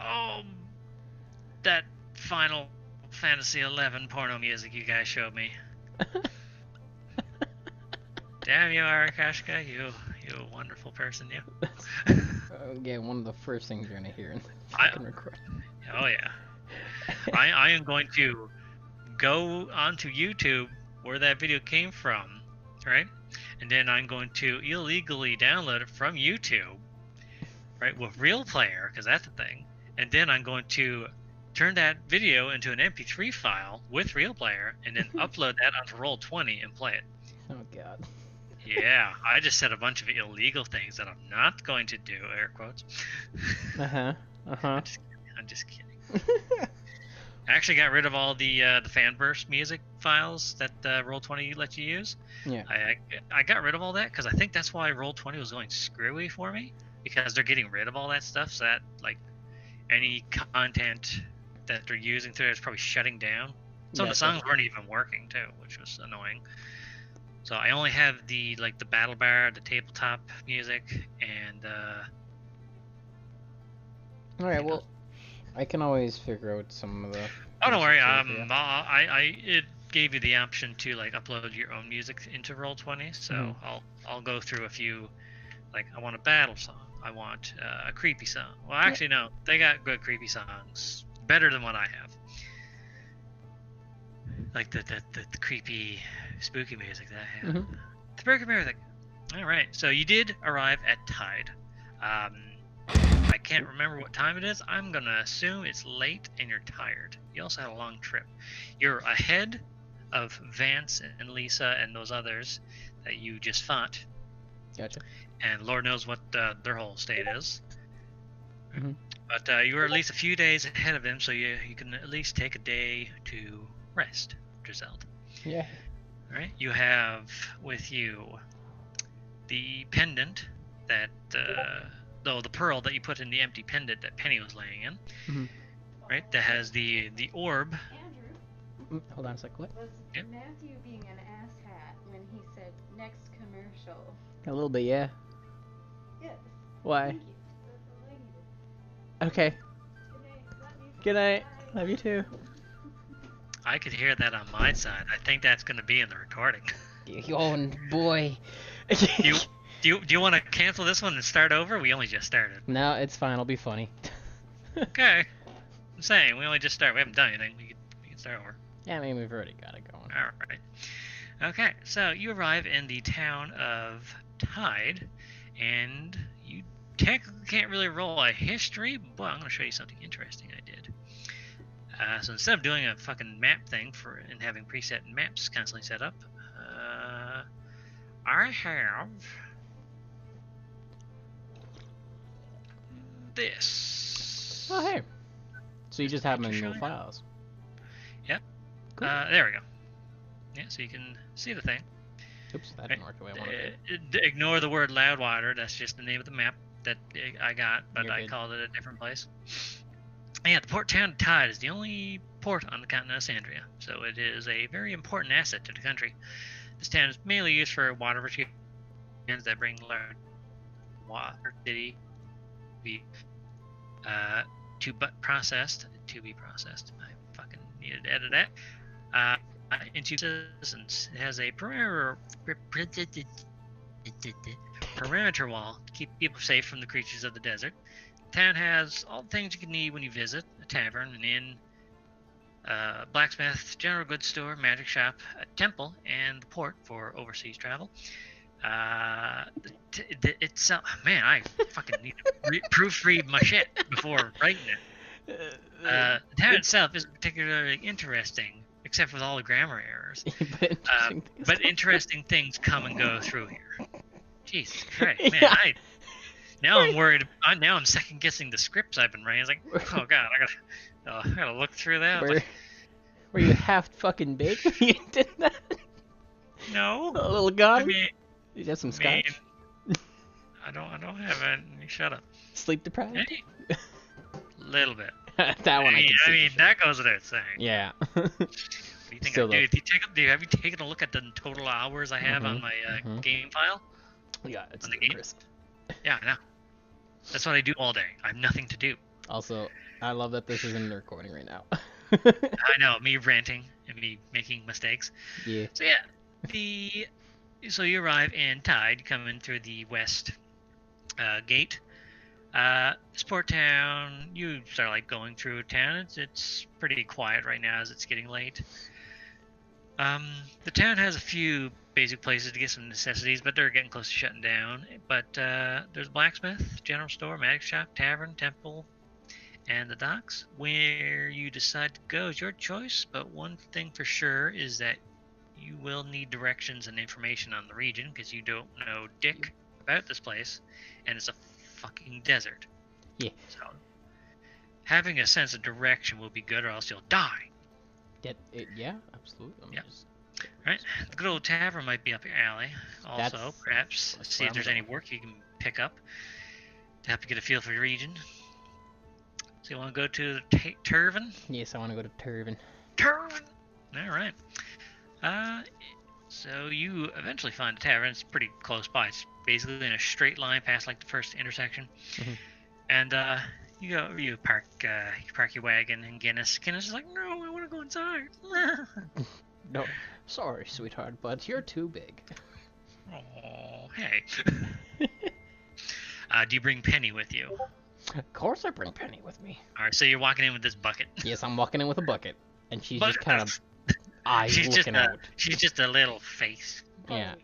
Oh, that Final Fantasy 11 porno music you guys showed me. Damn you, Arakashka, you wonderful person, you. Yeah, one of the first things you're gonna hear in the I- fucking recording. Oh yeah. I am going to go onto YouTube where that video came from, right? And then I'm going to illegally download it from YouTube, right, with Real Player, because that's the thing. And then I'm going to turn that video into an MP3 file with Real Player, and then upload that onto Roll20 and play it. Oh god. Yeah, I just said a bunch of illegal things that I'm not going to do, air quotes. I'm just kidding. I actually got rid of all the Fanburst music files that Roll20 let you use. Yeah. I got rid of all that because I think that's why Roll20 was going screwy for me, because they're getting rid of all that stuff, so that like any content that they're using through it is probably shutting down. Some of the songs weren't even working too, which was annoying. So I only have the battle bar, the tabletop music, and All right. Well, I can always figure out some of the. Oh, don't worry. Yeah. It gave you the option to like upload your own music into Roll20, so I'll go through a few. Like, I want a battle song. I want a creepy song. Well, actually, no, they got good creepy songs, better than what I have. Like the creepy, spooky music that I have. The spooky music. All right, so you did arrive at Tide. I can't remember what time it is. I'm gonna assume it's late and you're tired. You also had a long trip. You're ahead of Vance and Lisa and those others that you just fought. Gotcha. And Lord knows what their whole state is. But you were at least a few days ahead of them, so you can at least take a day to rest, Dreszeld. Yeah. All right. You have with you the pendant that, the pearl that you put in the empty pendant that Penny was laying in. Right. That has the orb. Andrew. Hold on a sec. What? Was Matthew being an asshat when he said next commercial? A little bit, yeah. Yes. Why? Thank you. That's all I needed. Okay. Good night. Good night. Love you too. I could hear that on my side. I think that's going to be in the recording. Oh boy. Do you want to cancel this one and start over? We only just started. No, it's fine. It'll be funny. Okay. I'm saying we only just started. We haven't done anything. We can start over. Yeah, I mean we've already got it going. All right. Okay. So you arrive in the town of Tide, and you technically can't really roll a history, but I'm going to show you something interesting I did. So instead of doing a fucking map thing and having preset maps constantly set up, I have this. Oh hey. So you just have them in Picture little showing files. Yep. Cool. There we go. Yeah, so you can see the thing. Oops, that didn't work the way I wanted it. Ignore the word Loudwater. That's just the name of the map that I got, but You're I good. called it a different place. Yeah, the port town of Tide is the only port on the continent of Sandria, so it is a very important asset to the country. This town is mainly used for water retrievers that bring large water city to be processed. I fucking needed to edit that. Into citizens. It has a perimeter wall to keep people safe from the creatures of the desert. The town has all the things you can need when you visit: a tavern, an inn, blacksmith, general goods store, magic shop, a temple, and the port for overseas travel. It's man, I fucking need to proofread my shit before writing it. The town itself isn't particularly interesting, except with all the grammar errors. But interesting things come and go through here. Jesus Christ, man! Yeah. Now I'm worried. Now I'm second guessing the scripts I've been writing. It's like, oh god, I gotta look through that. Were you half fucking baked when you did that? No. A little gun? I mean, you have some scotch? I don't have any. Shut up. Sleep deprived? Little bit. That one I mean, that goes without saying. Yeah. What do you think Still I do? Have you taken a look at the total hours I have on my game file? Yeah, it's on the game? crisp. Yeah, I know. That's what I do all day. I have nothing to do. Also, I love that this isn't a recording right now. I know, me ranting and me making mistakes. Yeah. So yeah, so you arrive in Tide, coming through the west gate. This port town, you start like going through town. It's pretty quiet right now as it's getting late. The town has a few basic places to get some necessities, but they're getting close to shutting down. But there's a blacksmith, general store, magic shop, tavern, temple, and the docks. Where you decide to go is your choice, but one thing for sure is that you will need directions and information on the region, because you don't know dick about this place, and it's a fucking desert. Yeah. So having a sense of direction will be good, or else you'll die. Yeah, absolutely. Yeah. Right. The good old tavern might be up your alley. Also, perhaps see if there's any work you can pick up to help you get a feel for your region. So you want to go to the Turvin? Yes, I want to go to Turvin. Turvin! Alright. So you eventually find a tavern. It's pretty close by. It's basically in a straight line past like the first intersection. Mm-hmm. And you park your wagon, and Guinness is like, no, I want to go inside. No, sorry, sweetheart, but you're too big. Oh, hey. Do you bring Penny with you? Of course I bring Penny with me. Alright, so you're walking in with this bucket. Yes, I'm walking in with a bucket, and she's just kind of eyes looking out. She's just a little face. Yeah.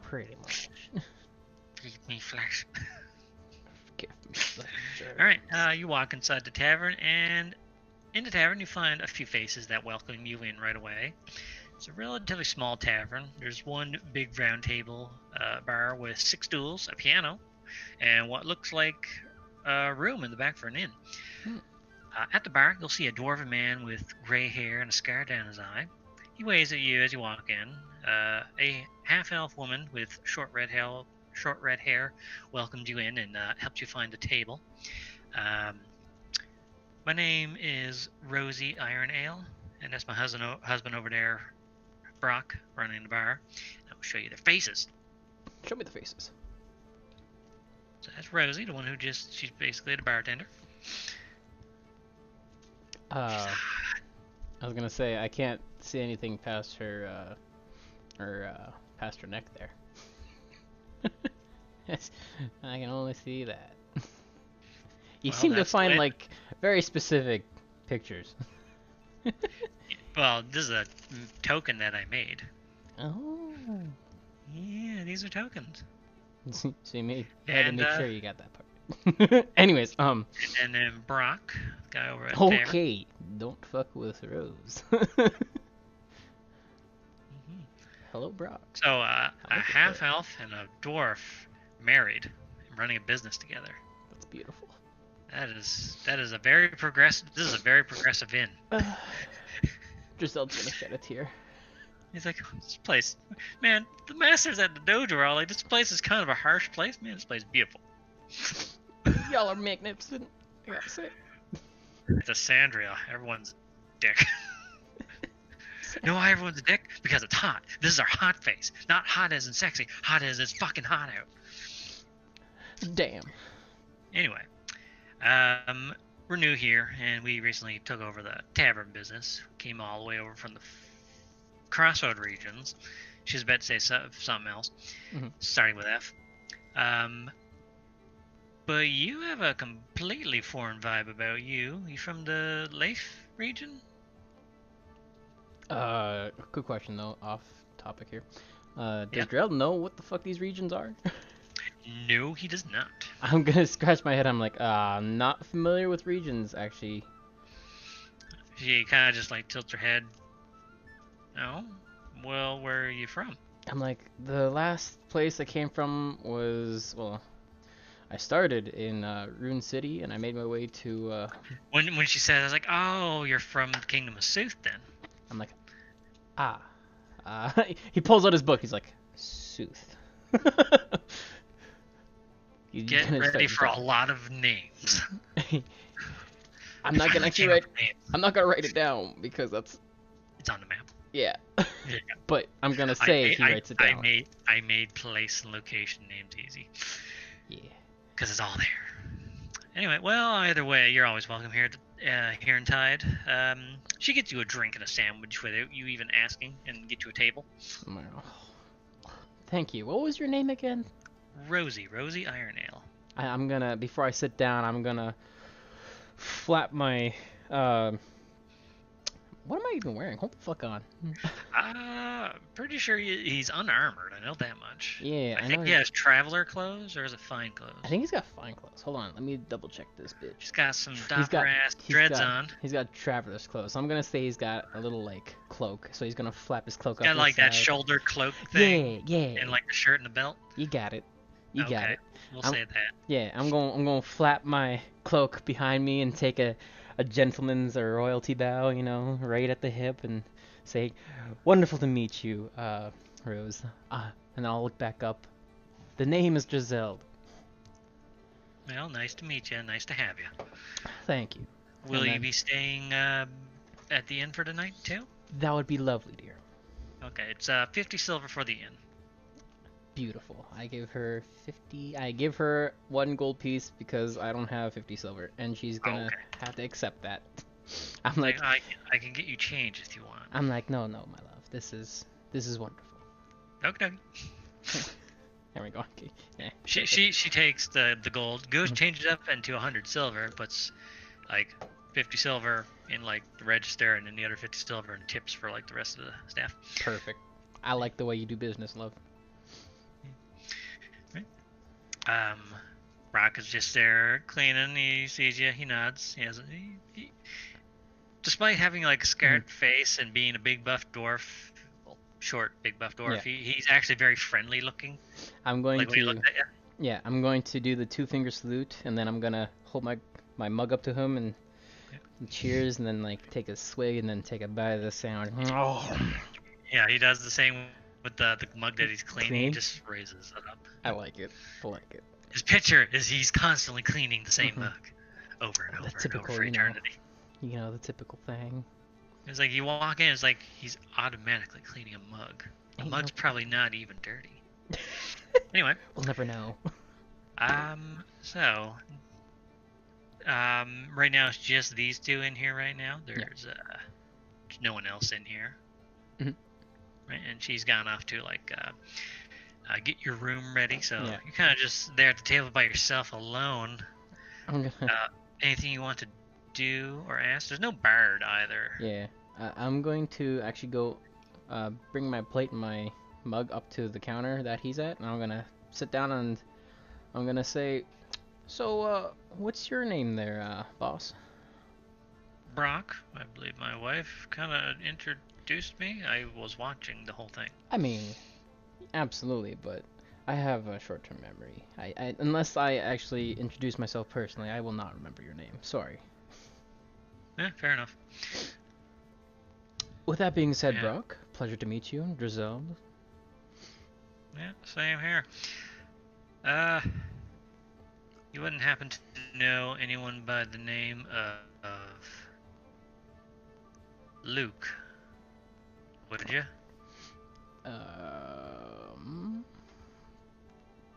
Pretty much. Give me flesh. Give me flesh. Alright, you walk inside the tavern, and in the tavern you find a few faces that welcome you in right away. It's a relatively small tavern. There's one big round table bar with 6 stools, a piano, and what looks like a room in the back for an inn. At the bar, you'll see a dwarven man with gray hair and a scar down his eye. He waves at you as you walk in. A half-elf woman with short red hair welcomed you in and helped you find a table. My name is Rosie Iron Ale, and that's my husband over there, Brock, running the bar. I will show you their faces. Show me the faces. So that's Rosie, the one who she's basically the bartender. I was gonna say I can't see anything past her past her neck there. I can only see that. You seem to find like very specific pictures. Well, this is a token that I made. Oh. Yeah, these are tokens. So you had to make sure you got that part. Anyways, And then Brock, the guy over at okay, don't fuck with Rose. Hello, Brock. So, a half-elf and a dwarf married and running a business together. That's beautiful. That is a very progressive. This is a very progressive inn. Drescheld's gonna shed a tear. He's like, this place, man. The masters at the dojo are all like, this place is kind of a harsh place, man. This place is beautiful. Y'all are magnificent. I gotta say. It's a Sandria. Everyone's a dick. No, why everyone's a dick? Because it's hot. This is our hot face. Not hot as in sexy. Hot as it's fucking hot out. Damn. Anyway, we're new here, and we recently took over the tavern business. Came all the way over from the Crossroad regions. She's about to say something else, starting with F. But you have a completely foreign vibe about you. You from the Leif region? Good question though, off topic here. Does Drell know what the fuck these regions are? No, he does not. I'm gonna scratch my head. I'm like, I'm not familiar with regions, actually. She kind of just like tilts her head. No? Well, where are you from? I'm like, the last place I came from was, well, I started in Rune City, and I made my way to... When she said, I was like, oh, you're from the Kingdom of Sooth, then. I'm like, he pulls out his book. He's like, Sooth. Get ready for a lot of names. I'm not gonna actually write. I'm not gonna write it down because it's on the map. Yeah. But I'm gonna say if he writes it down. I made place and location names easy. Yeah. Because it's all there. Anyway, well, either way, you're always welcome here here in Tide. She gets you a drink and a sandwich without you even asking, and get you a table. Well, thank you. What was your name again? Rosie Iron Ale. I'm gonna, before I sit down, I'm gonna flap my, what am I even wearing? Hold the fuck on. Pretty sure he's unarmored. I know that much. Yeah, I I think know he has traveler clothes, or is it fine clothes? I think he's got fine clothes. Hold on, let me double check this bitch. He's got some dapper-ass dreads on. He's got traveler's clothes. So I'm gonna say he's got a little, like, cloak. So he's gonna flap his cloak up Got to like the that side. shoulder cloak thing. Yeah, yeah. And like the shirt and the belt. You got it. You got Okay, it. we'll I'm- say that. Yeah, I'm gonna flap my cloak behind me and take a gentleman's or royalty bow, you know, right at the hip, and say, "Wonderful to meet you, Rose." And I'll look back up. The name is Dreszeld. Well, nice to meet you. Nice to have you. Thank you. Will And you then- be staying at the inn for tonight too? That would be lovely, dear. Okay, it's 50 silver for the inn. Beautiful. I give her 50. I give her 1 gold piece because I don't have 50 silver, and she's gonna have to accept that. I'm like, I can get you change if you want. no, my love. This is wonderful. Okay. There we go. Okay. Yeah. She takes the gold, goes changes up into 100 silver, puts like 50 silver in like the register, and then the other 50 silver in tips for like the rest of the staff. Perfect. I like the way you do business, love. Rock is just there cleaning. He sees you. He nods. Despite having like a scared face and being a big buff dwarf, well, short big buff dwarf, he's actually very friendly looking. I'm going Like when he to looked at you. Yeah, I'm going to do the 2-finger salute, and then I'm gonna hold my mug up to him and cheers, and then like take a swig, and then take a bite of the sandwich. Oh. Yeah, he does the same with the mug that he's cleaning. He Clean? just raises it up. I like it. I like it. His picture is he's constantly cleaning the same mug over and over and typical, over for you know. eternity. You know, the typical thing. It's like you walk in, it's like he's automatically cleaning a mug. The Ain't mug's no- probably not even dirty. Anyway, We'll never know. so, right now it's just these two in here right now. There's, no one else in here. Mhm. Right, and she's gone off to, like, get your room ready, so Yeah. you're kind of just there at the table by yourself alone. I'm gonna. Anything you want to do or ask? There's no bard either. Yeah, I'm going to actually go bring my plate and my mug up to the counter that he's at, and I'm gonna sit down and I'm gonna say, "So, what's your name there, boss?" Brock, I believe my wife kind of introduced me. I was watching the whole thing. I mean, absolutely, but I have a short-term memory. I unless I actually introduce myself personally, I will not remember your name. Sorry. Yeah, fair enough. With that being said, Yeah. Brock, pleasure to meet you, Dreszeld. Yeah, same here. You wouldn't happen to know anyone by the name of Luke, would you?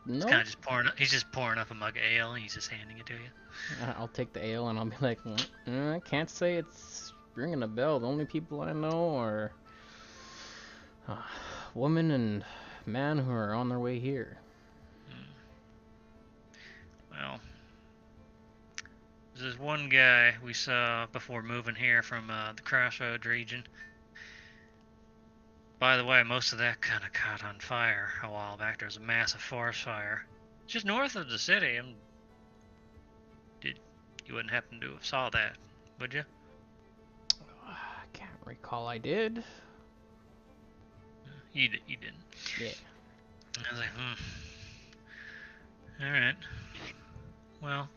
No. Kind of just pouring. He's just pouring up a mug of ale, and he's just handing it to you. I'll take the ale and I'll be like, I can't say it's ringing a bell. The only people I know are woman and man who are on their way here. Well, there's this one guy we saw before moving here from the Crossroads region. By the way, most of that kind of caught on fire a while back. There was a massive forest fire just north of the city. And you wouldn't happen to have saw that, would you? I can't recall I did. You didn't. Yeah. I was like, All right. Well,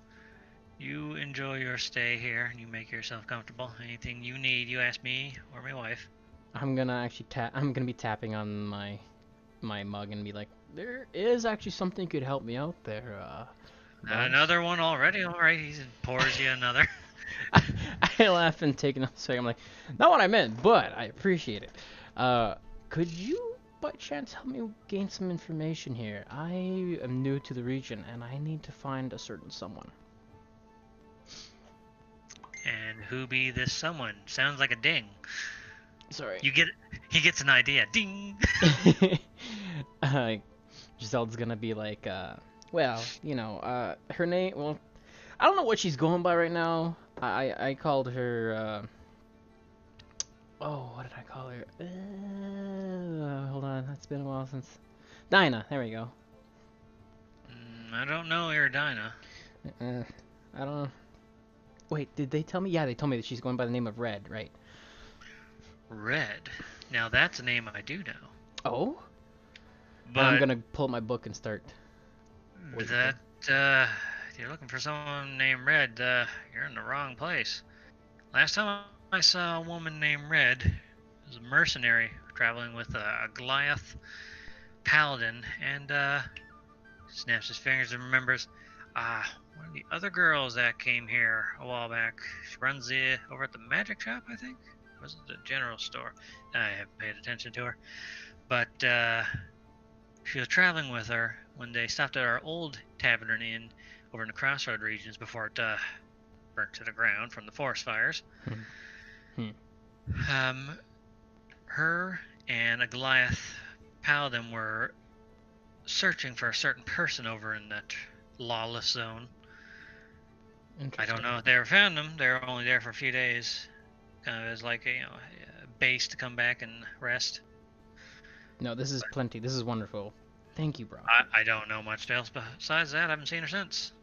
you enjoy your stay here, and you make yourself comfortable. Anything you need, you ask me or my wife. I'm gonna actually I'm gonna be tapping on my mug and be like, there is actually something could help me out there. Boss." Another one already? Alright, he pours you another. I laugh and take another swig. I'm like, not what I meant, but I appreciate it. Could you, by chance, help me gain some information here? I am new to the region, and I need to find a certain someone. And who be this someone? Sounds like a ding. Sorry. He gets an idea. Ding. Dreszld's gonna be like, well, her name. Well, I don't know what she's going by right now. I called her. Oh, what did I call her? Hold on, it's been a while since. Dinah. There we go. I don't know your Dinah. I don't know. Wait, did they tell me? Yeah, they told me that she's going by the name of Red, right? Red. Now that's a name I do know. Oh? But I'm gonna pull up my book and start. that if you're looking for someone named Red, you're in the wrong place. Last time I saw a woman named Red, it was a mercenary traveling with a Goliath paladin, and snaps his fingers and remembers, one of the other girls that came here a while back. She runs over at the magic shop, I think. Or was it the general store? I haven't paid attention to her. But she was traveling with her when they stopped at our old tavern inn over in the Crossroad regions before it burnt to the ground from the forest fires. Her and a Goliath paladin were searching for a certain person over in that lawless zone. I don't know if they ever found them. They were only there for a few days. Kind of as like a base to come back and rest. No, this is plenty. This is wonderful. Thank you, bro. I don't know much else besides that. I haven't seen her since.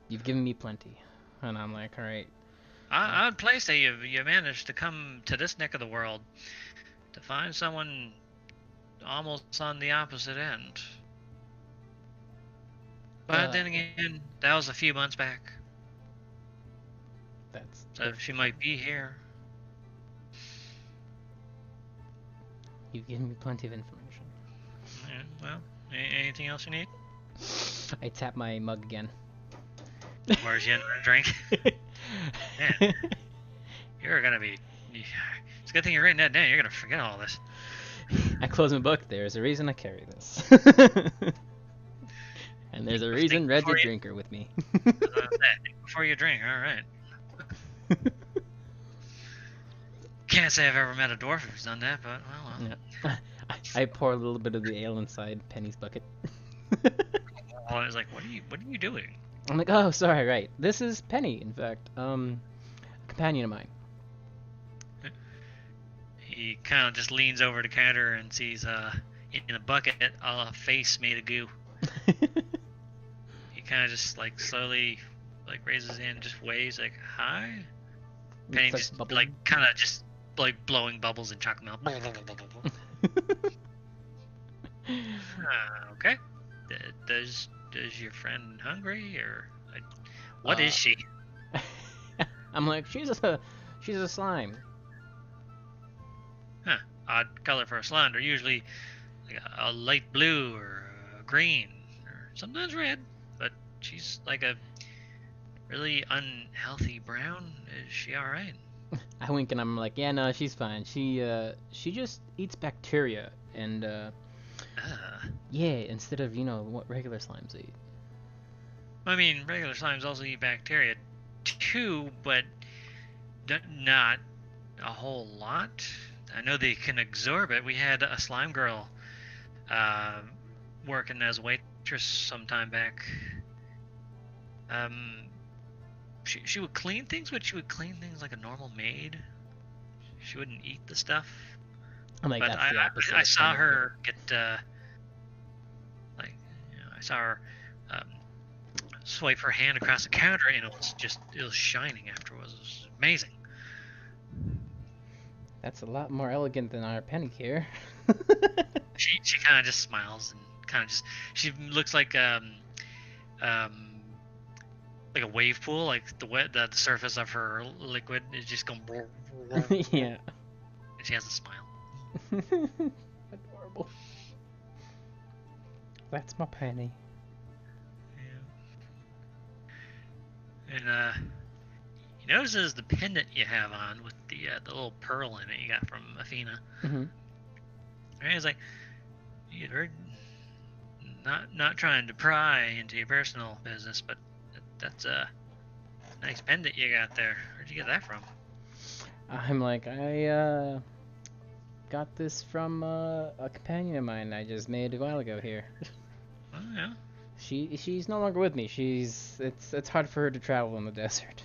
You've given me plenty. And I'm like, alright. Odd place that you managed to come to this neck of the world to find someone almost on the opposite end. But then again, that was a few months back. So she might be here. You've given me plenty of information. Yeah, well, anything else you need? I tap my mug again. Where's you in a drink? Man, you're gonna be. It's a good thing you're writing that down. You're gonna forget all this. I close my book. There's a reason I carry this. And there's a reason Red's a drinker with me. Before you drink, alright. Can't say I've ever met a dwarf who's done that, but well. Yeah. I pour a little bit of the ale inside Penny's bucket. I was like, what are you doing? I'm like, oh, sorry, right. This is Penny, in fact. A companion of mine. He kind of just leans over the counter and sees in a bucket a face made of goo. He kind of just like slowly like raises his hand, just waves like hi. Penny just like kind of just like blowing bubbles and chocolate milk. Okay. Does your friend hungry or what is she? I'm like, she's a slime. Huh. Odd color for a slime. They're usually like a light blue or a green or sometimes red, but she's like a really unhealthy brown. Is she all right? I wink and I'm like, yeah, no, she's fine. She just eats bacteria and yeah, instead of what regular slimes eat. I mean, regular slimes also eat bacteria too, but not a whole lot. I know they can absorb it. We had a slime girl working as a waitress some time back. She would clean things, but she would clean things like a normal maid. She wouldn't eat the stuff. I'm like, but that's the opposite. I saw her get I saw her swipe her hand across the counter, and it was shining afterwards. It was amazing. That's a lot more elegant than our Penny here. She kind of just smiles and kind of just she looks like a wave pool, like the surface of her liquid is just going. Yeah. And she has a smile. Adorable. That's my Penny. Yeah. And he notices the pendant you have on with the little pearl in it you got from Athena. Mm-hmm. And he's like, you're not trying to pry into your personal business, but that's Nice pendant you got there. Where'd you get that from? I'm like, I got this from a companion of mine I just made a while ago here. Oh, yeah. She's no longer with me. It's hard for her to travel in the desert.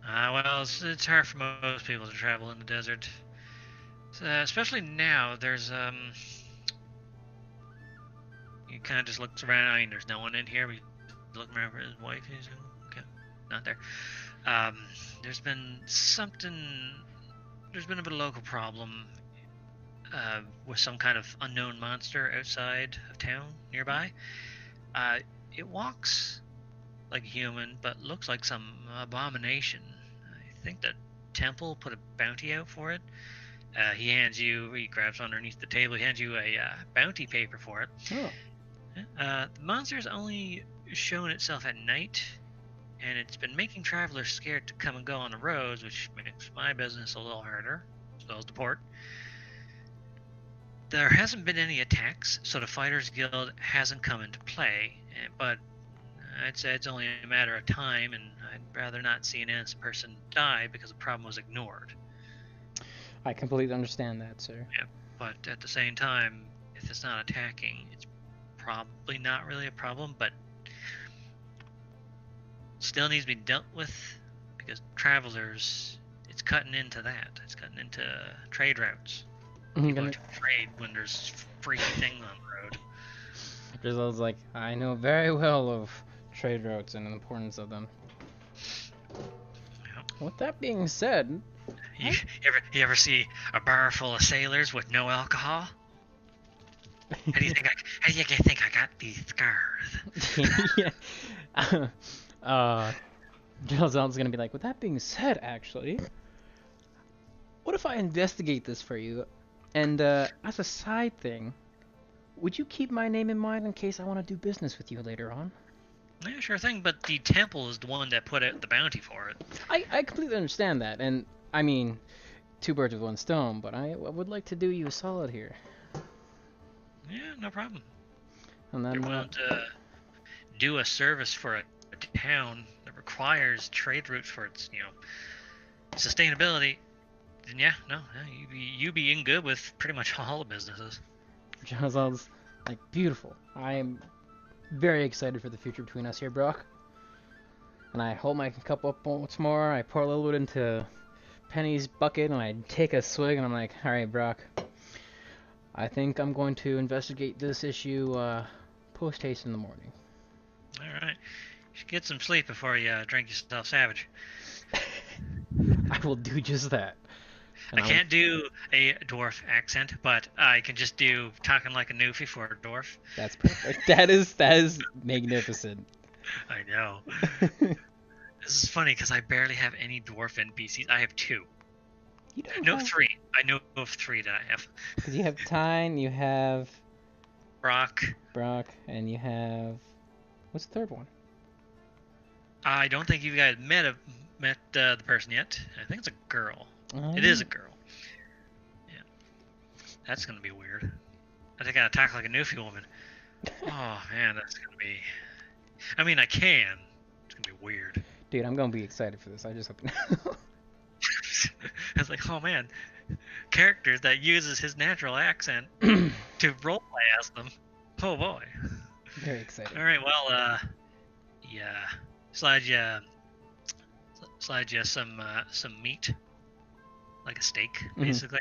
Well, it's hard for most people to travel in the desert. So, especially now, there's, he kind of just looks around. I mean, there's no one in here. He's looking around for his wife. He's okay, not there. There's been a bit of local problem with some kind of unknown monster outside of town nearby. It walks like a human, but looks like some abomination. I think the temple put a bounty out for it. He grabs underneath the table, he hands you a bounty paper for it. Oh. The monster's only shown itself at night, and it's been making travelers scared to come and go on the roads, which makes my business a little harder, as well as the port. There hasn't been any attacks, so the Fighters Guild hasn't come into play, but I'd say it's only a matter of time, and I'd rather not see an innocent person die because the problem was ignored. I completely understand that, sir. Yeah, but at the same time, if it's not attacking, it's probably not really a problem, but still needs to be dealt with because travelers, it's cutting into that. It's cutting into trade routes. People like to trade when there's freaky things on the road. Drezeld's like, I know very well of trade routes and the importance of them. Yep. With that being said, You ever see a bar full of sailors with no alcohol? How do you think I got these scars? yeah. Drezeld's gonna be like, with that being said, actually, what if I investigate this for you? And as a side thing, would you keep my name in mind in case I want to do business with you later on? Yeah, sure thing, but the temple is the one that put out the bounty for it. I completely understand that, and I mean, two birds with one stone, but I would like to do you a solid here. Yeah, no problem. And then, They're willing to do a service for a town that requires trade routes for its, sustainability. Then you be in good with pretty much all the businesses. Drezeld's like, beautiful. I am very excited for the future between us here, Brock. And I hold my cup up once more. I pour a little bit into Penny's bucket, and I take a swig, and I'm like, all right, Brock. I think I'm going to investigate this issue post-haste in the morning. All right. You should get some sleep before you drink yourself savage. I will do just that. I can't do a dwarf accent, but I can just do talking like a newfie for a dwarf. That's perfect. That is magnificent. I know. This is funny because I barely have any dwarf NPCs. I have 2. You don't No, have... 3. I know of 3 that I have. Because you have Tyne, you have... Brock, and you have... What's the third one? I don't think you guys met the person yet. I think it's a girl. It is a girl. Yeah. That's going to be weird. I think I gotta talk like a newfie woman. Oh, man, that's going to be... I mean, I can. It's going to be weird. Dude, I'm going to be excited for this. I just hope you know. It's like, oh, man. Characters that uses his natural accent to roleplay as them. Oh, boy. Very excited. All right, well, yeah. Slide you some meat, like a steak, basically.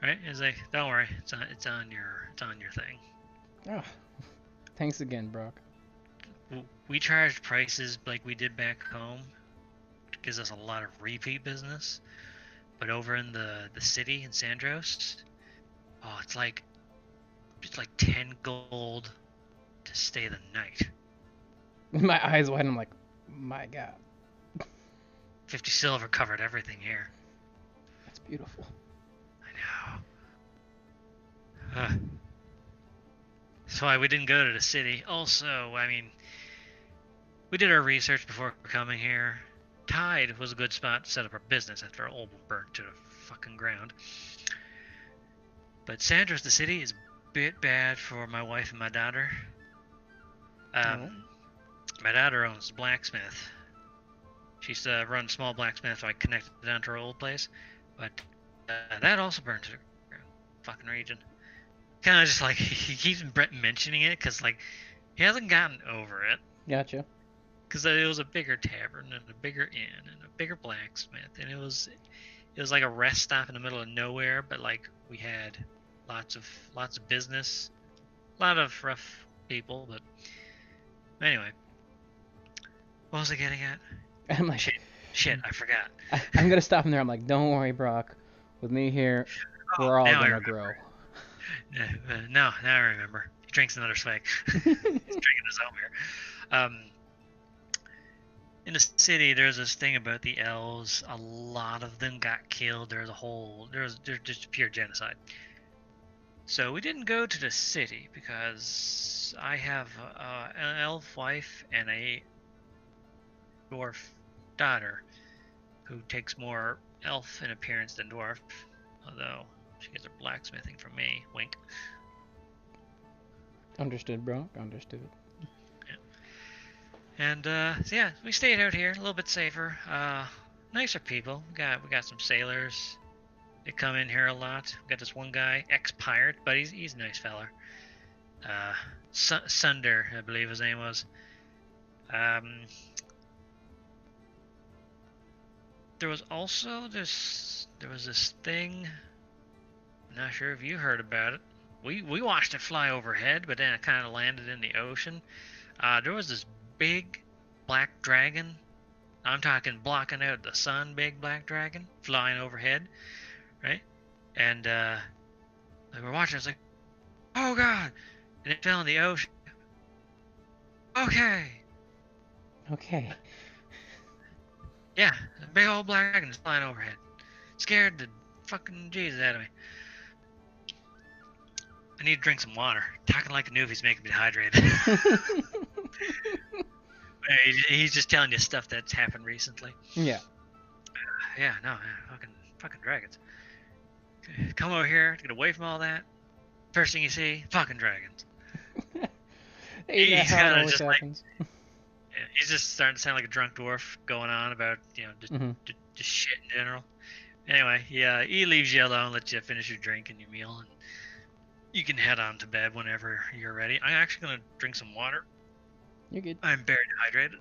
Right? It's like, don't worry, it's on your thing. Oh, thanks again, Brock. We charge prices like we did back home. It gives us a lot of repeat business. But over in the city in Sandros, oh, it's like 10 gold to stay the night. My eyes wide, I'm like, my God. 50 silver covered everything here. That's beautiful. I know. That's why we didn't go to the city. Also, I mean, we did our research before coming here. Tide was a good spot to set up our business after our old one burnt to the fucking ground. But Sandros, the city, is a bit bad for my wife and my daughter. My daughter owns a blacksmith. She used to run a small blacksmith, so I connected down to her old place. But that also burned to the ground. Fucking region. Kind of just like, he keeps mentioning it, because, like, he hasn't gotten over it. Gotcha. Because it was a bigger tavern, and a bigger inn, and a bigger blacksmith, and it was like a rest stop in the middle of nowhere, but, like, we had lots of business, a lot of rough people, but anyway. What was I getting at? I'm like, Shit, I forgot. I'm gonna stop him there. I'm like, don't worry, Brock. With me here, we're all gonna grow. No, now I remember. He drinks another swig. He's drinking his own beer. In the city, there's this thing about the elves. A lot of them got killed. There's just pure genocide. So we didn't go to the city because I have an elf wife and a dwarf daughter who takes more elf in appearance than dwarf, although she gets her blacksmithing from me. Wink. Understood, Brock. Understood. And so yeah, we stayed out here, a little bit safer. Nicer people. We got some sailors. They come in here a lot. We got this one guy, ex-pirate, but he's a nice fella. Sunder, I believe his name was. There was also this thing. I'm not sure if you heard about it. We watched it fly overhead, but then it kind of landed in the ocean. There was this big black dragon. I'm talking blocking out the sun, big black dragon flying overhead, right? And we were watching. It's like, oh god! And it fell in the ocean. Okay. Okay. Yeah, a big old black dragon is flying overhead. Scared the fucking Jesus out of me. I need to drink some water. Talking like a noobie's making me dehydrated. He's just telling you stuff that's happened recently. Yeah. Yeah, no, fucking dragons. Come over here, get away from all that. First thing you see, fucking dragons. He's kind of just happens. Like, yeah, he's just starting to sound like a drunk dwarf going on about, you know, just shit in general. Anyway, yeah, he leaves you alone, lets you finish your drink and your meal, and you can head on to bed whenever you're ready. I'm actually gonna drink some water. You're good. I'm very dehydrated.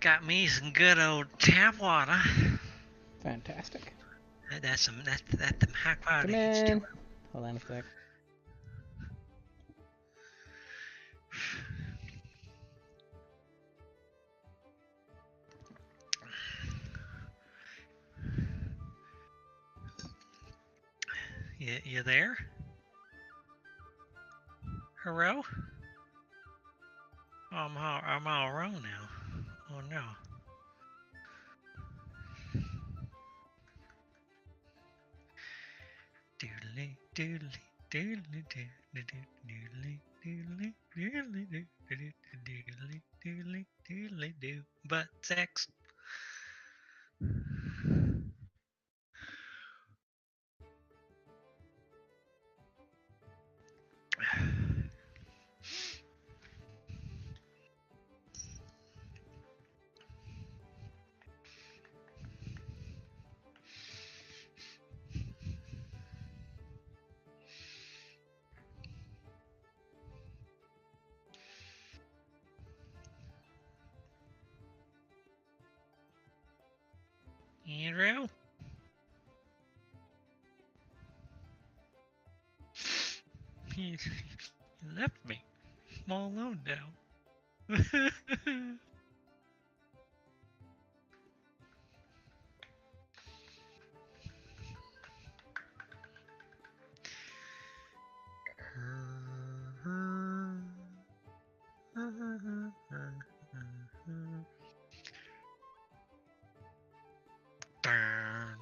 Got me some good old tap water. Fantastic. That's the high quality. Come in. Hold on a sec. You there? Hello? Oh, I'm all wrong now. Oh no. Doodly doodly doodly doodly doodly doodly doodly doodly doodly doodly doo. Butt sex. Andrew? He left me. I'm all alone now. Dun,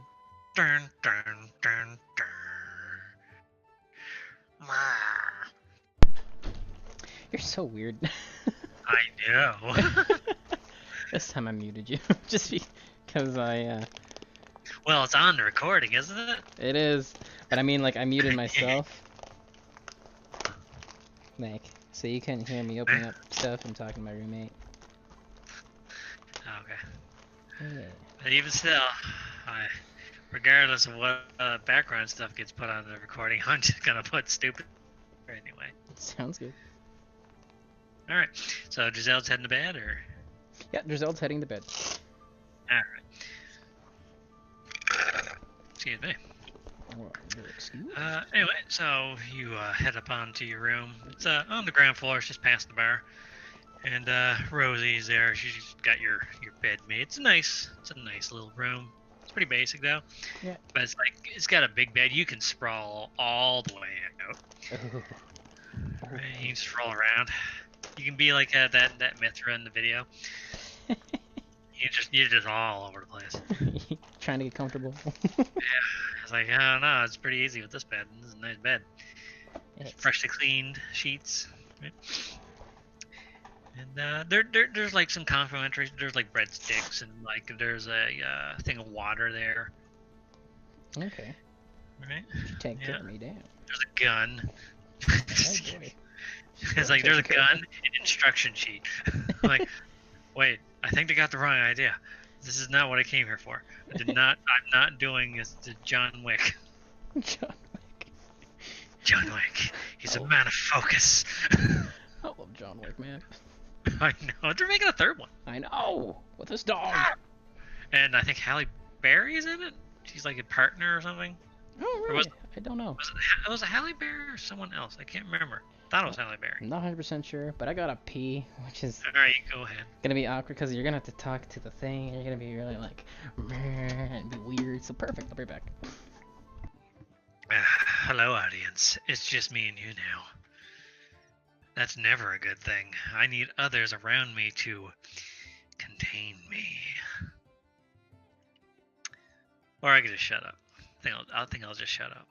dun, dun, dun, dun. You're so weird. I know. This time I muted you, just because Well, it's on the recording, isn't it? It is, but I mean, like, I muted myself. Like, so you couldn't hear me opening up stuff and talking to my roommate. Okay. Yeah. But even still, regardless of what background stuff gets put on the recording, I'm just gonna put stupid anyway. Sounds good. All right. So Dreszld's heading to bed, or? Yeah, Dreszld's heading to bed. All right. Excuse me. Well, you're excused. Anyway, so you head up onto your room. It's on the ground floor. It's just past the bar. And Rosie's there. She's got your bed made. It's a nice little room. It's pretty basic though. Yeah. But it's got a big bed. You can sprawl all the way out. Right, you can sprawl around. You can be like that Mithra in the video. You're just all over the place. Trying to get comfortable. Yeah. It's like, oh no, it's pretty easy with this bed. This is a nice bed. Freshly cleaned sheets. Right? And there's like some complimentary. There's like breadsticks and like there's a thing of water there. Okay. Right. You take care of me down. There's a gun. Oh boy. It's like there's a gun and instruction sheet. I'm like, wait, I think they got the wrong idea. This is not what I came here for. I'm not doing this to John Wick. John Wick. John Wick. He's a man of focus. I love John Wick, man. I know. They're making a third one. I know. With his dog. And I think Halle Berry's in it. She's like a partner or something. Oh, really? I don't know. Was it Halle Berry or someone else? I can't remember. Thought it was Halle Berry. I'm not 100% sure, but I got a pee, which is Alright, go ahead. gonna be awkward because you're gonna have to talk to the thing. You're gonna be really like, and be weird. So perfect. I'll be back. Hello, audience. It's just me and you now. That's never a good thing. I need others around me to contain me. Or I could just shut up. I think I'll just shut up.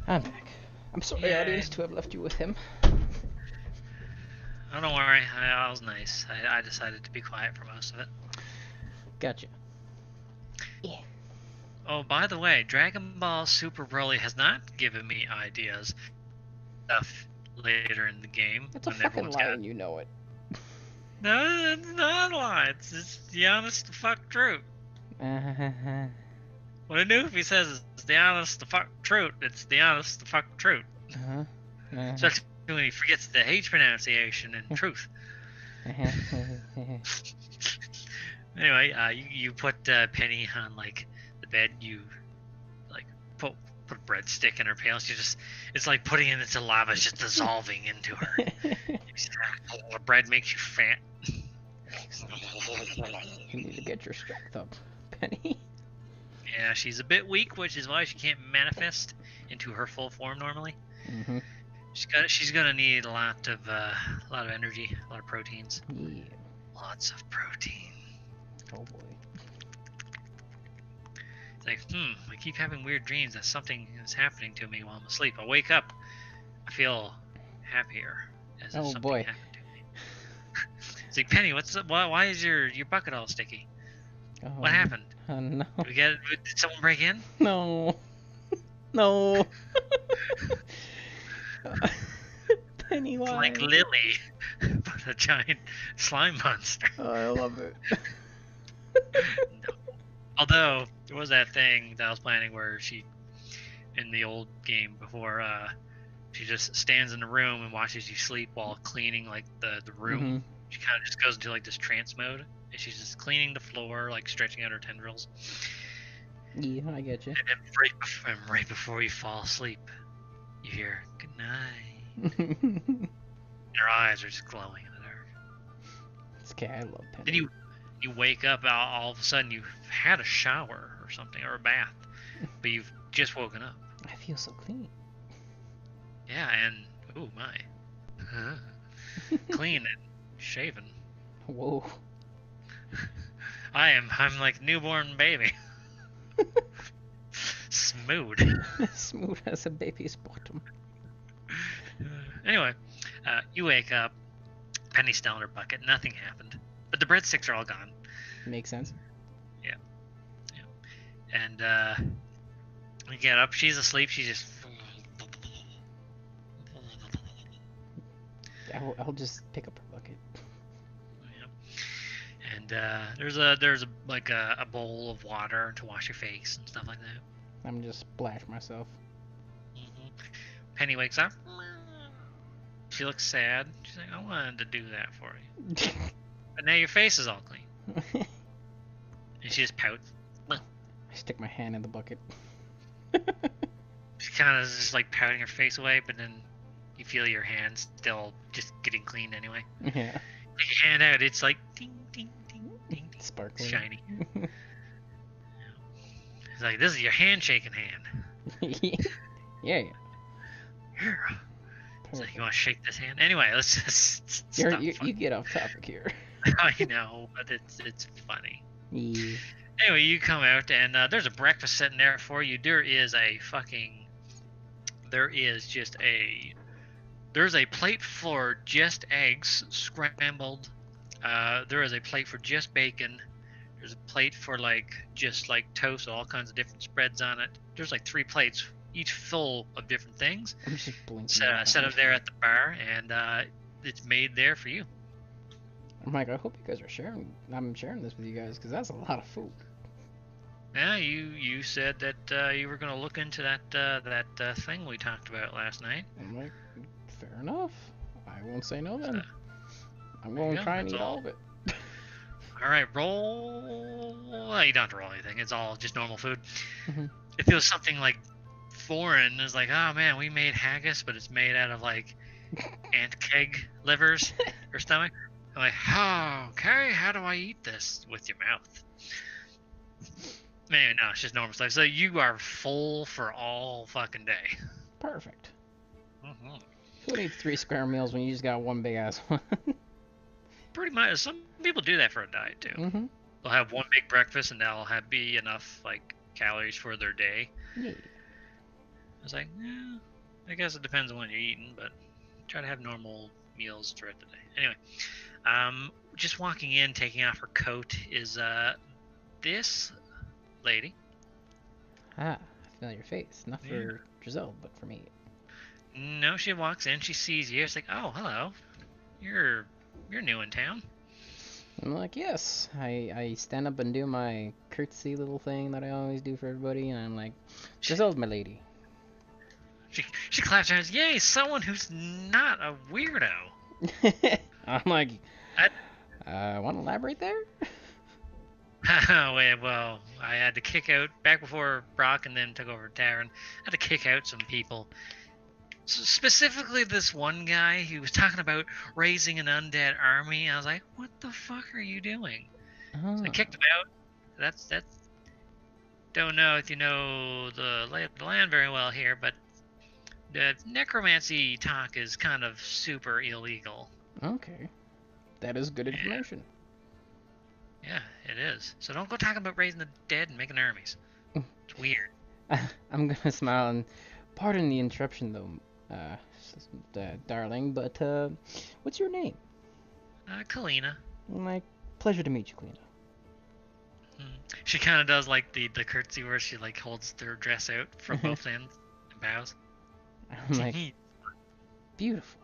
I'm back. I'm sorry, audience, to have left you with him. Oh, don't worry. I was nice. I decided to be quiet for most of it. Gotcha. Yeah. Oh, by the way, Dragon Ball Super Broly has not given me ideas stuff later in the game. That's a fucking lie and you know it. No, it's not a lie. It's just the honest to fuck truth. What a Noofy says is the honest to fuck truth. It's the honest to fuck truth. Especially when he forgets the H pronunciation and truth. Anyway, you put Penny on like the bed. You like put a breadstick in her pails. It's like putting it into lava. It's just dissolving into her. The bread makes you fat. You need to get your strength up, Penny. Yeah, she's a bit weak, which is why she can't manifest into her full form normally. Mm-hmm. She's gonna need a lot of energy, a lot of proteins. Yeah. Lots of protein. Oh boy. It's like, I keep having weird dreams that something is happening to me while I'm asleep. I wake up, I feel happier as if Oh, something boy. happened to me. It's like, Penny, why is your bucket all sticky? Oh, What happened? Oh, no. Did someone break in? No. No. Pennywise. Like Lily, but a giant slime monster. Oh, I love it. No. Although there was that thing that I was planning where she, in the old game before, she just stands in the room and watches you sleep while cleaning like the room. Mm-hmm. She kind of just goes into like this trance mode, and she's just cleaning the floor, like stretching out her tendrils. Yeah, I get you. And then right before you fall asleep, you hear "good night." And her eyes are just glowing in the dark. It's okay, I love Penny. Then you wake up, all of a sudden you've had a shower or something, or a bath, but you've just woken up. I feel so clean. Yeah, and oh my, clean and shaven. Whoa. I'm like newborn baby. Smooth. Smooth as a baby's bottom. Anyway, you wake up. Penny's still in her bucket. Nothing happened, but the breadsticks are all gone. Makes sense. And you get up. She's asleep. She's just. I'll just pick up her bucket. Yeah. And there's a bowl of water to wash your face and stuff like that. I'm just splash myself. Mm-hmm. Penny wakes up. She looks sad. She's like, I wanted to do that for you. But now your face is all clean. And she just pouts. I stick my hand in the bucket. She kind of is just like pouting her face away, but then you feel your hand still just getting clean anyway. Yeah. Take your hand out, it's like ding, ding, ding, ding, ding. Sparkling. Shiny. It's like, this is your handshaking hand. Yeah. It's like, you want to shake this hand? Anyway, let's just stop. You get off topic here. I know, but it's funny. Yeah. Anyway, you come out and there's a breakfast sitting there for you. There's a plate for just eggs scrambled. There is a plate for just bacon. There's a plate for just toast, all kinds of different spreads on it. There's like 3 plates, each full of different things. I'm just blinking. Set up there at the bar, and it's made there for you. I'm like, I hope you guys are sharing. I'm sharing this with you guys because that's a lot of food. Yeah, you said that you were gonna look into that thing we talked about last night. I'm like, fair enough. I won't say no then. I'm going to try and eat all of it. All right, roll. Well, you don't have to roll anything. It's all just normal food. Mhm. If it was something like foreign, it's like, oh man, we made haggis, but it's made out of like ant keg livers or stomach. I'm like, oh, okay, how do I eat this with your mouth? Man, no, it's just normal stuff. So you are full for all fucking day. Perfect. Mm-hmm. Who needs 3 square meals when you just got one big ass one? Pretty much. Some people do that for a diet too. Mm-hmm. They'll have one big breakfast and that'll be enough calories for their day. Yeah. I was like, yeah, I guess it depends on what you're eating, but try to have normal meals throughout the day. Anyway, just walking in, taking off her coat is this lady. Ah, familiar face. Not for Dreszeld, but for me. No, she walks in, she sees you. It's like, oh, hello, you're new in town. I'm like, yes. I stand up and do my curtsy little thing that I always do for everybody, and I'm like, Dreszeld, my lady. She claps her hands. Yay, someone who's not a weirdo. I'm like, want to elaborate there? Wait, well, I had to kick out, back before Brock and then took over Darren, I had to kick out some people. Specifically this one guy who was talking about raising an undead army. I was like, what the fuck are you doing? Oh. So I kicked him out. That's don't know if you know the lay of the land very well here, but the necromancy talk is kind of super illegal. Okay. That is good information. Yeah, it is. So don't go talking about raising the dead and making armies. It's weird. I'm gonna smile and pardon the interruption though. darling, but what's your name? Kalina. My pleasure to meet you, Kalina. She kind of does like the curtsy where she like holds their dress out from both ends and bows. I'm like, beautiful.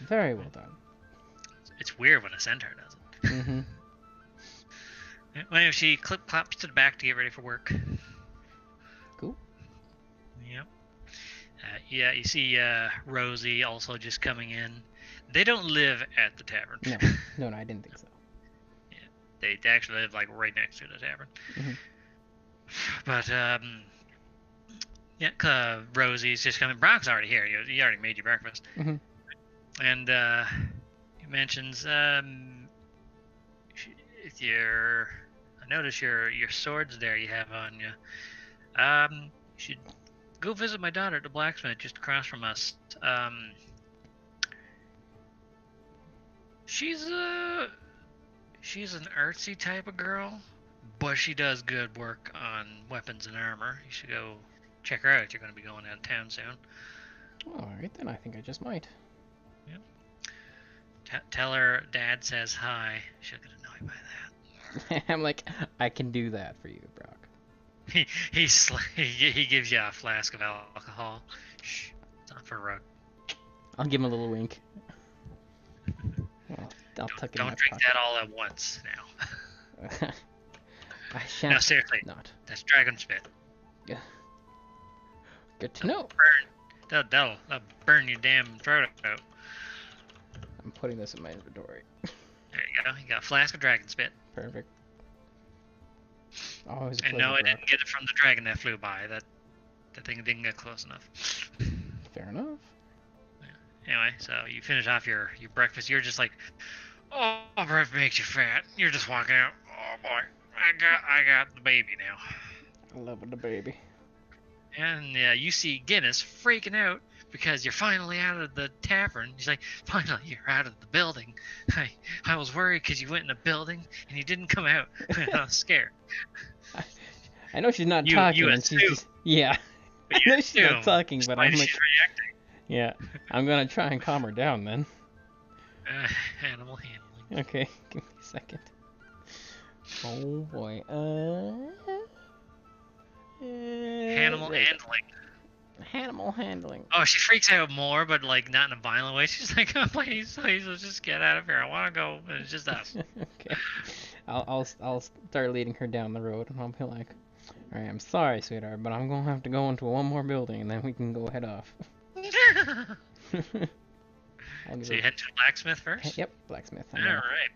Very well done. It's weird when a centaur does it. Mm-hmm. Well, she claps to the back to get ready for work. Cool. Yep. Yeah, you see Rosie also just coming in. They don't live at the tavern. No, I didn't think so. Yeah, they actually live like right next to the tavern. Mm-hmm. But yeah, Rosie's just coming. Brock's already here. He already made you breakfast. Mm-hmm. And he mentions I notice your swords there you have on you. You should go visit my daughter at the blacksmith just across from us. She's an artsy type of girl, but she does good work on weapons and armor. You should go check her out. You're going to be going out of town soon. All right, then I think I just might. Yep. Tell her Dad says hi. She'll get annoyed by that. I'm like, I can do that for you, Brock. He gives you a flask of alcohol. Shh, it's not for Rook. I'll give him a little wink. Well, I'll tuck it in my Don't drink pocket. that all at once now. I shan't. No, seriously. Not. That's dragon spit. Yeah. Good to know. That'll burn your damn throat out. I'm putting this in my inventory. There you go. You got a flask of dragon spit. Perfect. Always a And pleasure, no, I Brock. didn't get it from the dragon that flew by. That thing didn't get close enough. Fair enough. Anyway, so you finish off your breakfast. You're just like, oh, breath makes you fat. You're just walking out. Oh boy, I got the baby now. I love the baby. And you see Guinness freaking out because you're finally out of the tavern. He's like, finally, you're out of the building. I was worried because you went in the building and you didn't come out. I was scared. I know she's not talking. You and she's assume. just, yeah. But I know she's not talking, but I'm like, she's reacting. yeah. I'm gonna try and calm her down then. Animal handling. Okay, give me a second. Oh boy. Animal handling. Animal handling. Oh, she freaks out more, but like not in a violent way. She's like, oh, please, let's just get out of here. I want to go. And it's just us. Okay. I'll start leading her down the road, and I'll be like, all right, I'm sorry, sweetheart, but I'm gonna have to go into one more building, and then we can go head off. So you head to the blacksmith first? Yep, blacksmith. All right.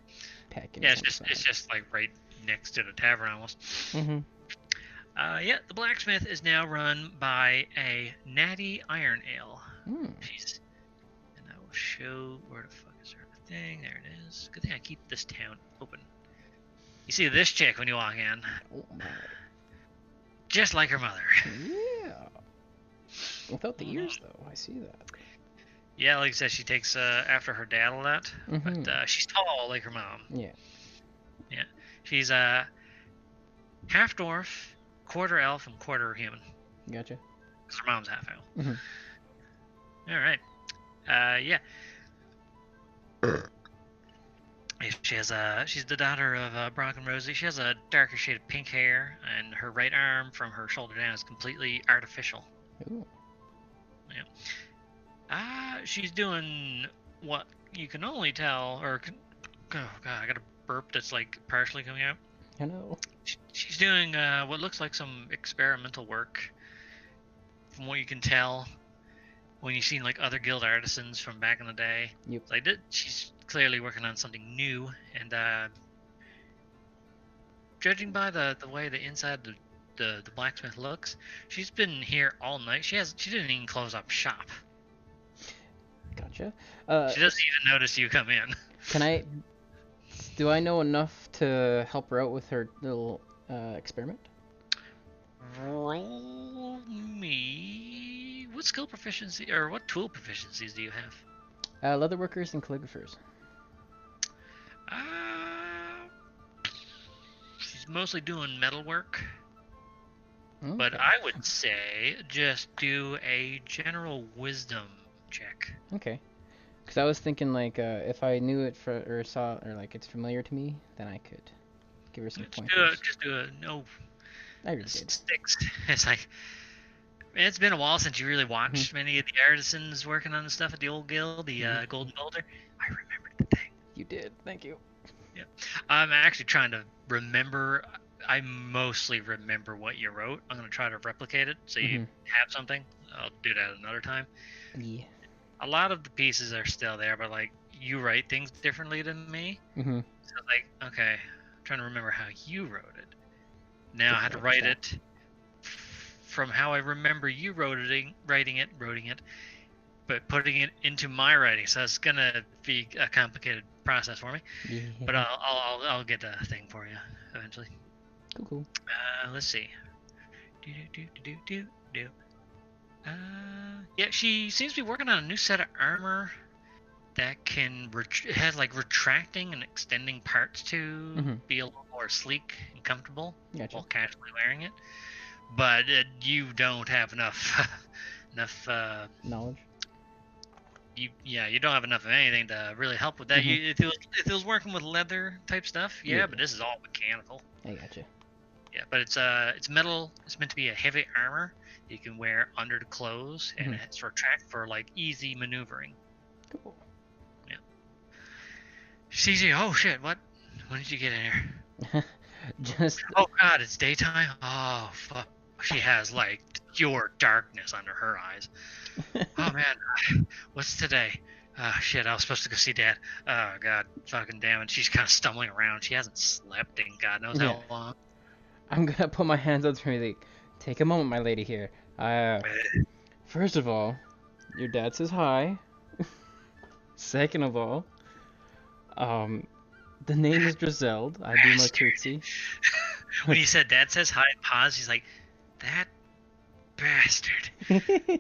Packing. Yeah, it's just like right next to the tavern almost. Mm-hmm. Yeah, the blacksmith is now run by a natty iron ale. Mm. Jeez. And I will show where the fuck is her thing. There it is. Good thing I keep this town open. You see this chick when you walk in. Oh my. Just like her mother. Yeah. Without the ears, though. I see that. Yeah, like I said, she takes after her dad a lot. Mhm. But she's tall like her mom. Yeah. Yeah. She's half dwarf, quarter elf, and quarter human. Gotcha. Because her mom's half elf. Mhm. All right. Yeah. She's the daughter of Brock and Rosie. She has a darker shade of pink hair, and her right arm from her shoulder down is completely artificial. Ooh. She's doing what you can only tell, oh god, I got a burp that's like partially coming out. Hello. She's doing what looks like some experimental work, from what you can tell. When you've seen like other guild artisans from back in the day, Yep. She's clearly working on something new, and judging by the way the inside the blacksmith looks, she's been here all night. She didn't even close up shop. Gotcha. She doesn't even notice you come in. Do I know enough to help her out with her little experiment? Roll me. What skill proficiency or what tool proficiencies do you have? Leatherworkers and calligraphers. She's mostly doing metal work. But Okay. I would say just do a general wisdom check. Okay. Because I was thinking like if I knew it or saw or like it's familiar to me, then I could give her some pointers. Just do a no I already did. sticks. It's like it's been a while since you really watched many of the artisans working on the stuff at the old guild, the Golden Boulder. I remembered the thing. You did. Thank you. Yeah, I'm actually trying to remember. I mostly remember what you wrote. I'm gonna try to replicate it so you have something. I'll do that another time. Yeah. A lot of the pieces are still there, but like you write things differently than me. Mm-hmm. So like, okay, I'm trying to remember how you wrote it. Now I had to write it from how I remember you writing it, but putting it into my writing. So it's gonna be a complicated process for me. Yeah. But I'll get a thing for you eventually. Cool. Let's see. Yeah, she seems to be working on a new set of armor that can has like retracting and extending parts to be a little more sleek and comfortable Gotcha. while casually wearing it. But you don't have enough Knowledge. You don't have enough of anything to really help with that. If it was working with leather type stuff, but this is all mechanical. I gotcha. Yeah, but it's metal. It's meant to be a heavy armor you can wear under the clothes, and it's retract for like easy maneuvering. Cool. Yeah. CG, oh shit! What? When did you get in here? Just. Oh god, it's daytime. Oh fuck. She has like pure darkness under her eyes. Oh man, what's today? Oh shit, I was supposed to go see Dad. Oh god, fucking damn it. She's kind of stumbling around. She hasn't slept in God knows how long. I'm gonna put my hands up to her like, take a moment, my lady here. First of all, your dad says hi. Second of all, the name is Dreszeld. I do my curtsy. When he said Dad says hi, pause. He's like, that bastard.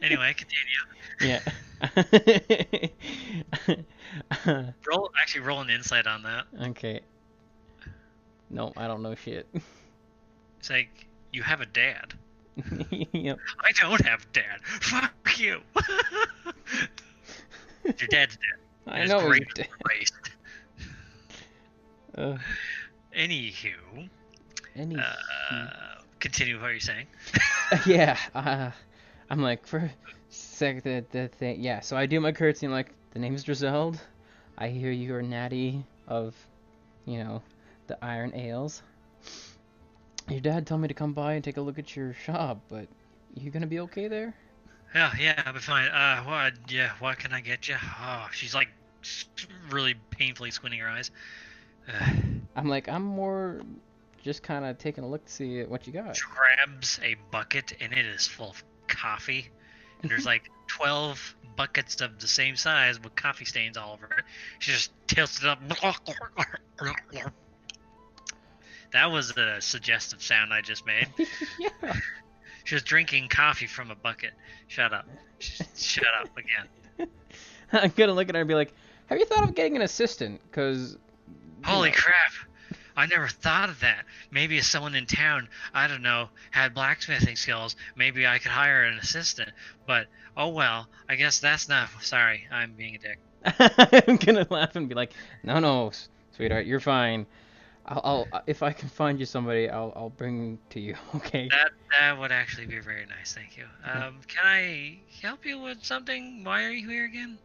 Anyway, continue. Yeah. Roll an insight on that. Okay. No, I don't know shit. It's like, you have a dad. Yep. I don't have a dad. Fuck you. Your dad's dead. I know you're dead. Anywho. Continue what you're saying. Yeah. I'm like, for the thing. Yeah, so I do my curtsy. I'm like, the name is Dreszeld. I hear you are natty of, the iron ales. Your dad told me to come by and take a look at your shop, but you gonna be okay there? Yeah, I'll be fine. What can I get you? Oh, she's like really painfully squinting her eyes. I'm like, I'm more just kind of taking a look to see what you got. She grabs a bucket and it is full of coffee. And there's like 12 buckets of the same size with coffee stains all over it. She just tilts it up. That was the suggestive sound I just made. Yeah. She was drinking coffee from a bucket. Shut up. Shut up again. I'm gonna look at her and be like, have you thought of getting an assistant? Cause holy crap. I never thought of that. Maybe if someone in town, I don't know, had blacksmithing skills, maybe I could hire an assistant. But, oh well, I guess that's not... Sorry, I'm being a dick. I'm gonna laugh and be like, no, sweetheart, you're fine. I'll if I can find you somebody, I'll bring to you, okay? That would actually be very nice, thank you. Can I help you with something? Why are you here again?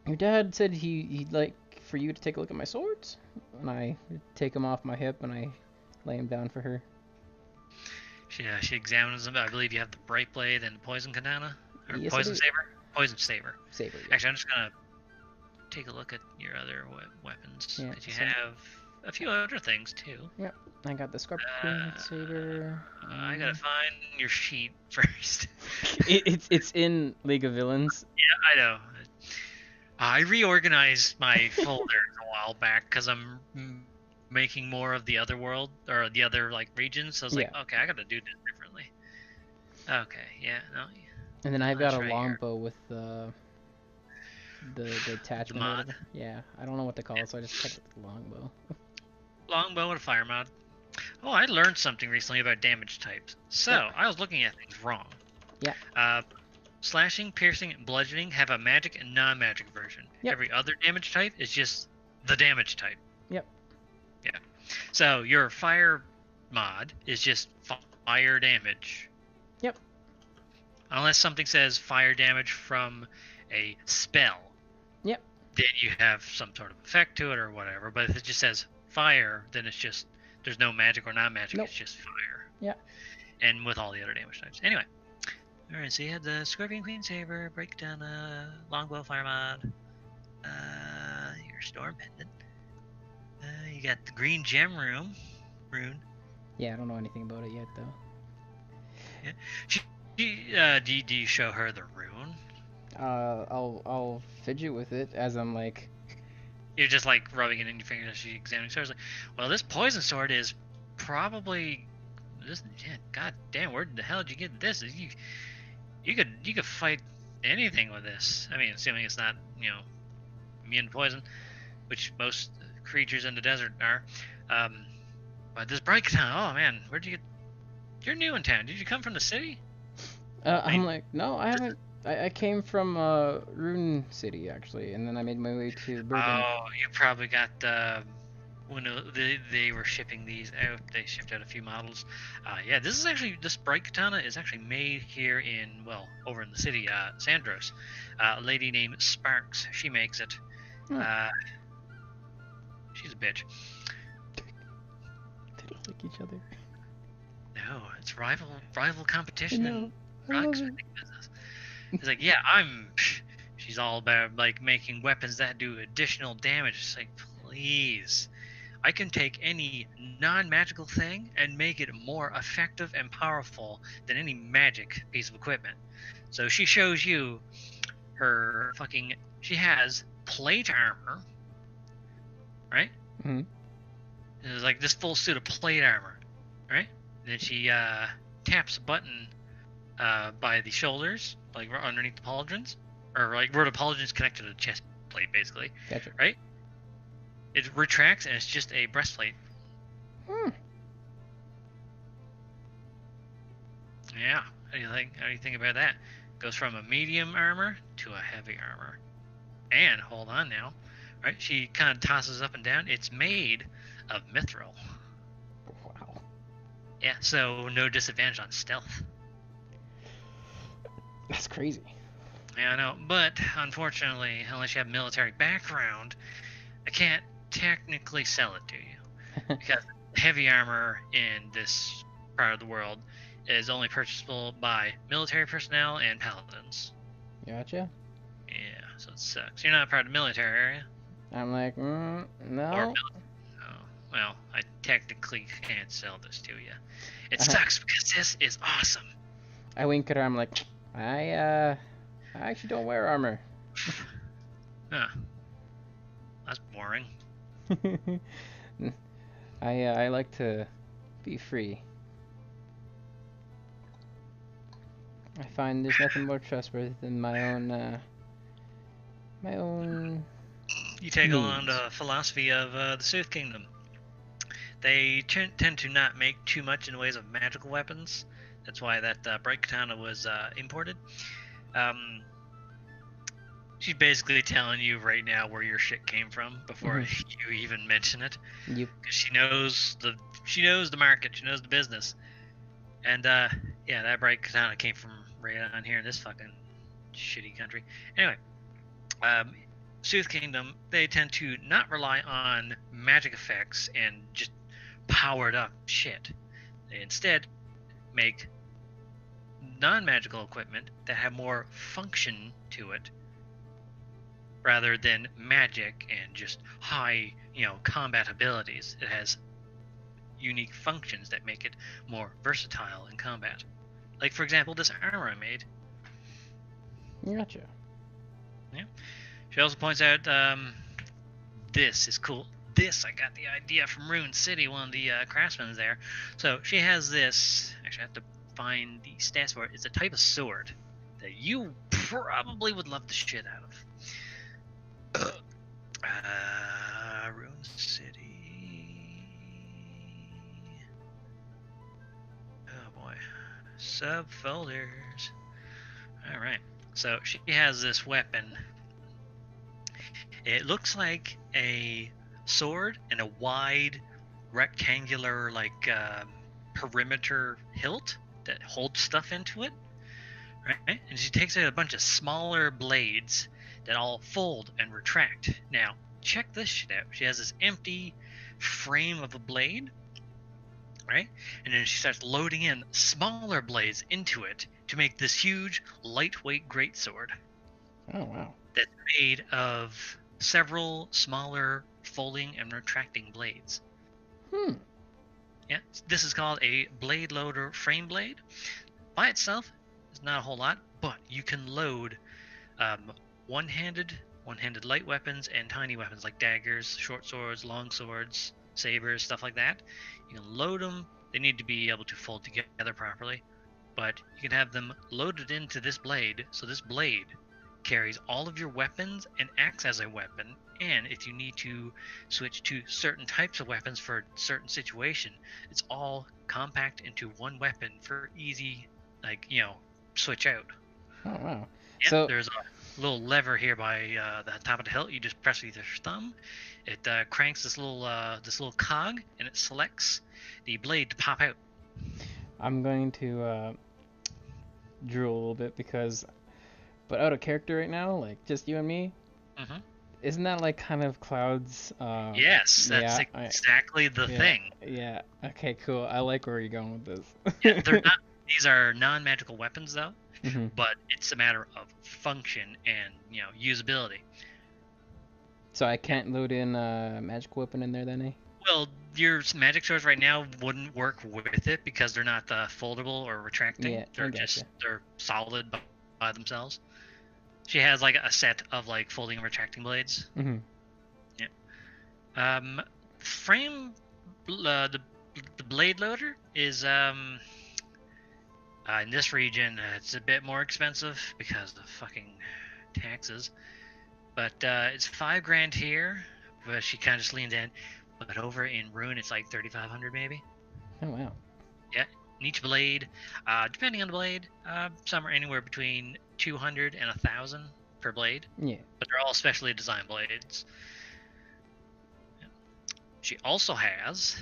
Your dad said he'd like for you to take a look at my swords, and I take them off my hip and I lay them down for her. She examines them. I believe you have the bright blade and the poison katana, or yes, poison saber. Poison saber. Saber. Yeah. Actually, I'm just gonna take a look at your other weapons. Yeah, You have a few other things too. Yep. I got the scorpion saber. I gotta find your sheet first. It's in League of Villains. Yeah, I know. I reorganized my folders a while back because I'm making more of the other world or the other like regions. So I was like, okay, I gotta do this differently. Okay, yeah, no. And then I've got a longbow with the attachment. Mod. Yeah, I don't know what to call it, so I just kept it with the longbow. Longbow and a fire mod. Oh, I learned something recently about damage types. So, Yeah. I was looking at things wrong. Yeah. Slashing, piercing, and bludgeoning have a magic and non-magic version. Yep. Every other damage type is just the damage type. Yep. Yeah. So, your fire mod is just fire damage. Yep. Unless something says fire damage from a spell. Yep. Then you have some sort of effect to it or whatever. But if it just says fire, then it's just, there's no magic or non-magic. Nope. It's just fire. Yeah. And with all the other damage types. Anyway. Alright, so you had the Scorpion Queen Saber, Breakdown, Longbow Fire Mod, your Storm Pendant. You got the Green Gem Rune. Yeah, I don't know anything about it yet, though. Yeah. Do you show her the rune? I'll fidget with it as I'm like. You're just like rubbing it in your fingers as she examining swords. Like, well, this poison sword is probably this. Yeah, God damn, where the hell did you get this? You could fight anything with this. I mean, assuming it's not immune to poison, which most creatures in the desert are. But this bright town. Oh man, where'd you get? You're new in town. Did you come from the city? I'm like, no, I haven't. I came from Rune City actually, and then I made my way to Bergen. Oh, you probably got when they were shipping these out. They shipped out a few models. Yeah, this bright katana is actually made here over in the city, Sandros. A lady named Sparks. She makes it. She's a bitch. They don't like each other. No, it's rival competition. No, I love it. It's like, yeah, she's all about like making weapons that do additional damage. It's like, please, I can take any non-magical thing and make it more effective and powerful than any magic piece of equipment. So she shows you her she has plate armor, right? Mm-hmm. It's like this full suit of plate armor, right? And then she taps a button by the shoulders, like underneath the pauldrons, or like where the pauldrons connect to the chest plate, basically. Gotcha. Right? It retracts and it's just a breastplate. Yeah. How do you think about that? Goes from a medium armor to a heavy armor. And hold on now, right? She kind of tosses up and down. It's made of mithril. Wow. Yeah, so no disadvantage on stealth. That's crazy. Yeah, I know, but unfortunately, unless you have military background, I can't technically sell it to you because heavy armor in this part of the world is only purchasable by military personnel and paladins. Gotcha. Yeah, so it sucks. You're not part of the military, are you? I'm like, no. Oh, well, I technically can't sell this to you. It sucks because this is awesome. I wink at her. I'm like, I actually don't wear armor. Huh. That's boring. I like to be free. I find there's nothing more trustworthy than my own. You take along the philosophy of the Sith Kingdom. They tend to not make too much in the ways of magical weapons. That's why that bright katana was imported. She's basically telling you right now where your shit came from before you even mention it. Yep. Because she knows the market, she knows the business, and yeah, that bright katana came from right on here in this fucking shitty country. Anyway, Sooth Kingdom, they tend to not rely on magic effects and just powered up shit. They instead make non-magical equipment that have more function to it rather than magic and just high, combat abilities. It has unique functions that make it more versatile in combat. Like, for example, this armor I made. Gotcha. Yeah. She also points out, this is cool. This, I got the idea from Rune City, one of the craftsmen there. So she has this. Actually, I have to find the stats for it. It's a type of sword that you probably would love the shit out of. Rune City. Subfolders. All right. So she has this weapon. It looks like a sword and a wide, rectangular, like perimeter hilt that holds stuff into it. Right? And she takes out a bunch of smaller blades that all fold and retract. Now, check this shit out. She has this empty frame of a blade, right? And then she starts loading in smaller blades into it to make this huge, lightweight greatsword. Oh, wow. That's made of several smaller folding and retracting blades. Yeah, this is called a blade loader frame blade. By itself, it's not a whole lot, but you can load one-handed light weapons and tiny weapons like daggers, short swords, long swords, sabers, stuff like that. You can load them. They need to be able to fold together properly, but you can have them loaded into this blade, so this blade carries all of your weapons and acts as a weapon. And if you need to switch to certain types of weapons for a certain situation, it's all compact into one weapon for easy, like, switch out. Oh, wow. Yeah, So there's a little lever here by the top of the hilt. You just press with your thumb. It cranks this little cog, and it selects the blade to pop out. I'm going to drool a little bit but out of character right now, like just you and me. Mm-hmm. Isn't that like kind of Cloud's? Yes, that's exactly the thing. Yeah. Okay. Cool. I like where you're going with this. Yeah, they're not. These are non-magical weapons, though. Mm-hmm. But it's a matter of function and usability. So I can't load in a magic weapon in there then, eh? Well, your magic swords right now wouldn't work with it because they're not foldable or retracting. Yeah, they're solid by themselves. She has like a set of like folding and retracting blades. Mm-hmm. Yeah. The blade loader is in this region it's a bit more expensive because of the fucking taxes. But it's $5,000 here, but she kind of just leans in. But over in Rune, it's like 3,500 maybe. Oh wow. Yeah, and each blade, depending on the blade, some are anywhere between 200 and 1,000 per blade. Yeah. But they're all specially designed blades. Yeah. She also has,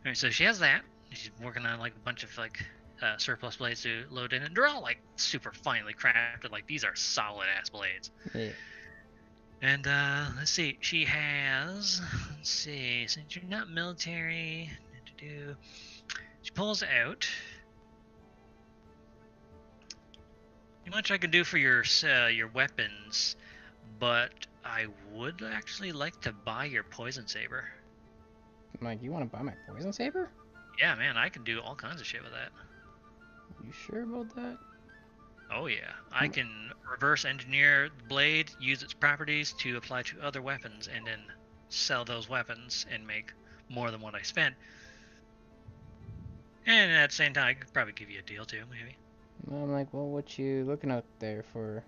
Alright, so she has that. She's working on like a bunch of like surplus blades to load in, and they're all like super finely crafted. Like these are solid ass blades. Yeah. And let's see, she has, since you're not military, she pulls out. Not much I can do for your weapons, but I would actually like to buy your poison saber. Like, you want to buy my poison saber? Yeah, man, I can do all kinds of shit with that. You sure about that? Oh yeah, I can reverse engineer the blade, use its properties to apply to other weapons, and then sell those weapons and make more than what I spent. And at the same time, I could probably give you a deal too, maybe. I'm like, well, what you looking out there for?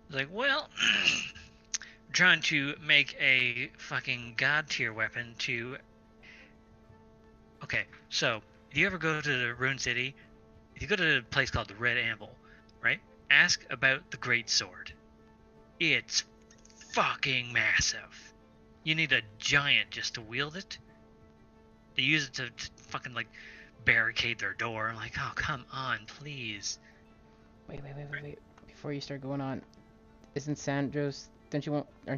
Like, well, I'm trying to make a fucking god tier weapon to... Okay, so, if you ever go to the Rune City, if you go to a place called the Red Anvil, right? Ask about the Great Sword. It's fucking massive. You need a giant just to wield it. They use it to fucking like barricade their door. I'm like, oh come on, please. Wait. Before you start going on, isn't Sandros? Aren't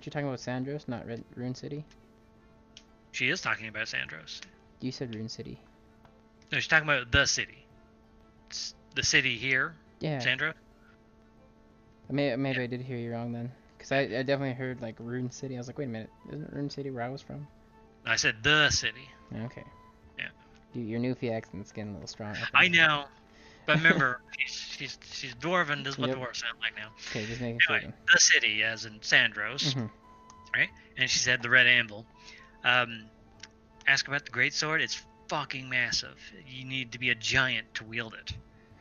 you talking about Sandros, not Rune City? She is talking about Sandros. You said Rune City. No, she's talking about the city. It's the city here. Yeah. Sandra? Maybe yeah. I did hear you wrong then. Because I definitely heard like Rune City. I was like, wait a minute. Isn't Rune City where I was from? I said the city. Okay. Yeah. Your Newfie accent's getting a little strong. I know. But remember, she's Dwarven. This is what dwarves sound like now. Okay, just making anyway, sure. The city, as in Sandros. Mm-hmm. Right? And she said the Red Anvil. Ask about the Great Sword. It's fucking massive. You need to be a giant to wield it.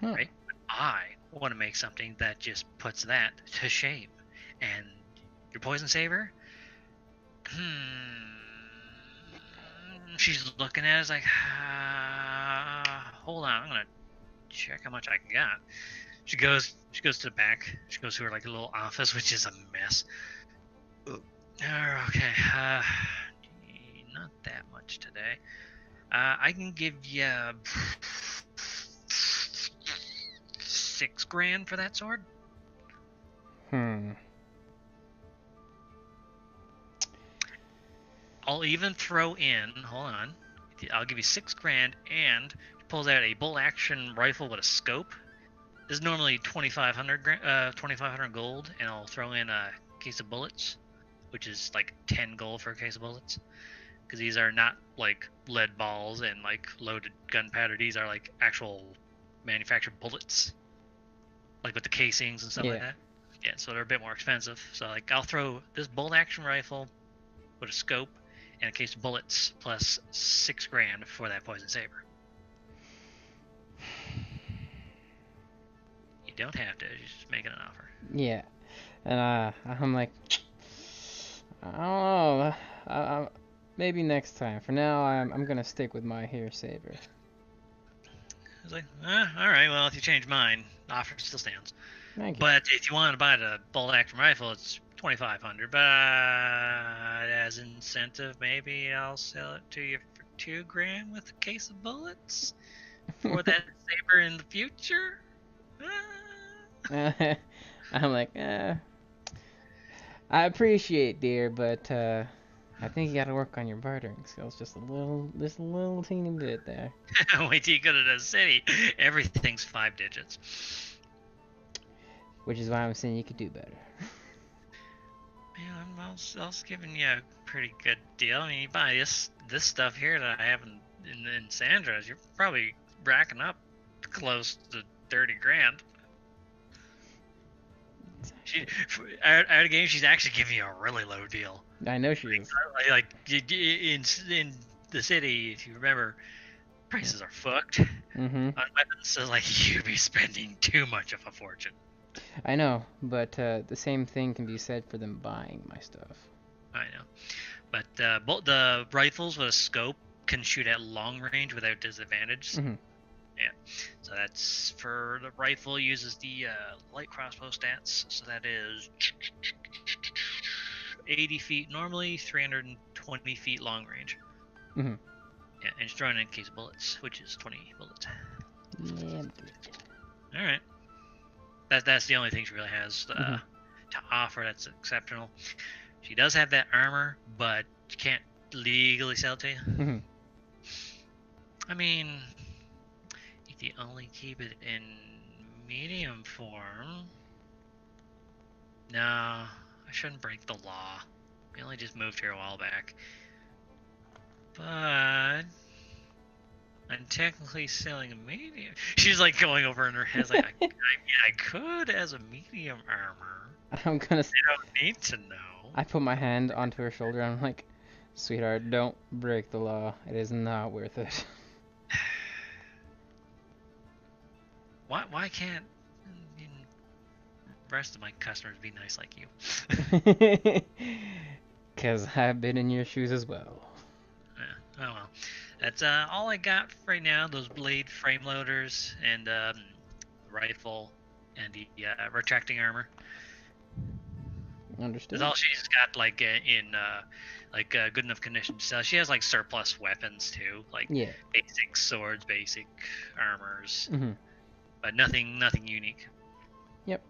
Right? I want to make something that just puts that to shame. And your poison saber? She's looking at it, it's like, hold on, I'm gonna check how much I got. She goes to the back. She goes to her like a little office, which is a mess. Okay, not that much today. I can give you $6,000 for that sword. I'll even throw in. Hold on. I'll give you $6,000, and she pulls out a bolt action rifle with a scope. This is normally 2,500 gold, and I'll throw in a case of bullets, which is like 10 gold for a case of bullets, because these are not like lead balls and like loaded gunpowder. These are like actual manufactured bullets, like with the casings and stuff like that. Yeah, so they're a bit more expensive. So like I'll throw this bolt action rifle with a scope and a case of bullets plus $6,000 for that poison saber. You don't have to. You're just making an offer. Yeah, and I'm like, I don't know. Maybe next time. For now, I'm gonna stick with my hair saber. I was like, all right. Well, if you change mine, the offer still stands. Thank you. But if you want to buy the bolt action rifle, it's 2,500. But as incentive, maybe I'll sell it to you for $2,000 with a case of bullets for that saber in the future. I'm like, I appreciate, dear, but I think you gotta work on your bartering skills just a little teeny bit there. Wait till you go to the city. Everything's 5 digits. Which is why I'm saying you could do better. Man, I was giving you a pretty good deal. I mean, you buy this stuff here that I have in Sandros, you're probably racking up close to $30,000. Out of the game, she's actually giving you a really low deal. I know she is. Like in the city, if you remember, prices are fucked on weapons. So like you'd be spending too much of a fortune. I know, but the same thing can be said for them buying my stuff. I know, but the rifles with a scope can shoot at long range without disadvantage. Yeah, so that's for the rifle. Uses the light crossbow stats, so that is 80 feet normally, 320 feet long range. Yeah, and it's throwing in a case of bullets, which is 20 bullets. Yeah. All right, that's the only thing she really has to offer that's exceptional. She does have that armor, but she can't legally sell it to you. I mean, if you only keep it in medium form. No, I shouldn't break the law. We only just moved here a while back. But I'm technically selling a medium. She's like going over in her head, like, I could as a medium armor. I'm gonna. They don't need to know. I put my hand onto her shoulder. And I'm like, sweetheart, don't break the law. It is not worth it. Why can't the rest of my customers be nice like you? 'Cause I've been in your shoes as well. Yeah. Oh well. That's all I got right now. Those blade frame loaders and rifle and the retracting armor. Understood. That's all she's got like in good enough condition to sell. She has like surplus weapons too, like basic swords, basic armors, but nothing unique. Yep.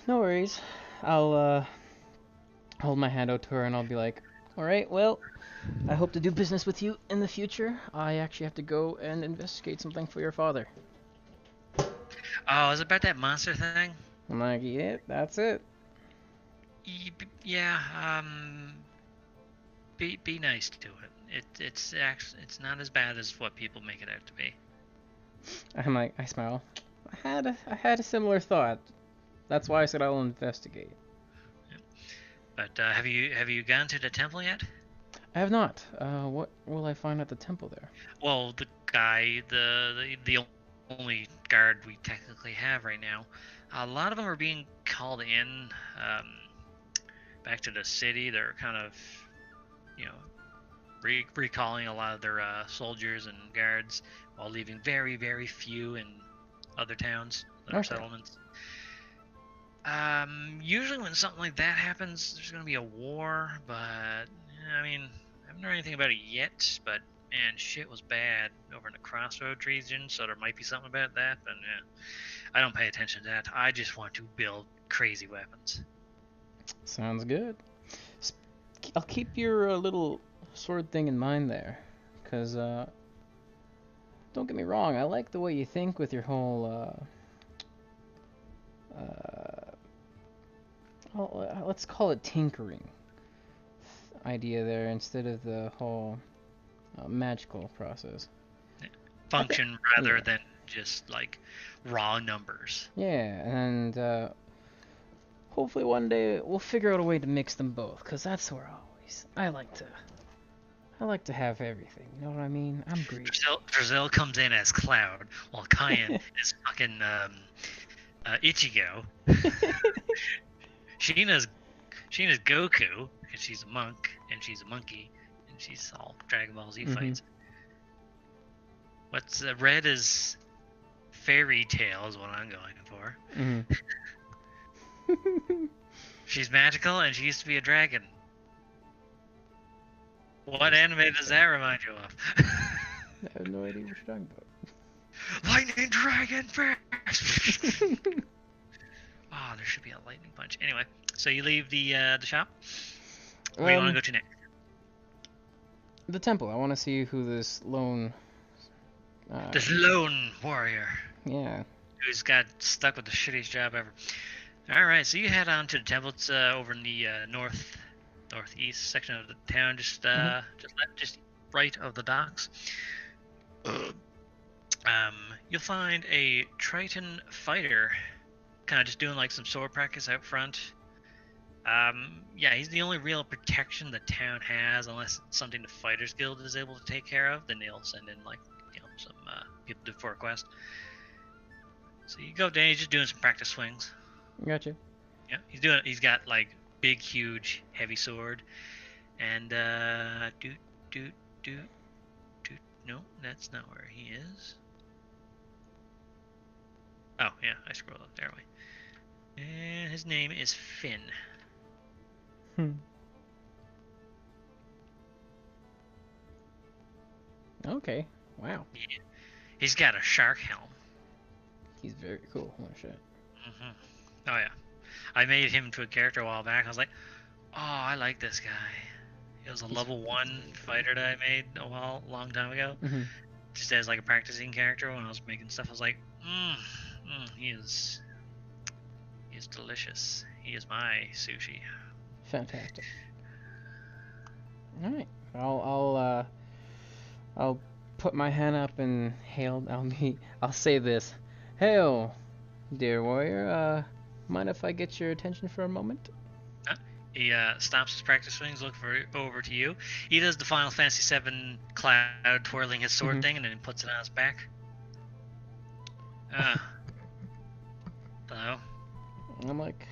No worries. I'll hold my hand out to her and I'll be like, all right, well, I hope to do business with you in the future. I actually have to go and investigate something for your father. Oh, is it about that monster thing? I'm like, yeah, that's it. Yeah, be nice to it. It's not as bad as what people make it out to be. I'm like, I smile. I had a similar thought. That's why I said I'll investigate. Yeah. But have you gone to the temple yet? I have not. What will I find at the temple there? Well, the guy, the only guard we technically have right now, a lot of them are being called in back to the city. They're kind of, recalling a lot of their soldiers and guards while leaving very, very few in other towns, other settlements. Usually when something like that happens, there's going to be a war, but, I mean, I haven't heard anything about it yet, but, man, shit was bad over in the Crossroads region, so there might be something about that, but, I don't pay attention to that. I just want to build crazy weapons. Sounds good. I'll keep your little sword thing in mind there, because, don't get me wrong, I like the way you think with your whole, let's call it tinkering idea there instead of the whole magical process. Function rather than just like raw numbers. Yeah, and hopefully one day we'll figure out a way to mix them both, because that's where I like to have everything. You know what I mean? I'm greedy. Dreszeld comes in as Cloud, while Cayenne is fucking Ichigo. Sheena's Goku, because she's a monk, and she's a monkey, and she's all Dragon Ball Z fights. What's red is Fairy Tail is what I'm going for. She's magical, and she used to be a dragon. What anime does that remind you of? I have no idea what you're talking about. Lightning Dragon Fist! Oh, there should be a lightning punch. Anyway, so you leave the shop? Where do you want to go to next? The temple. I want to see who this lone warrior. Yeah. Who's got stuck with the shittiest job ever. Alright, so you head on to the temple. It's over in the northeast section of the town, just right of the docks. You'll find a Triton fighter, kind of just doing like some sword practice out front. Yeah, he's the only real protection the town has, unless it's something the Fighters Guild is able to take care of. Then they'll send in like some people for a quest. So you go down, he's just doing some practice swings. Gotcha. Yeah, he's got like big, huge, heavy sword, and no, that's not where he is. Oh yeah, I scrolled up there way. And his name is Finn. Okay. Wow. Yeah. He's got a shark helm. He's very cool. Oh shit. Oh yeah. I made him to a character a while back. I was like, oh, I like this guy. He was a level 1 fighter that I made a long time ago. Just as like a practicing character when I was making stuff. I was like, he is delicious. He is my sushi. Fantastic. All right. I'll put my hand up and hail. I'll say this. Hail, dear warrior. Mind if I get your attention for a moment? He stops his practice swings, looks over to you. He does the Final Fantasy VII Cloud twirling his sword thing, and then puts it on his back. Hello. I'm like,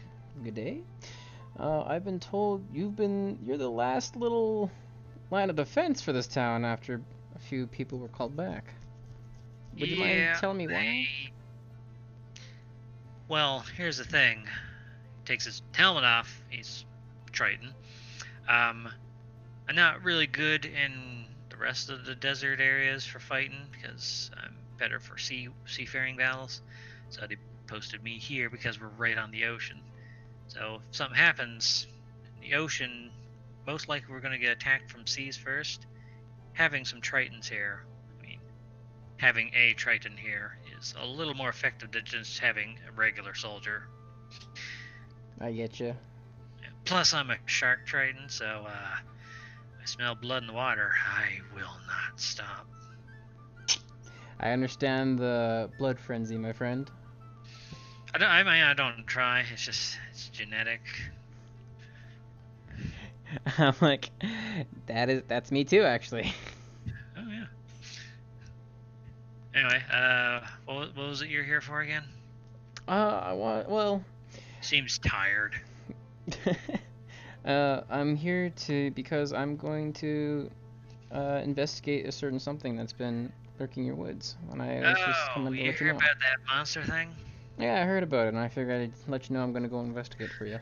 good day. I've been told you're the last little line of defense for this town after a few people were called back. Would you mind telling me why? Well, here's the thing. He takes his helmet off. He's Triton. I'm not really good in the rest of the desert areas for fighting because I'm better for seafaring battles. So they posted me here because we're right on the ocean. So if something happens in the ocean, most likely we're going to get attacked from seas first. Having some Tritons here, having a Triton here is a little more effective than just having a regular soldier. I get you. Plus, I'm a shark Triton, so I smell blood in the water. I will not stop. I understand the blood frenzy, my friend. I don't try. It's genetic. I'm like, that's me too, actually. Oh yeah. Anyway, what was it you're here for again? Seems tired. I'm here because I'm going to investigate a certain something that's been lurking your woods. And I was just Oh, coming to you let you hear know. about that monster thing? Yeah, I heard about it, and I figured I'd let you know I'm gonna go investigate for you.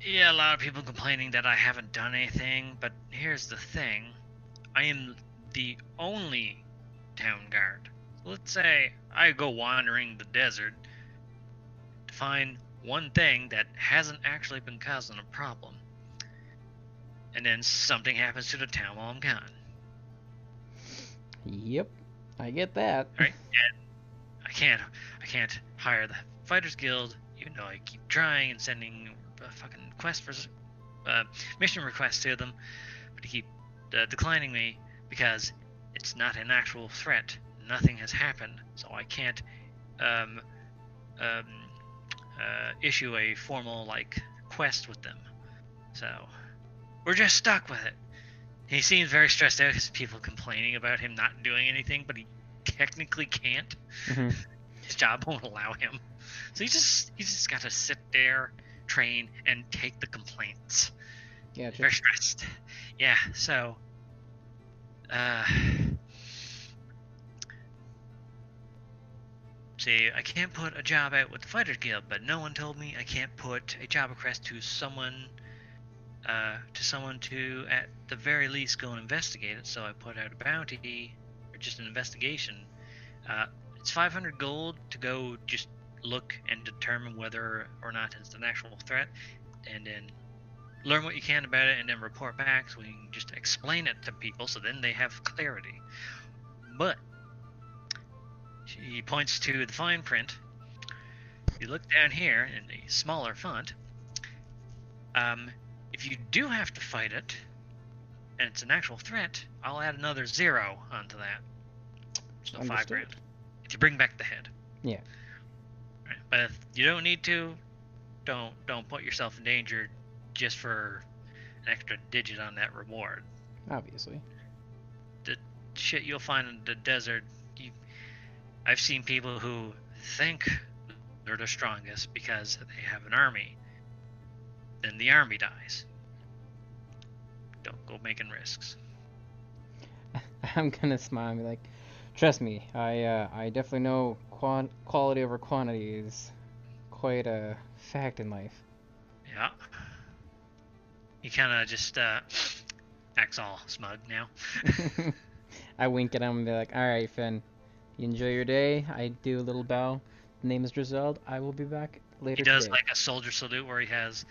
Yeah, a lot of people complaining that I haven't done anything, but here's the thing. I am the only town guard. Let's say I go wandering the desert to find one thing that hasn't actually been causing a problem. And then something happens to the town while I'm gone. Yep, I get that. Right? And I can't hire the Fighters Guild, even though I keep trying and sending fucking mission requests to them, but they keep declining me because it's not an actual threat. Nothing has happened, so I can't issue a formal quest with them. So we're just stuck with it. He seems very stressed out because people complaining about him not doing anything, but he technically can't. Mm-hmm. His job won't allow him. So he's just got to sit there, train, and take the complaints. Gotcha. Very stressed. Yeah. So. See, I can't put a job out with the Fighters Guild, but no one told me I can't put a job request to someone to, at the very least, go and investigate it. So I put out a bounty, or just an investigation. It's 500 gold to go just look and determine whether or not it's an actual threat, and then learn what you can about it, and then report back so we can just explain it to people so then they have clarity. But he points to the fine print. You look down here in the smaller font. If you do have to fight it, and it's an actual threat, I'll add another 0 onto that. So Understood. 5 grand. If you bring back the head. Yeah. Right. But if you don't need to, don't put yourself in danger just for an extra digit on that reward. Obviously. The shit you'll find in the desert, I've seen people who think they're the strongest because they have an army. Then the army dies. Don't go making risks. I'm gonna smile and be like, trust me, I definitely know quality over quantity is quite a fact in life. Yeah. He kind of just acts all smug now. I wink at him and be like, alright, Finn, you enjoy your day. I do a little bow. The name is Dreszeld. I will be back later He does today. like a soldier salute where he has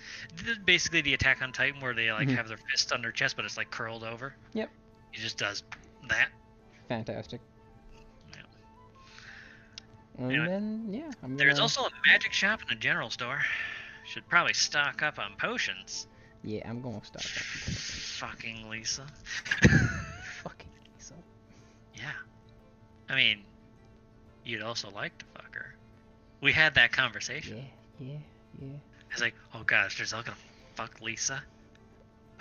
basically the Attack on Titan where they have their fist on their chest but it's like curled over. Yep. He just does that. Fantastic. Yeah. And Anyway, then, yeah, I'm There's gonna... also a magic shop in the general store. Should probably stock up on potions. Yeah, I'm gonna stop. Fucking Lisa. Fucking so. Yeah. I mean, you'd also like to fuck her. We had that conversation. Yeah. It's like, oh gosh, there's all gonna fuck Lisa.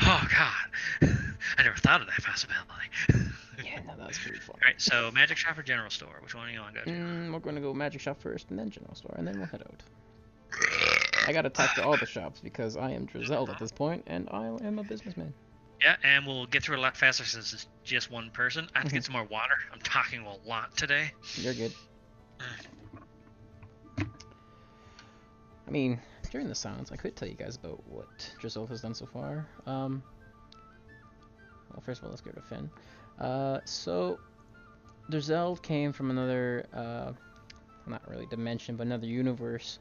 Oh god. I never thought of that possibility. Yeah, no, that was pretty fun. Alright, so magic shop or general store? Which one do you want to go to? We're gonna go magic shop first, and then general store, and then we'll head out. I gotta talk to all the shops because I am Dreszeld at this point, and I am a businessman. Yeah, and we'll get through a lot faster since it's just one person. I have to get some more water. I'm talking a lot today. You're good. I mean, during the silence, I could tell you guys about what Dreszeld has done so far. Well, first of all, let's go to Finn. So, Dreszeld came from another, not really dimension, but another universe,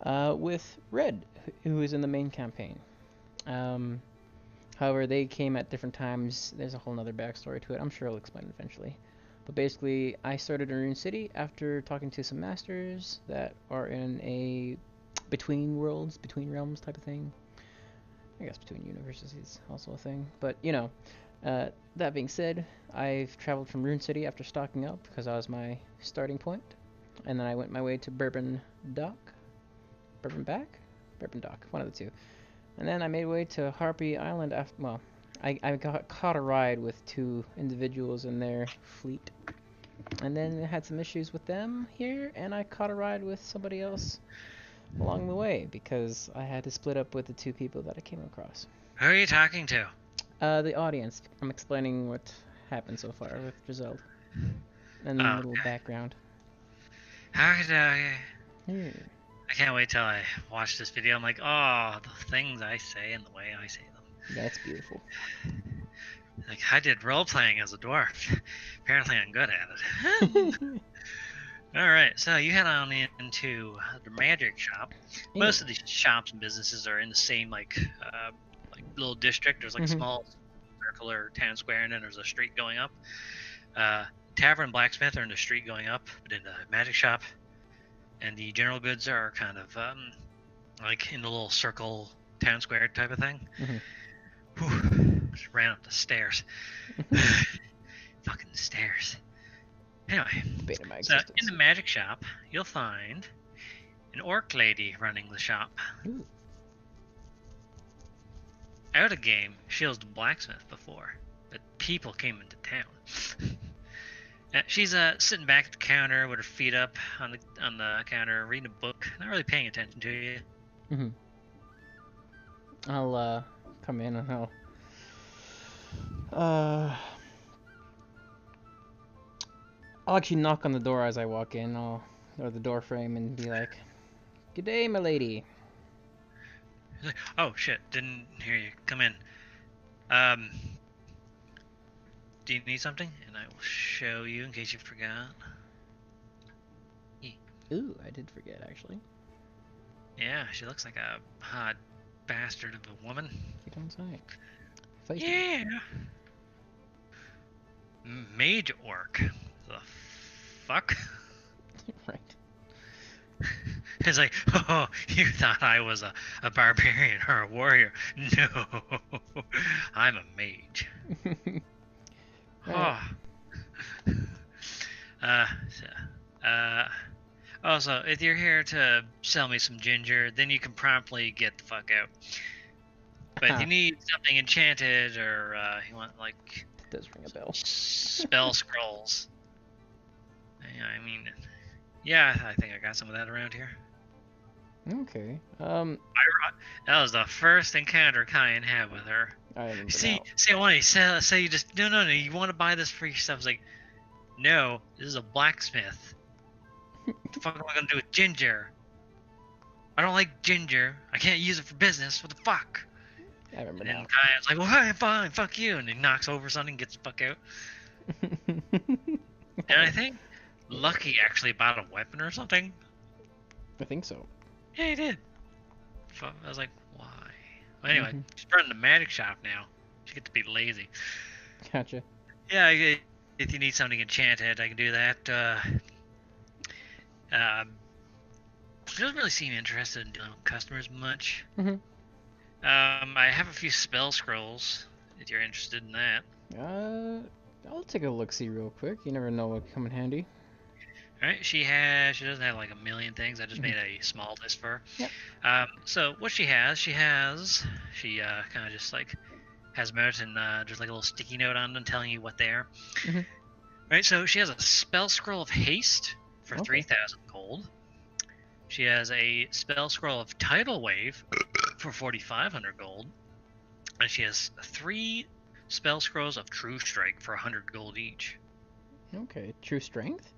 with Red, who is in the main campaign. However, they came at different times. There's a whole nother backstory to it. I'm sure I'll explain it eventually. But basically, I started in Rune City after talking to some masters that are in a between worlds, between realms type of thing. I guess between universes is also a thing. But, you know, that being said, I've traveled from Rune City after stocking up because that was my starting point. And then I went my way to Bourbon Dock. Bourbon Dock, one of the two. And then I made way to Harpy Island after, well, I caught a ride with two individuals in their fleet. And then I had some issues with them here, and I caught a ride with somebody else along the way because I had to split up with the two people that I came across. Who are you talking to? The audience. I'm explaining what happened so far with Dreszeld. And then Oh, a little background. How could Hmm. I can't wait till I watch this video. I'm like, oh, the things I say and the way I say them. That's beautiful. Like, I did role playing as a dwarf. Apparently, I'm good at it. Alright, so you head on into the magic shop. Most of these shops and businesses are in the same, like little district. There's, like, a small circle or town square, and then there's a street going up. Tavern and blacksmith are in the street going up, but in the magic shop. And the general goods are kind of, like, in the little circle town square type of thing. Whew, just ran up the stairs. Fucking stairs. Anyway, so in the magic shop, you'll find an orc lady running the shop. Ooh. Out of game, she was the blacksmith before, but people came into town. She's sitting back at the counter with her feet up on the counter, reading a book, not really paying attention to you. I'll come in and I'll actually knock on the door as I walk in, or the door frame, and be like, "Good day, my lady." She's like, oh shit, didn't hear you. Come in. Do you need something? And I will show you in case you forgot. Ooh, I did forget, actually. Yeah, she looks like a hot bastard of a woman. You don't say. Feisty. Yeah. Mage orc. The fuck? Right. It's like, oh, you thought I was a barbarian or a warrior. No, I'm a mage. Oh. Also, if you're here to sell me some ginger, then you can promptly get the fuck out. But if you need something enchanted, or you want, like, That does ring a bell. spell scrolls. I mean, yeah, I think I got some of that around here. Okay. That was the first encounter Kyan had with her. See, I want to say you just no, you want to buy this for yourself. It's like, no, this is a blacksmith. What the fuck am I gonna do with ginger? I don't like ginger. I can't use it for business. What the fuck? I remember and now. Kyan's like, well, fine, fuck you, and he knocks over something, and gets the fuck out. And I think Lucky actually bought a weapon or something. I think so. Yeah, he did. So I was like, why? Well, anyway, she's running the magic shop now. She gets to be lazy. Gotcha. Yeah, if you need something enchanted, I can do that. She doesn't really seem interested in dealing with customers much. I have a few spell scrolls, if you're interested in that. I'll take a look-see real quick. You never know what come in handy. Alright, she doesn't have like a million things. I just made a small list for her. Yep. So what she kind of just like has them out, and there's like a little sticky note on them telling you what they are. Right, so she has a spell scroll of haste for 3,000 gold. She has a spell scroll of tidal wave for 4,500 gold. And she has 3 spell scrolls of true strike for 100 gold each. Okay, true strength?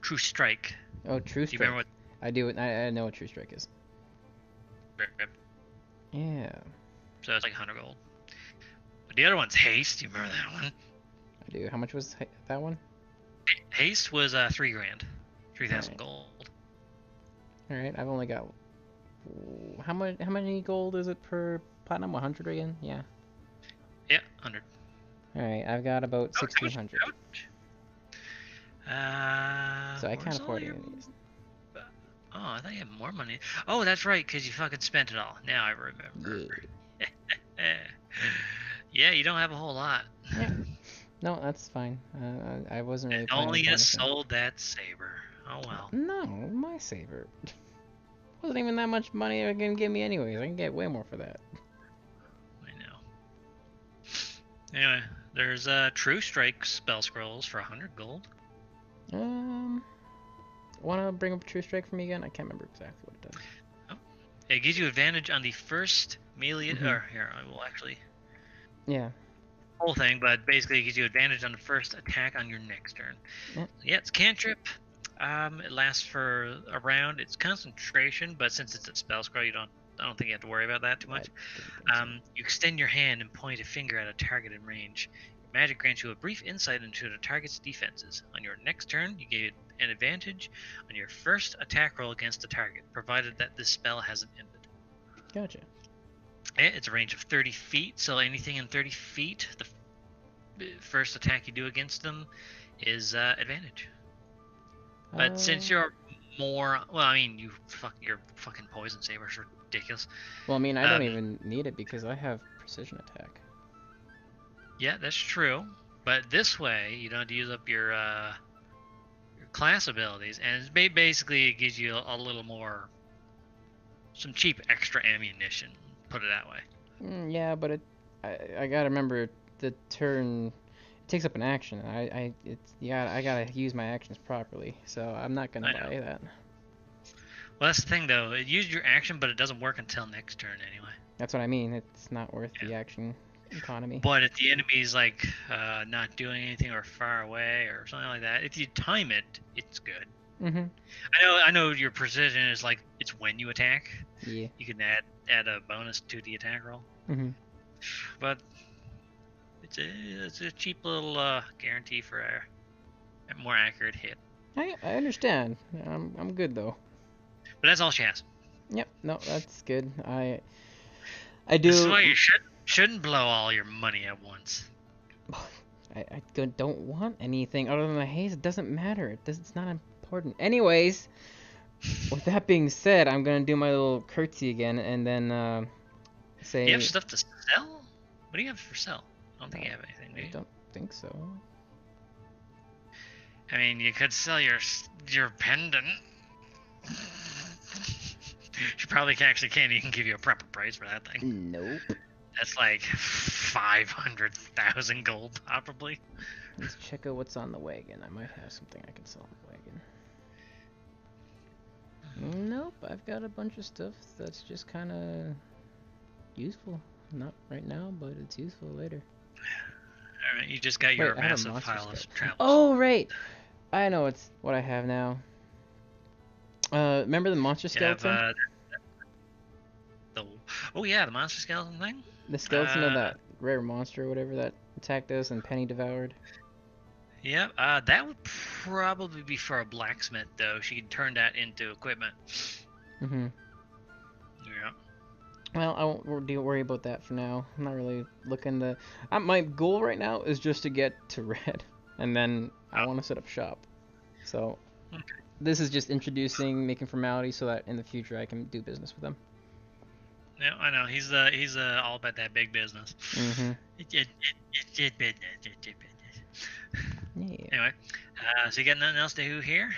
True strike. Oh, true strike. Do you remember what? I do. I know what true strike is. Yeah. So it's like 100 gold. But the other one's haste. You remember that one? I do. How much was that one? Haste was 3 grand, 3,000 gold. All right. I've only got. How many gold is it per platinum? 100 again? Yeah. Yeah, 100. All right. I've got about 1,600. So I can't afford any of these. Oh, I thought you had more money. Oh, that's right, because you fucking spent it all. Now I remember. Yeah. Yeah, you don't have a whole lot. Yeah. No, that's fine. I wasn't really. And only you sold that saber. Oh well. No, my saber. Wasn't even that much money they're gonna give me anyways. I can get way more for that. I know. Anyway, there's True Strike spell scrolls for 100 gold. Wanna bring up True Strike for me again? I can't remember exactly what it does. Oh. It gives you advantage on the first melee. Or here, I will actually. Yeah. whole thing, but basically it gives you advantage on the first attack on your next turn. Yep. Yeah, it's cantrip. It lasts for a round. It's concentration, but since it's a spell scroll, I don't think you have to worry about that too much. You extend your hand and point a finger at a target in range. Magic grants you a brief insight into the target's defenses. On your next turn, you get an advantage on your first attack roll against the target, provided that this spell hasn't ended. Gotcha. It's a range of 30 feet, so anything in 30 feet, the first attack you do against them is advantage. But since you're more, well, I mean, your fucking poison saber is ridiculous. Well, I mean, I don't even need it because I have precision attack. Yeah, that's true. But this way, you don't have to use up your class abilities, and basically it gives you a little more, some cheap extra ammunition. Put it that way. Yeah, but I gotta remember the turn. It takes up an action. I gotta use my actions properly. So I'm not gonna buy that. Well, that's the thing though. It used your action, but it doesn't work until next turn anyway. That's what I mean. It's not worth the action economy. But if the enemy's like not doing anything or far away or something like that, if you time it, it's good. Mhm. I know your precision is like it's when you attack. Yeah. You can add a bonus to the attack roll. Mhm. But it's a cheap little guarantee for a more accurate hit. I understand. I'm good though. But that's all she has. Yep. No, that's good. I do. This is why you shouldn't blow all your money at once. I don't want anything other than the haze. It doesn't matter. It's not important. Anyways, with that being said, I'm gonna do my little curtsy again and then say. Do you have stuff to sell? What do you have for sale? I don't think you have anything, do you? I don't think so. I mean, you could sell your pendant. She probably can't even give you a proper price for that thing. Nope. That's like 500,000 gold, probably. Let's check out what's on the wagon. I might have something I can sell on the wagon. Nope, I've got a bunch of stuff that's just kind of useful. Not right now, but it's useful later. Alright, you just got your massive pile of travel. Oh, right! I know what I have now. Remember the monster skeleton? Oh yeah, the monster skeleton thing? The skeleton of that rare monster or whatever that attacked us and Penny devoured. Yeah, that would probably be for a blacksmith though. She could turn that into equipment. Mm-hmm. Yeah. Well, I won't worry about that for now. I'm not really looking to... my goal right now is just to get to red, and then I want to set up shop. So, This is just introducing, making formalities so that in the future I can do business with them. Yeah, I know. He's all about that big business. Mm-hmm. Yeah. Anyway, so you got nothing else to do here?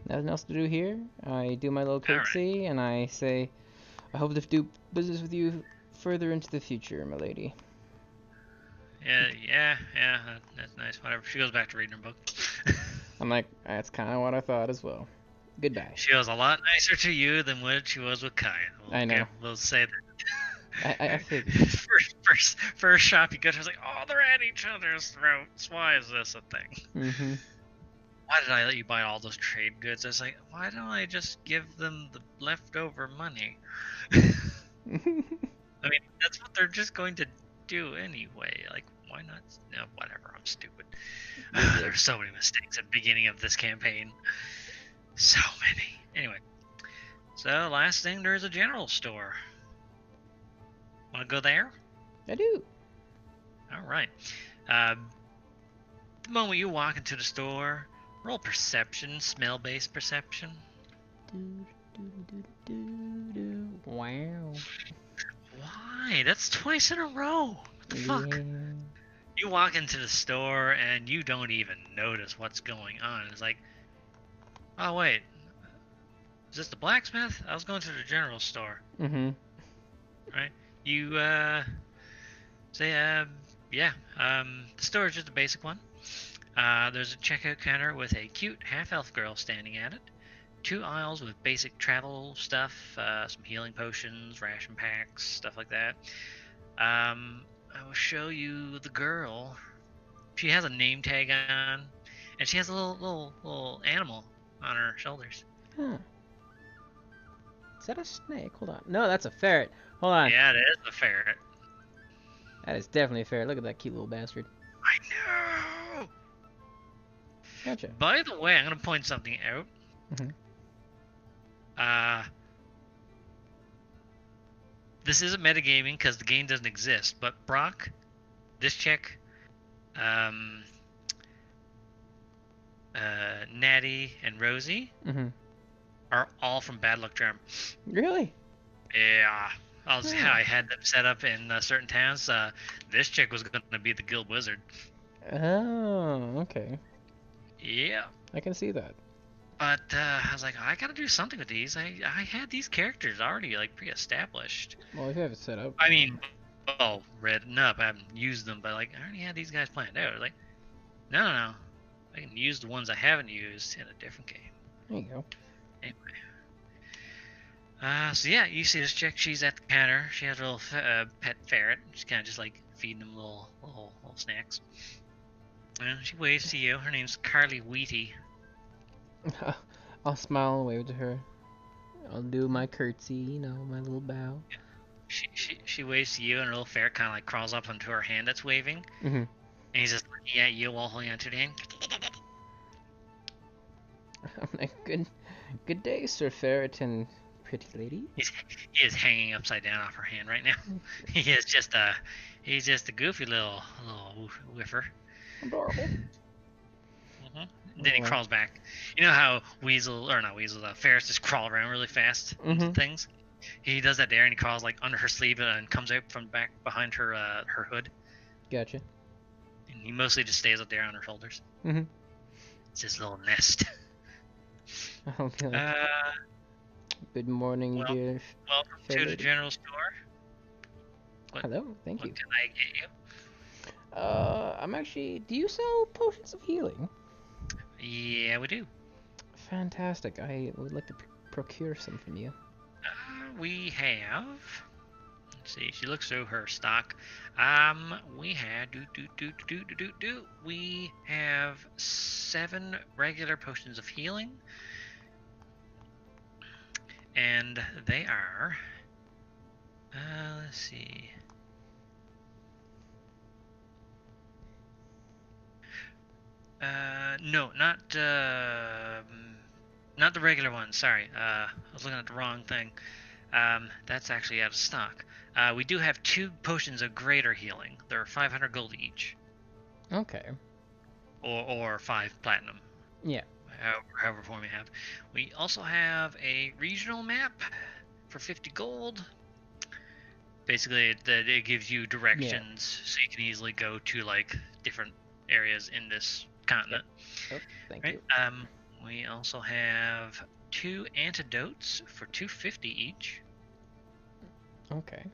Nothing else to do here. I do my little curtsy, and I say, I hope to do business with you further into the future, my lady. Yeah, that's nice. Whatever. She goes back to reading her book. I'm like, that's kind of what I thought as well. Goodbye. She was a lot nicer to you than what she was with Kaya. I know. We'll say that. I figured. First shop you go to, was like, oh, they're at each other's throats. Why is this a thing? Mm-hmm. Why did I let you buy all those trade goods? I was like, why don't I just give them the leftover money? I mean, that's what they're just going to do anyway. Like, why not? No, whatever. I'm stupid. There's so many mistakes at the beginning of this campaign. So many. Anyway. So, last thing, there's a general store. Want to go there? I do. Alright. The moment you walk into the store, roll perception, smell-based perception. Wow. Why? That's twice in a row. What the fuck? Yeah. You walk into the store and you don't even notice what's going on. It's like, oh wait, is this the blacksmith? I was going to the general store. Mm-hmm. Right? You say, yeah. The store is just a basic one. There's a checkout counter with a cute half-elf girl standing at it. 2 aisles with basic travel stuff, some healing potions, ration packs, stuff like that. I will show you the girl. She has a name tag on, and she has a little animal on her shoulders. Huh. Is that a snake? Hold on. No, that's a ferret. Hold on. Yeah, it is a ferret. That is definitely a ferret. Look at that cute little bastard. I know. Gotcha. By the way, I'm gonna point something out. This isn't metagaming because the game doesn't exist. But Brock, this chick, Natty, and Rosie are all from Bad Luck Charm. Really? Yeah. I had them set up in certain towns. This chick was going to be the guild wizard. Oh, okay. Yeah. I can see that. But I was like, I got to do something with these. I had these characters already like pre-established. Well, if you have it set up. I mean, well, written up. I haven't used them, but like I already had these guys planned out. Like, no. I can use the ones I haven't used in a different game. There you go. Anyway. So yeah, you see this chick. She's at the counter. She has a little pet ferret. She's kind of just like feeding them little snacks. And she waves to you. Her name's Carly Wheaty. I'll smile and wave to her. I'll do my curtsy, you know, my little bow. She waves to you, and her little ferret kind of like crawls up onto her hand that's waving. And he's just looking at you while holding onto the hand. I'm like, good day, Sir Ferret and pretty lady. He is hanging upside down off her hand right now. He's just a goofy little whiffer. Adorable. Then he crawls back. You know how ferrets just crawl around really fast into things? He does that there, and he crawls like under her sleeve and comes out from back behind her her hood. Gotcha. And he mostly just stays up there on her shoulders. It's his little nest. I'll be like, good morning, dear. Welcome to the general store. Hello, thank you. What can I get you? I'm actually. Do you sell potions of healing? Yeah, we do. Fantastic. I would like to procure some from you. We have. Let's see. She looks through her stock. We have We have 7 regular potions of healing, and they are. Let's see. No, not the regular one. Sorry, I was looking at the wrong thing. That's actually out of stock. We do have 2 potions of greater healing. They're 500 gold each. Okay. Or 5 platinum. Yeah. However form you have. We also have a regional map for 50 gold. Basically, it gives you directions, so you can easily go to like different areas in this continent. Oh, thank you. We also have 2 antidotes for 250 each. Okay.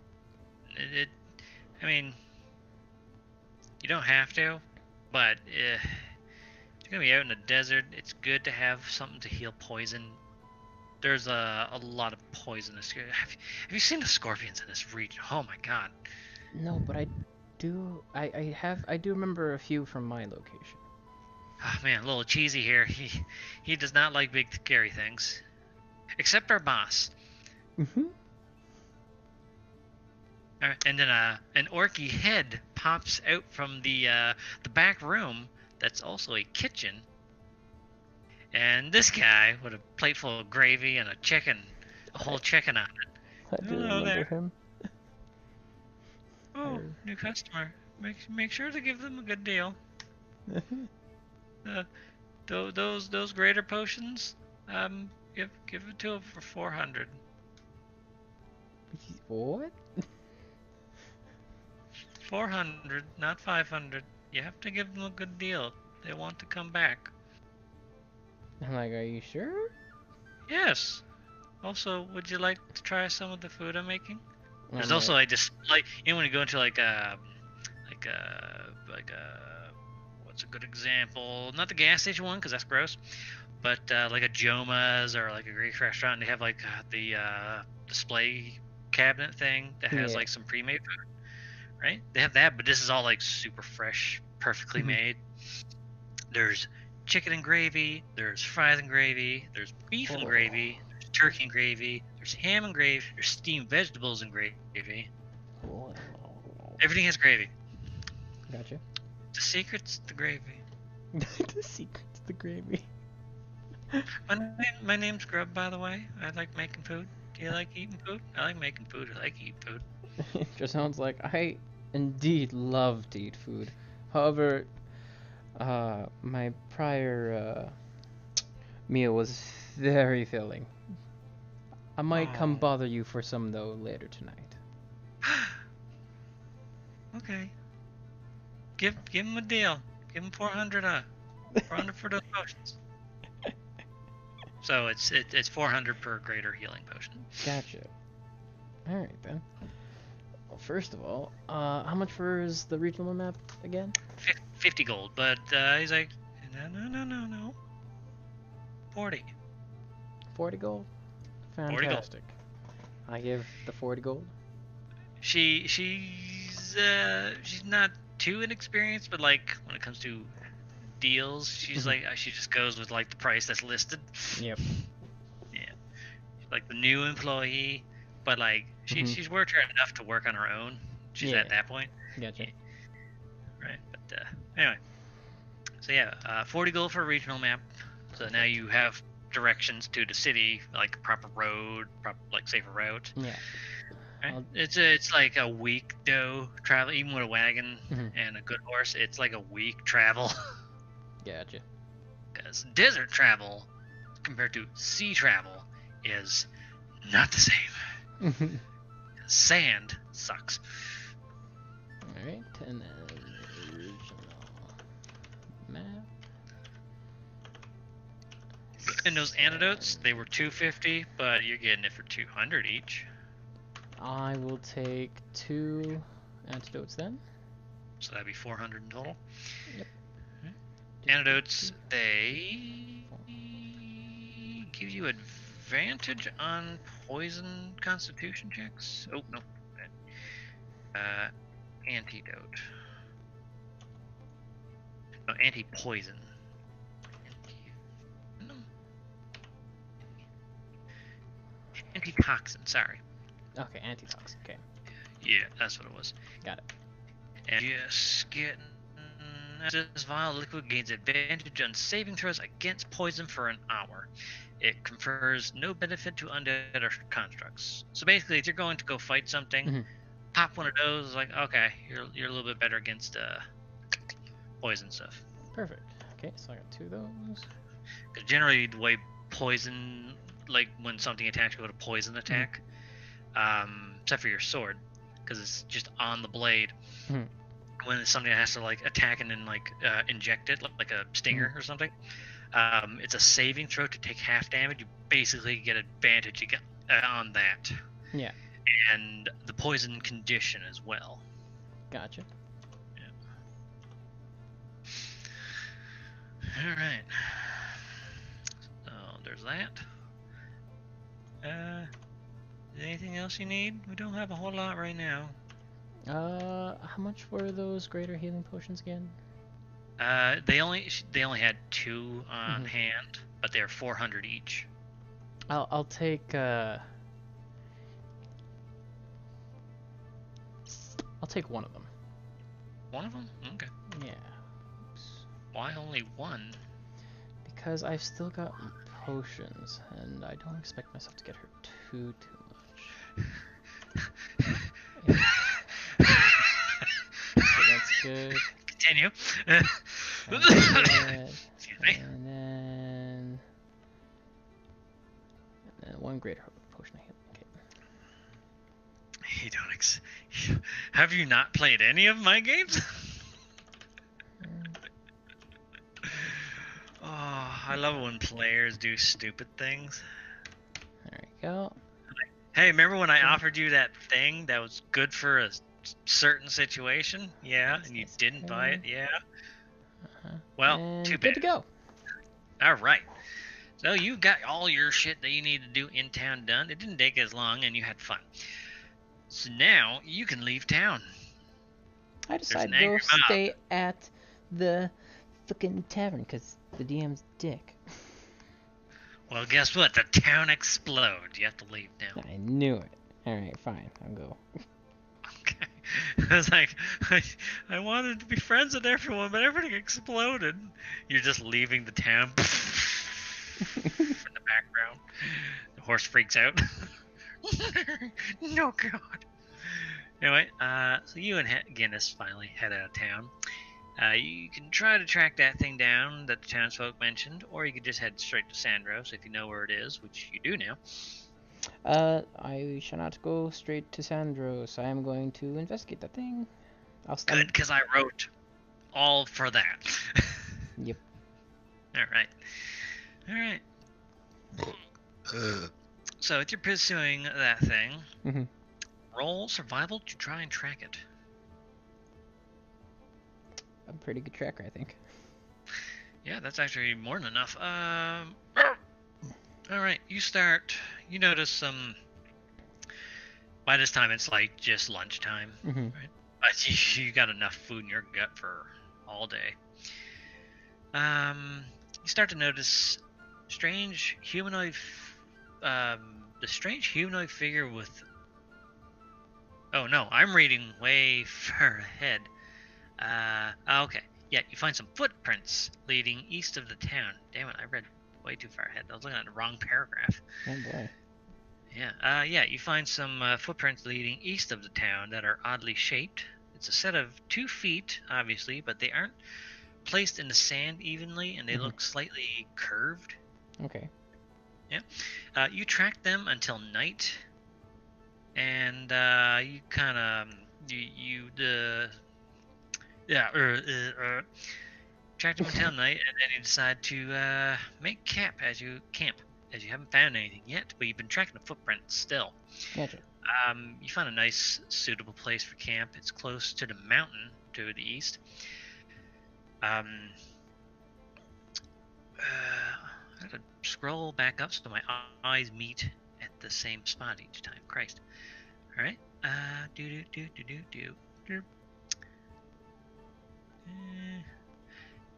I mean, you don't have to, but if you're gonna be out in the desert, it's good to have something to heal poison. There's a lot of poisonous. Have you seen the scorpions in this region? Oh my god. No, but I do remember a few from my location. Oh man, a little cheesy here. He does not like big scary things, except our boss. And then an orky head pops out from the back room. That's also a kitchen. And this guy with a plate full of gravy and a whole chicken on it. I do remember him. Oh, new customer. Make sure to give them a good deal. Those greater potions, give it to him for 400. What? 400, not 500. You have to give them a good deal. They want to come back. I'm like, are you sure? Yes. Also, would you like to try some of the food I'm making? There's I'm also like, like just like when you go into like a what's a good example? Not the gas station one because that's gross, but like a Joma's or like a Greek restaurant. They have like the display cabinet thing that has like some pre-made food. right? They have that, but this is all like super fresh, perfectly made. There's chicken and gravy, there's fries and gravy, there's beef and gravy, there's turkey and gravy, there's ham and gravy, there's steamed vegetables and gravy. Everything has gravy. Gotcha. The secret's the gravy. The secret's the gravy. My name's Grub, by the way. I like making food. Do you like eating food? I like making food. I like eating food. It just sounds like I indeed love to eat food. However, my prior meal was very filling. I might come bother you for some though later tonight. Okay. Give him a deal. Give him 400 for those potions. So it's 400 per greater healing potion. Gotcha. All right then. Well, first of all, how much for is the regional map again? 50 gold, but he's like, no. 40. 40 gold. Fantastic. I give the 40 gold. She's not too inexperienced, but like when it comes to deals, she's like she just goes with like the price that's listed. Yep. Yeah. She's like the new employee, but like she's worked hard enough to work on her own. She's at that point. Gotcha. Yeah. Right, but anyway. So yeah, 40 gold for a regional map. So now you have directions to the city, like a proper road, like safer route. Yeah. Right? It's like a week though travel, even with a wagon and a good horse. It's like a week travel. Gotcha. Because desert travel compared to sea travel is not the same. Sand sucks. All right, and then original map. And those antidotes, they were 250, but you're getting it for 200 each. I will take 2 antidotes then. So that'd be 400 in total. Yep. Antidotes, they give you advantage on poison constitution checks. Oh, no. Antidote. No, anti-poison. Antitoxin, sorry. Okay, antitoxin. Okay. Yeah, that's what it was. Got it. And just getting this vile liquid gains advantage on saving throws against poison for an hour. It confers no benefit to undead or constructs. So basically, if you're going to go fight something, pop one of those. Like, okay, you're a little bit better against poison stuff. Perfect. Okay, so I got 2 of those. Because generally, the way poison, like when something attacks you with a poison attack, except for your sword, because it's just on the blade. When it's something that has to like attack and then like inject it, like a stinger or something, it's a saving throw to take half damage. You basically get advantage on that. Yeah. And the poison condition as well. Gotcha. Yeah. All right. So there's that. Anything else you need? We don't have a whole lot right now. How much were those greater healing potions again? They only had 2 on hand, but they're 400 each. I'll take I'll take one of them. One of them? Okay. Yeah. Oops. Why only one? Because I've still got potions, and I don't expect myself to get hurt too much. So that's good. Continue. That's good. Excuse me. And then 1 greater potion of healing. Okay. You don't have you not played any of my games? Oh, I love it when players do stupid things. There we go. Hey, remember when I offered you that thing that was good for a certain situation? Yeah, and you didn't buy it? Yeah. Well, And too good bad. to go. All right. So you got all your shit that you need to do in town done. It didn't take as long, and you had fun. So now you can leave town. I an decided to angry go mob. stay at the fucking tavern because the DM's dick. Well, guess what? The town explodes. You have to leave now. I knew it. Alright, fine. I'll go. Okay. I was like, I wanted to be friends with everyone, but everything exploded. You're just leaving the town. In the background. The horse freaks out. No, God. Anyway, so you and Guinness finally head out of town. You can try to track that thing down that the townsfolk mentioned, or you could just head straight to Sandros if you know where it is, which you do now. I shall not go straight to Sandros. I am going to investigate that thing. I'll Good, because I wrote all for that. Yep. Alright. So, if you're pursuing that thing, Mm-hmm. roll survival to try and track it. A pretty good tracker, I think. Yeah, that's actually more than enough. Alright, you notice some... By this time, it's like just lunchtime, Mm-hmm. right? But you got enough food in your gut for all day. You start to notice the strange humanoid figure with... Oh no, I'm reading way far ahead. Okay. Yeah, you find some footprints leading east of the town. Damn it, I read way too far ahead. I was looking at the wrong paragraph. Oh boy. Yeah, you find some footprints leading east of the town that are oddly shaped. It's a set of 2 feet, obviously, but they aren't placed in the sand evenly, and they look slightly curved. Okay. You track them until night, and you kind of track them until night, and then you decide to make camp as you haven't found anything yet, but you've been tracking the footprints still. Gotcha. You find a nice, suitable place for camp. It's close to the mountain to the east. I have to scroll back up so my eyes meet at the same spot each time. Christ. All right.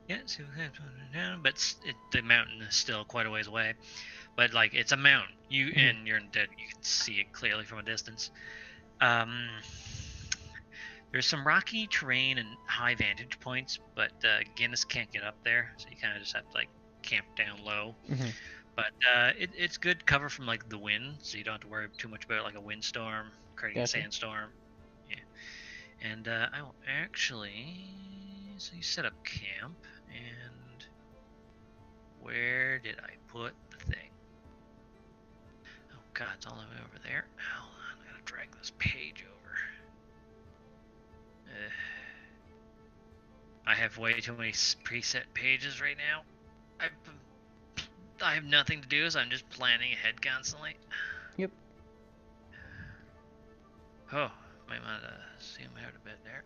Yeah, so but the mountain is still quite a ways away. But like it's a mountain. And you're in dead. You can see it clearly from a distance. There's some rocky terrain and high vantage points, but Guinness can't get up there, so you kind of just have to like camp down low. Mm-hmm. But it's good cover from like the wind, so you don't have to worry too much about like a windstorm creating Gotcha. a sandstorm. Yeah, and I will actually. So you set up camp, and where did I put the thing? Oh God, it's all the way over there. Hold on, I gotta drag this page over. I have way too many preset pages right now. I have nothing to do, so I'm just planning ahead constantly. Yep. Oh, might want to zoom out a bit there.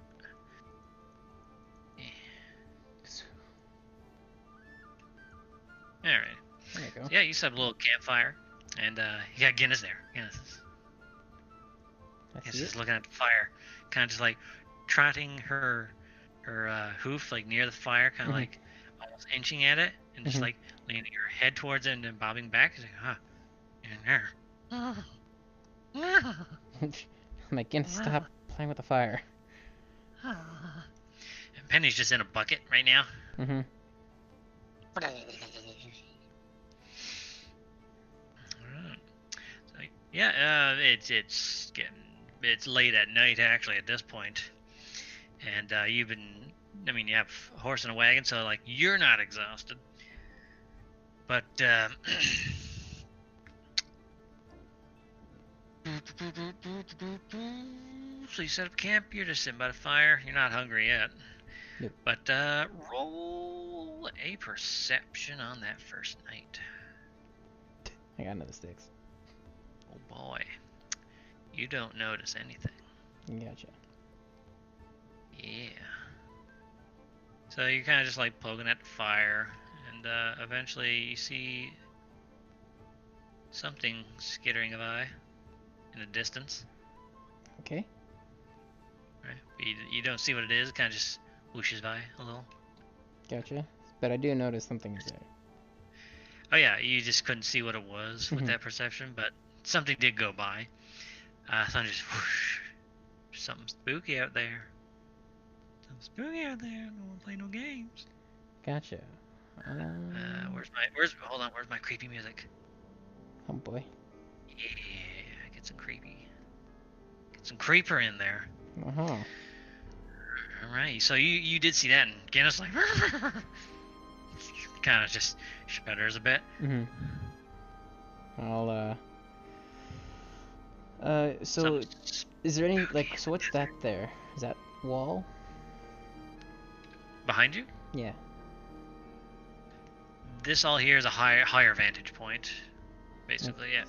All right. There you go. Yeah, you set up a little campfire, and you got Guinness there. Guinness I see is it. looking at the fire, kind of just like trotting her hoof like near the fire, kind of like almost inching at it, and just like leaning her head towards it and then bobbing back. She's like, in there. I'm like, Guinness, stop playing with the fire. And Penny's just in a bucket right now. Mm-hmm. So, yeah, it's late at night actually at this point, and you have a horse and a wagon, so like you're not exhausted, but so you set up camp. You're just sitting by the fire. You're not hungry yet. Nope. But roll a perception on that first night. I got another 6. Oh boy. You don't notice anything. Gotcha. Yeah. So you're kind of just like poking at the fire, and eventually you see something skittering by in the distance. Okay. right? You don't see what it is. It kind of just whooshes by a little. Gotcha. But I do notice something is there. Oh yeah, you just couldn't see what it was with that perception, but something did go by. Thunder just whoosh. Something spooky out there. Something spooky out there. No one play no games. Gotcha. Where's my creepy music? Oh boy. Yeah, get some creeper in there. Uh-huh. All right, so you did see that, and Guinness like kind of just shudders a bit. I'll so is there any like so what's that there? Is that wall? Behind you? Yeah. This all here is a higher vantage point, basically. Yeah.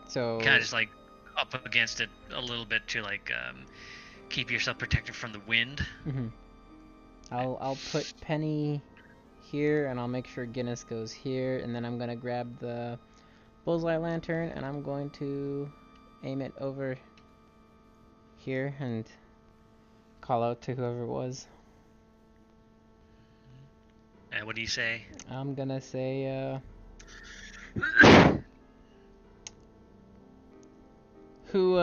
So kind of just like up against it a little bit to like keep yourself protected from the wind. I'll put Penny here, and I'll make sure Guinness goes here, and then I'm gonna grab the bullseye lantern, and I'm going to aim it over here and call out to whoever it was. And what do you say? I'm gonna say, who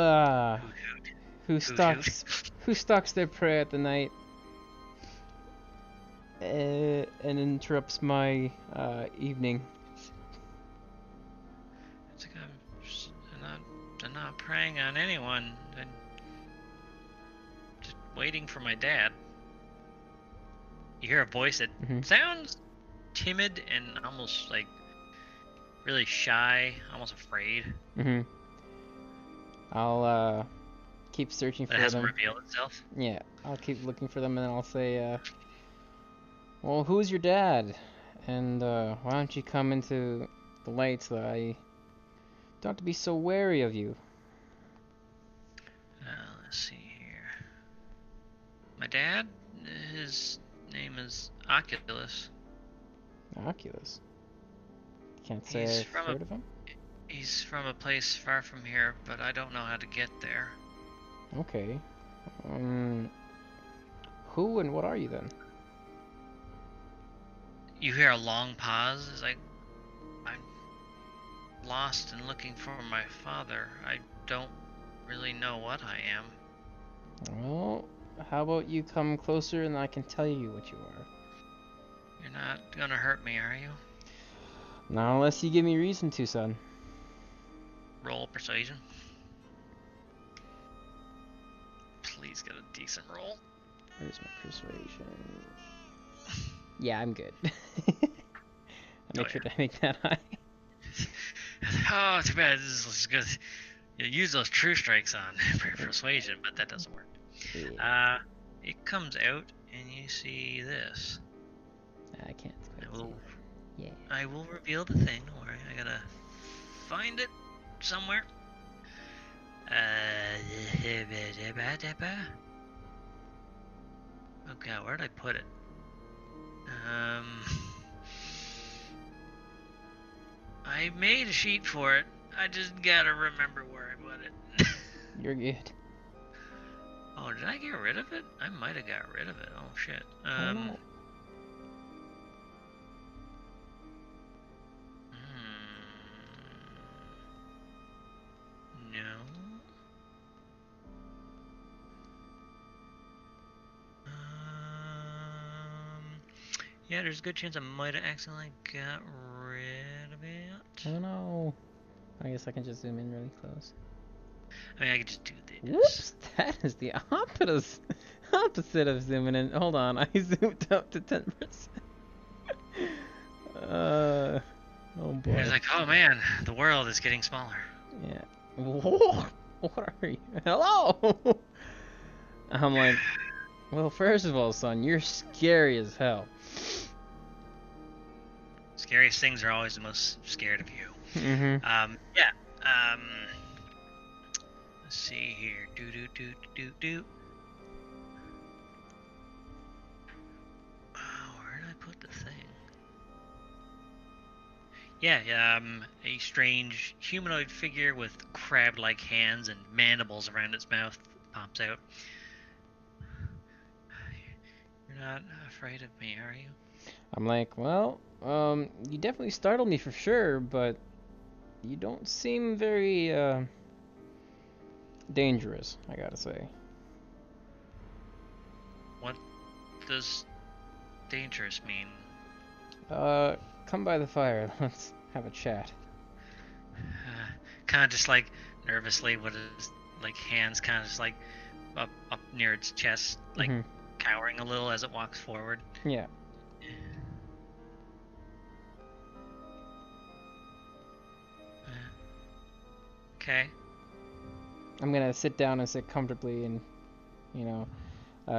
stalks their prey at the night and interrupts my evening. It's like I'm not preying on anyone. I'm just waiting for my dad. You hear a voice that sounds timid and almost like really shy, almost afraid. I'll keep searching for them. It hasn't revealed itself. Yeah, I'll keep looking for them, and then I'll say, well, who's your dad? And why don't you come into the light so that I don't have to be so wary of you? Let's see here. My dad, his name is Oculus. Oculus? Can't say I've heard of him? He's from a place far from here, but I don't know how to get there. Okay. Who and what are you then? You hear a long pause. It's like, I'm lost and looking for my father. I don't really know what I am. Well, how about you come closer and I can tell you what you are? You're not gonna hurt me, are you? Not unless you give me reason to, son. Roll persuasion. Please get a decent roll. Where's my persuasion? Yeah, I'm good. I'll make sure to make that high. Oh, too bad. This is good. You use those true strikes on for persuasion, but that doesn't work. Yeah. It comes out, and you see this. I can't quite see it. Yeah. I will reveal the thing. Don't worry. I gotta find it somewhere. Okay, where'd I put it? I made a sheet for it. I just gotta remember where I put it. You're good. Oh, did I get rid of it? I might have got rid of it. Oh shit. Oh, no. No. Yeah, there's a good chance I might have accidentally got rid of it. Oh no. I guess I can just zoom in really close. I mean, I could just do this. Whoops! That is the opposite of zooming in. Hold on, I zoomed up to 10%. Oh boy. It's like, oh man, the world is getting smaller. Yeah. Whoa! What are you? Hello! I'm like, well, first of all, son, you're scary as hell. Scariest things are always the most scared of you. Mm-hmm. Let's see here. Do. Oh, where did I put the thing? Yeah, a strange humanoid figure with crab-like hands and mandibles around its mouth pops out. not afraid of me, are you? I'm like, well, you definitely startled me for sure, but you don't seem very, dangerous, I gotta say. What does dangerous mean? Come by the fire. Let's have a chat. Kind of just like nervously with his like hands kind of just like up near its chest, like cowering a little as it walks forward. Yeah. Okay. I'm gonna sit down and sit comfortably and, you know,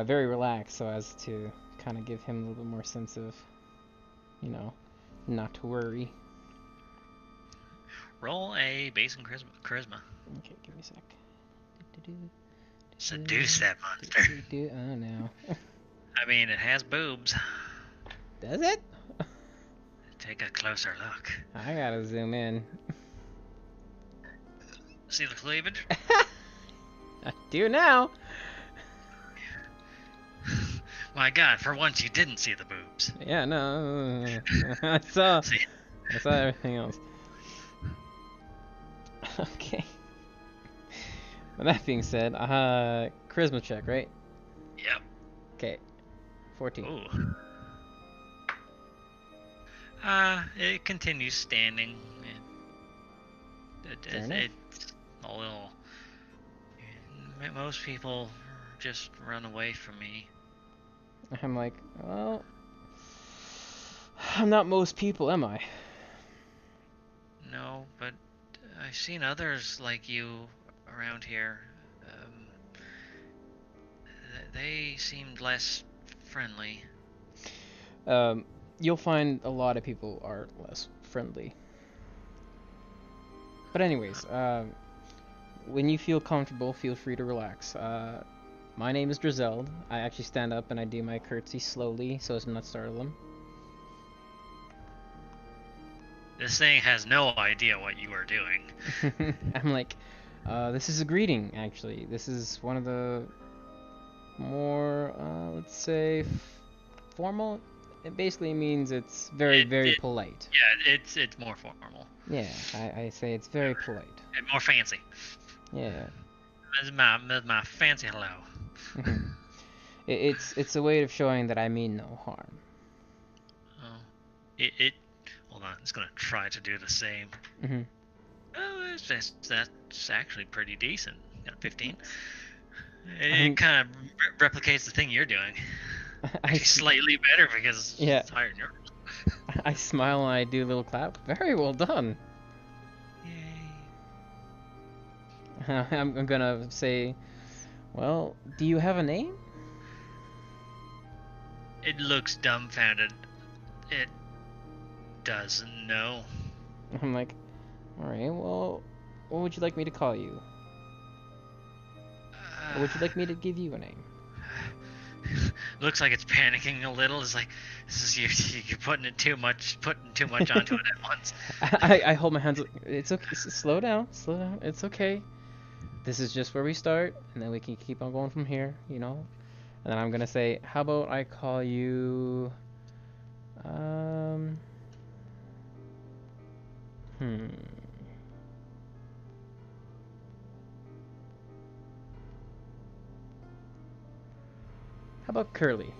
very relaxed so as to kind of give him a little bit more sense of, you know, not to worry. Roll a base and charisma. Okay, give me a sec. Seduce that monster. Oh no. I mean, it has boobs. Does it? Take a closer look. I gotta zoom in. See the cleavage? I do now. My God, for once you didn't see the boobs. Yeah, no. I saw everything else. Okay. With that being said, charisma check, right? Yep. Okay. 14. Ooh. It continues standing. It's a little. Most people just run away from me. I'm like, well, I'm not most people, am I? No, but I've seen others like you around here. They seemed less friendly. You'll find a lot of people are less friendly. But anyways, when you feel comfortable, feel free to relax. My name is Dreszeld. I actually stand up and I do my curtsy slowly so as to not startle them. This thing has no idea what you are doing. I'm like, this is a greeting, actually. This is one of the more, let's say, formal. It basically means it's very polite. Yeah, it's more formal. Yeah, I say it's very polite. And more fancy. Yeah. This is my fancy hello. It's a way of showing that I mean no harm. Oh, hold on, it's gonna try to do the same. Oh, that's actually pretty decent. Got 15. It kind of replicates the thing you're doing. Actually, slightly better because it's higher than yours. I smile and I do a little clap. Very well done. Yay. I'm gonna say, well, do you have a name? It looks dumbfounded. It doesn't know. I'm like, alright, well, what would you like me to call you? Or would you like me to give you a name? Looks like it's panicking a little. It's like, this is you're putting too much onto it at once. I hold my hands. It's okay. Slow down. It's okay. This is just where we start, and then we can keep on going from here, you know. And then I'm gonna say, how about I call you, How about Curly?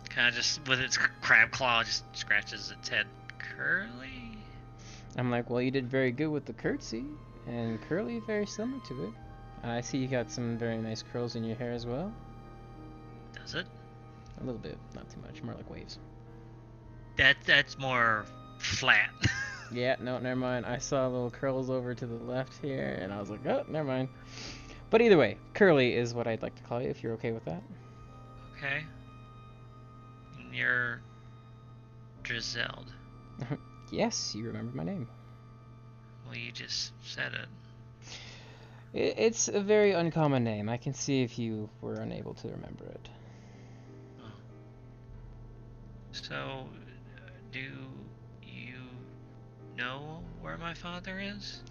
Kind of just with its crab claw, just scratches its head. Curly? I'm like, well, you did very good with the curtsy, and Curly very similar to it. I see you got some very nice curls in your hair as well. Does it? A little bit, not too much, more like waves. That's more flat. Yeah, no, never mind. I saw little curls over to the left here, and I was like, oh, never mind. But either way, Curly is what I'd like to call you, if you're okay with that. Okay. And you're Dreszeld. Yes, you remember my name. Well, you just said it. It's a very uncommon name. I can see if you were unable to remember it. Oh. So, do you know where my father is?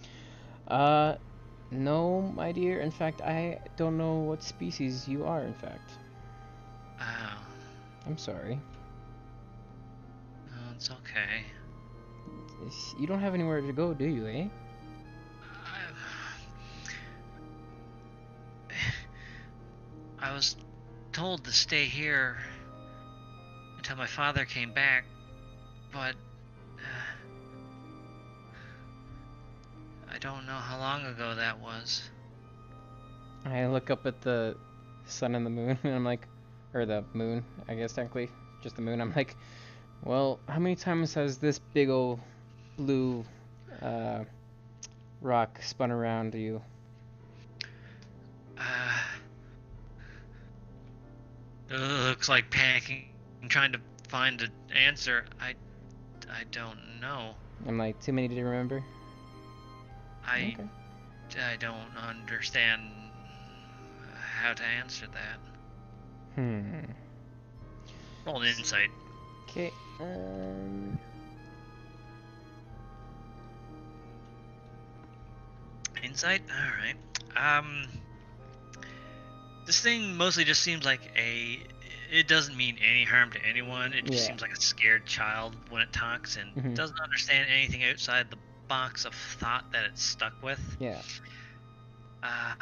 No, my dear. In fact, I don't know what species you are, in fact. I'm sorry. Oh, it's okay. You don't have anywhere to go, do you, eh? I was told to stay here until my father came back, but I don't know how long ago that was. I look up at the sun and the moon, and I'm like, or the moon, I guess technically, just the moon. I'm like, well, how many times has this big old blue rock spun around you? Looks like panicking, trying to find an answer. I don't know. I'm like, too many to remember? I Okay. I don't understand how to answer that. Roll an insight. Okay. Insight? Alright. This thing mostly just seems like it doesn't mean any harm to anyone. It just Yeah. seems like a scared child when it talks and Mhm. doesn't understand anything outside the box of thought that it's stuck with. Yeah. Uh,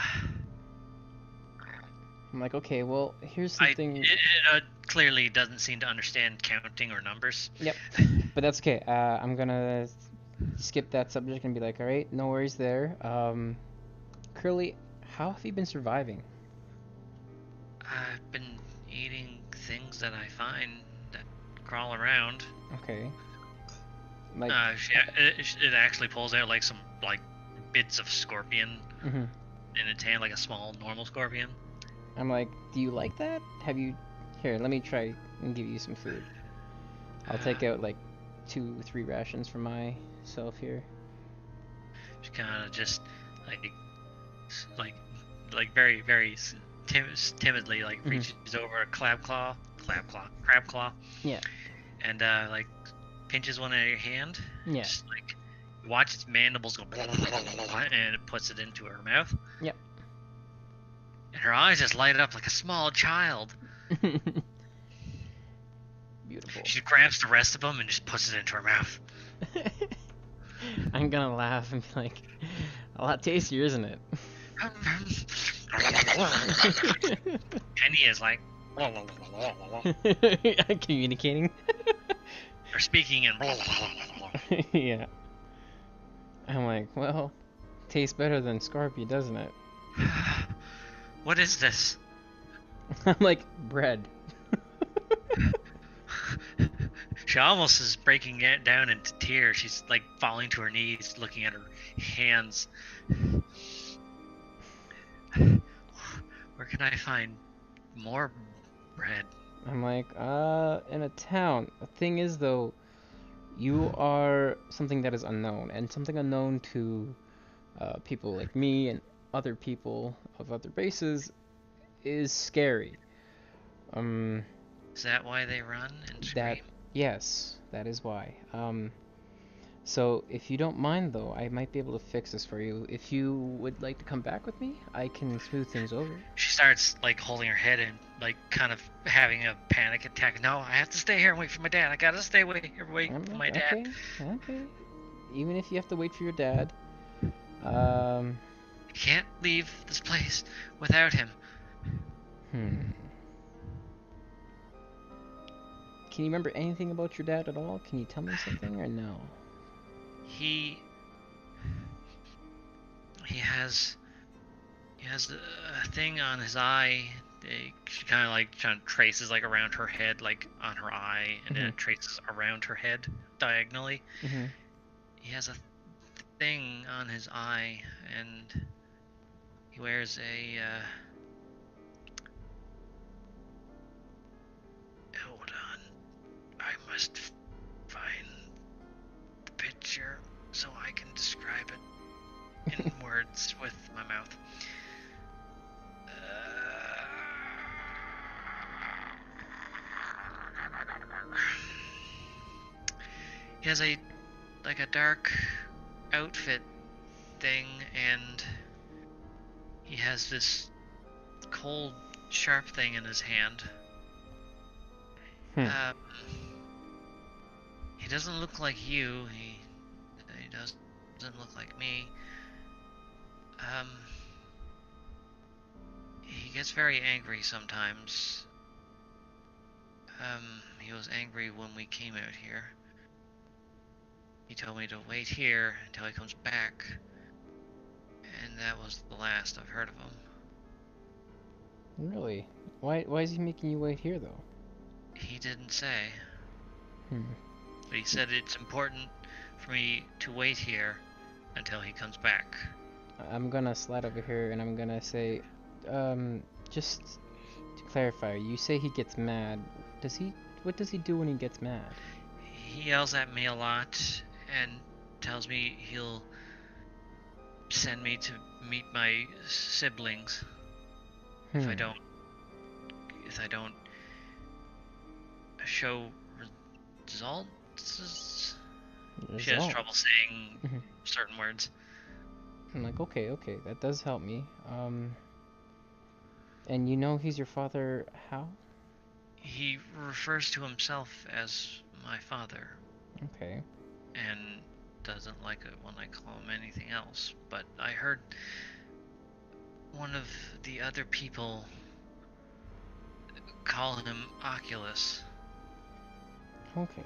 I'm like, okay, well, here's something. It clearly doesn't seem to understand counting or numbers. Yep. But that's okay. I'm gonna skip that subject and be like, all right, no worries there. Curly, how have you been surviving? I've been eating things that I find that crawl around. Okay. Like. It actually pulls out like some bits of scorpion Mhm. in its hand, like a small normal scorpion. I'm like, do you like that? Have you? Here, let me try and give you some food. I'll take out like 2-3 rations for myself here. She kind of just like very very timidly reaches over a crab claw, Yeah. and like pinches one in your hand. Yeah. Just like watch its mandibles go and it puts it into her mouth. Yep. And her eyes just light up like a small child. Beautiful. She grabs the rest of them and just puts it into her mouth. I'm gonna laugh and be like, a lot tastier, isn't it? Penny is like communicating. or speaking in. Yeah. I'm like, well, tastes better than Scorpio, doesn't it? What is this? I'm like, bread. She almost is breaking it down into tears. She's like falling to her knees, looking at her hands. Where can I find more bread? I'm like, in a town. The thing is, though, you are something that is unknown, and something unknown to people like me and other people of other races is scary. Is that why they run and scream? Yes, that is why. So if you don't mind, though, I might be able to fix this for you. If you would like to come back with me, I can smooth things over. She starts like holding her head and like kind of having a panic attack. No, I have to stay here and wait for my dad. I gotta stay away for my dad. Okay. Even if you have to wait for your dad. I can't leave this place without him. Can you remember anything about your dad at all? Can you tell me something or no? He has a thing on his eye. She kind of like trying to traces like around her head, like on her eye, and then it traces around her head diagonally. He has a thing on his eye, and he wears a hold on, I must find the picture so I can describe it in words with my mouth. He has a dark outfit thing, and he has this cold, sharp thing in his hand. Um, he doesn't look like you. He doesn't look like me. He gets very angry sometimes. He was angry when we came out here. He told me to wait here until he comes back. And that was the last I've heard of him. Really? Why is he making you wait here, though? He didn't say. But he said it's important for me to wait here until he comes back. I'm gonna slide over here and I'm gonna say, just to clarify, you say he gets mad. What does he do when he gets mad? He yells at me a lot and tells me he'll send me to meet my siblings if I don't show results. She has trouble saying certain words. I'm like, okay, that does help me. And you know he's your father how? He refers to himself as my father. Okay. And doesn't like it when I call him anything else. But I heard one of the other people call him Oculus. Okay.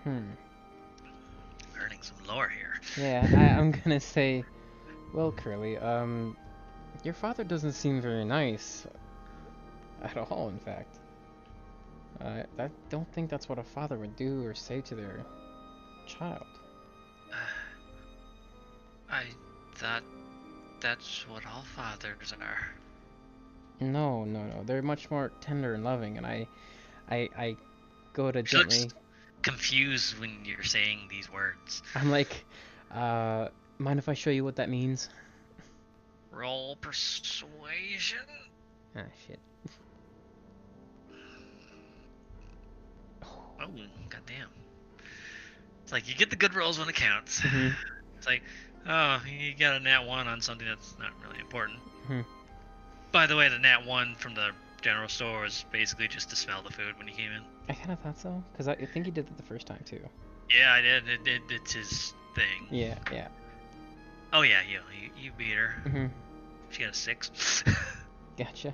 Learning some lore here. Yeah, I'm gonna say, well, Curly, your father doesn't seem very nice. At all, in fact. I don't think that's what a father would do or say to their child. I thought that's what all fathers are. No. They're much more tender and loving, and I go to She gently. looks confused when you're saying these words. I'm like, mind if I show you what that means? Roll persuasion. Ah, shit. Oh, goddamn. It's like you get the good rolls when it counts. It's like, oh, you got a nat 1 on something that's not really important. By the way, the nat 1 from the general store was basically just to smell the food when you came in. I kind of thought so, because I think he did it the first time, too. Yeah, I did. It's his thing. Yeah. Oh, yeah, you beat her. She got a 6. Gotcha.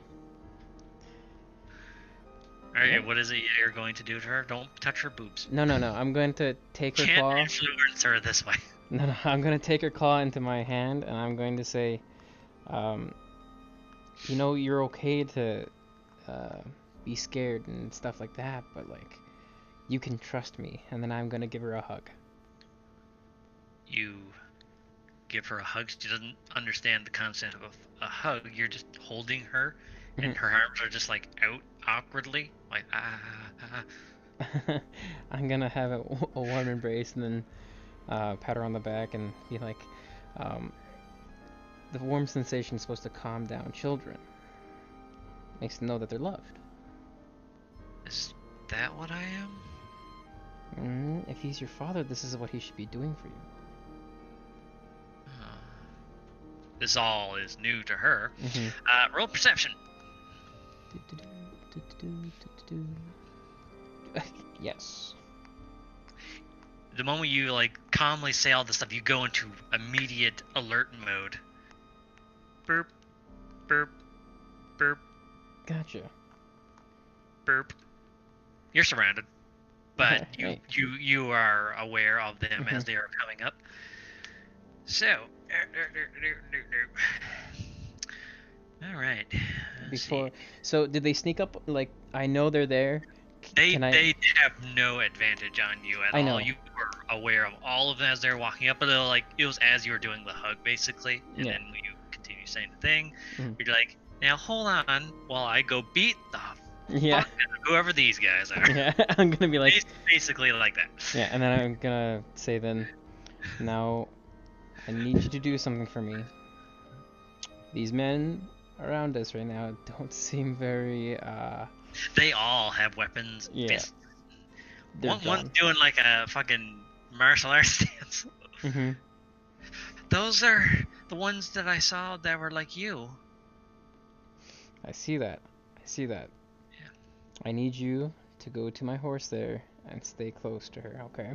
Alright, Yeah. what is it you're going to do to her? Don't touch her boobs. No. I'm going to take her Can't claw. influence her this way. No, I'm going to take her claw into my hand, and I'm going to say, you know, you're okay to be scared and stuff like that, but, like, you can trust me. And then I'm going to give her a hug. You give her a hug. She doesn't understand the concept of a hug. You're just holding her, and her arms are just, like, out awkwardly. Like, I'm going to have a warm embrace and then pat her on the back and be like, the warm sensation is supposed to calm down children. Makes them know that they're loved. Is that what I am? If he's your father, this is what he should be doing for you. This all is new to her. Roll perception. Yes. The moment you, like, calmly say all this stuff, you go into immediate alert mode. Burp, burp, burp, Gotcha. burp. You're surrounded, but Right. you are aware of them as they are coming up. So, all right. So did they sneak up? Like, I know they're there. They have no advantage on you at all. I know. You were aware of all of them as they were walking up, but it was as you were doing the hug, basically. And then you continue saying the thing. You're like, now hold on while I go beat the fuck out of whoever these guys are. Yeah, I'm gonna be like, basically like that. yeah, and then I'm gonna say then, now, I need you to do something for me. These men around us right now don't seem very, They all have weapons. Yeah. One's doing like a fucking martial arts stance. Those are the ones that I saw that were like you. I see that. Yeah. I need you to go to my horse there and stay close to her, okay?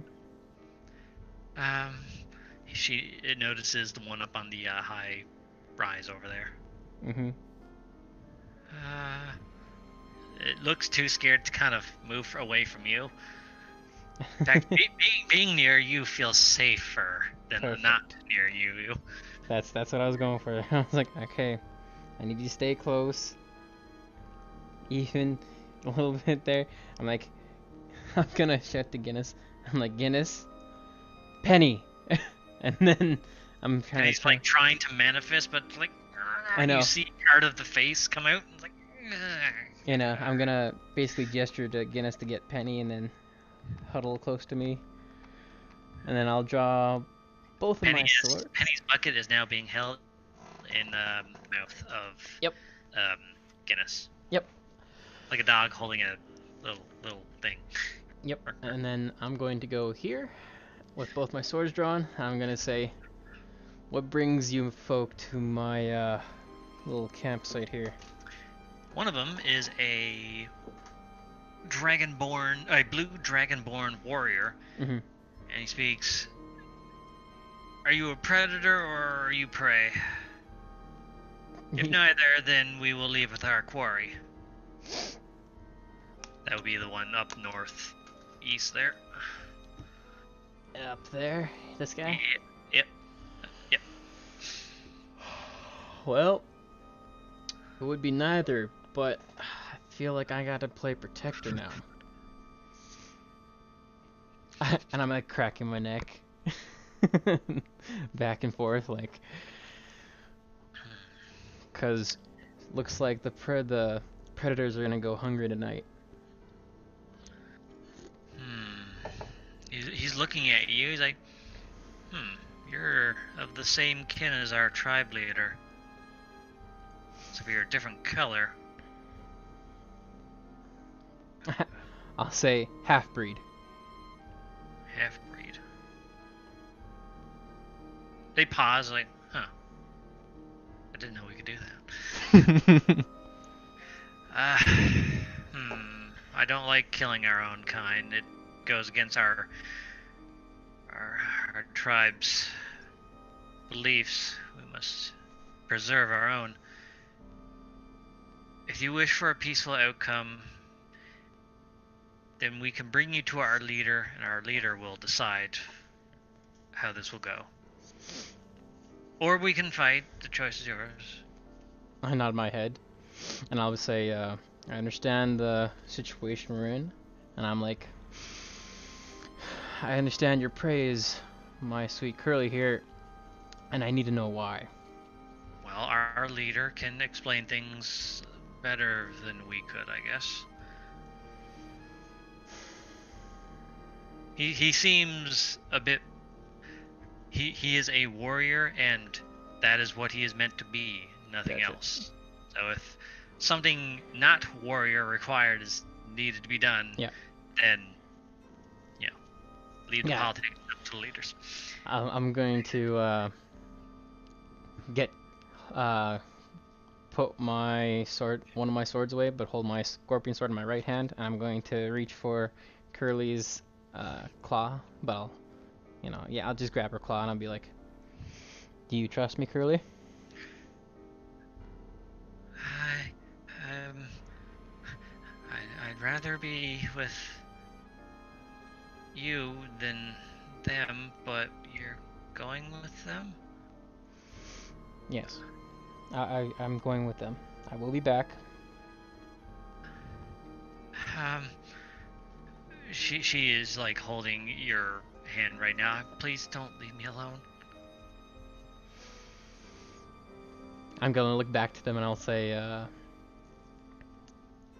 It notices the one up on the high rise over there. Mm-hmm. It looks too scared to kind of move away from you. In fact, being near you feels safer than Perfect. not near you. That's what I was going for. I was like, okay, I need you to stay close. Even a little bit there. I'm like, I'm gonna shout to Guinness. I'm like, Guinness, Penny, and then I'm And he's like trying to manifest, but like, I know. You see part of the face come out, and it's like, you know, I'm gonna basically gesture to Guinness to get Penny, and then huddle close to me, and then I'll draw both of my swords. Penny's bucket is now being held in the mouth of Yep. Guinness. Yep. Like a dog holding a little thing. Yep. And then I'm going to go here with both my swords drawn. I'm gonna say, what brings you folk to my little campsite here? One of them is a blue dragonborn warrior, Mm-hmm. and he speaks. Are you a predator or are you prey? If neither, then we will leave with our quarry. That would be the one up north, east there. Up there, this guy? Yep. Well, it would be neither, but I feel like I gotta play protector now. And I'm like cracking my neck. Back and forth, like, cause looks like the predators are gonna go hungry tonight. He's looking at you. He's like, you're of the same kin as our tribe leader. So you're a different color. I'll say half-breed. Half-breed. They pause, like, I didn't know we could do that. I don't like killing our own kind. It goes against our tribe's beliefs. We must preserve our own. If you wish for a peaceful outcome, then we can bring you to our leader, and our leader will decide how this will go. Or we can fight. The choice is yours. I nod my head, and I'll say, I understand the situation we're in, and I'm like, I understand your praise, my sweet Curly here, and I need to know why. Well, our leader can explain things better than we could, I guess. He seems a bit... He is a warrior, and that is what he is meant to be, nothing else. So if something not warrior required is needed to be done, then, leave the politics up to the leaders. I'm going to put my sword, one of my swords away, but hold my scorpion sword in my right hand, and I'm going to reach for Curly's claw, but I'll just grab her claw and I'll be like, do you trust me, Curly? I'd rather be with you than them, but you're going with them? Yes. I'm going with them. I will be back. She is like holding your hand right now. Please don't leave me alone. I'm gonna look back to them and I'll say,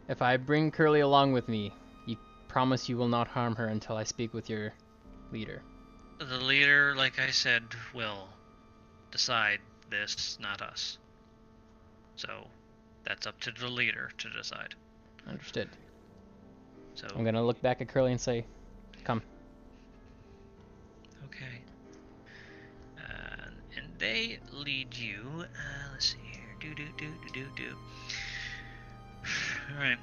if I bring Curly along with me, you promise you will not harm her until I speak with your leader. The leader, like I said, will decide this, not us. So that's up to the leader to decide. Understood. So I'm gonna look back at Curly and say, come. Okay. And they lead you. Let's see here. Do. All right.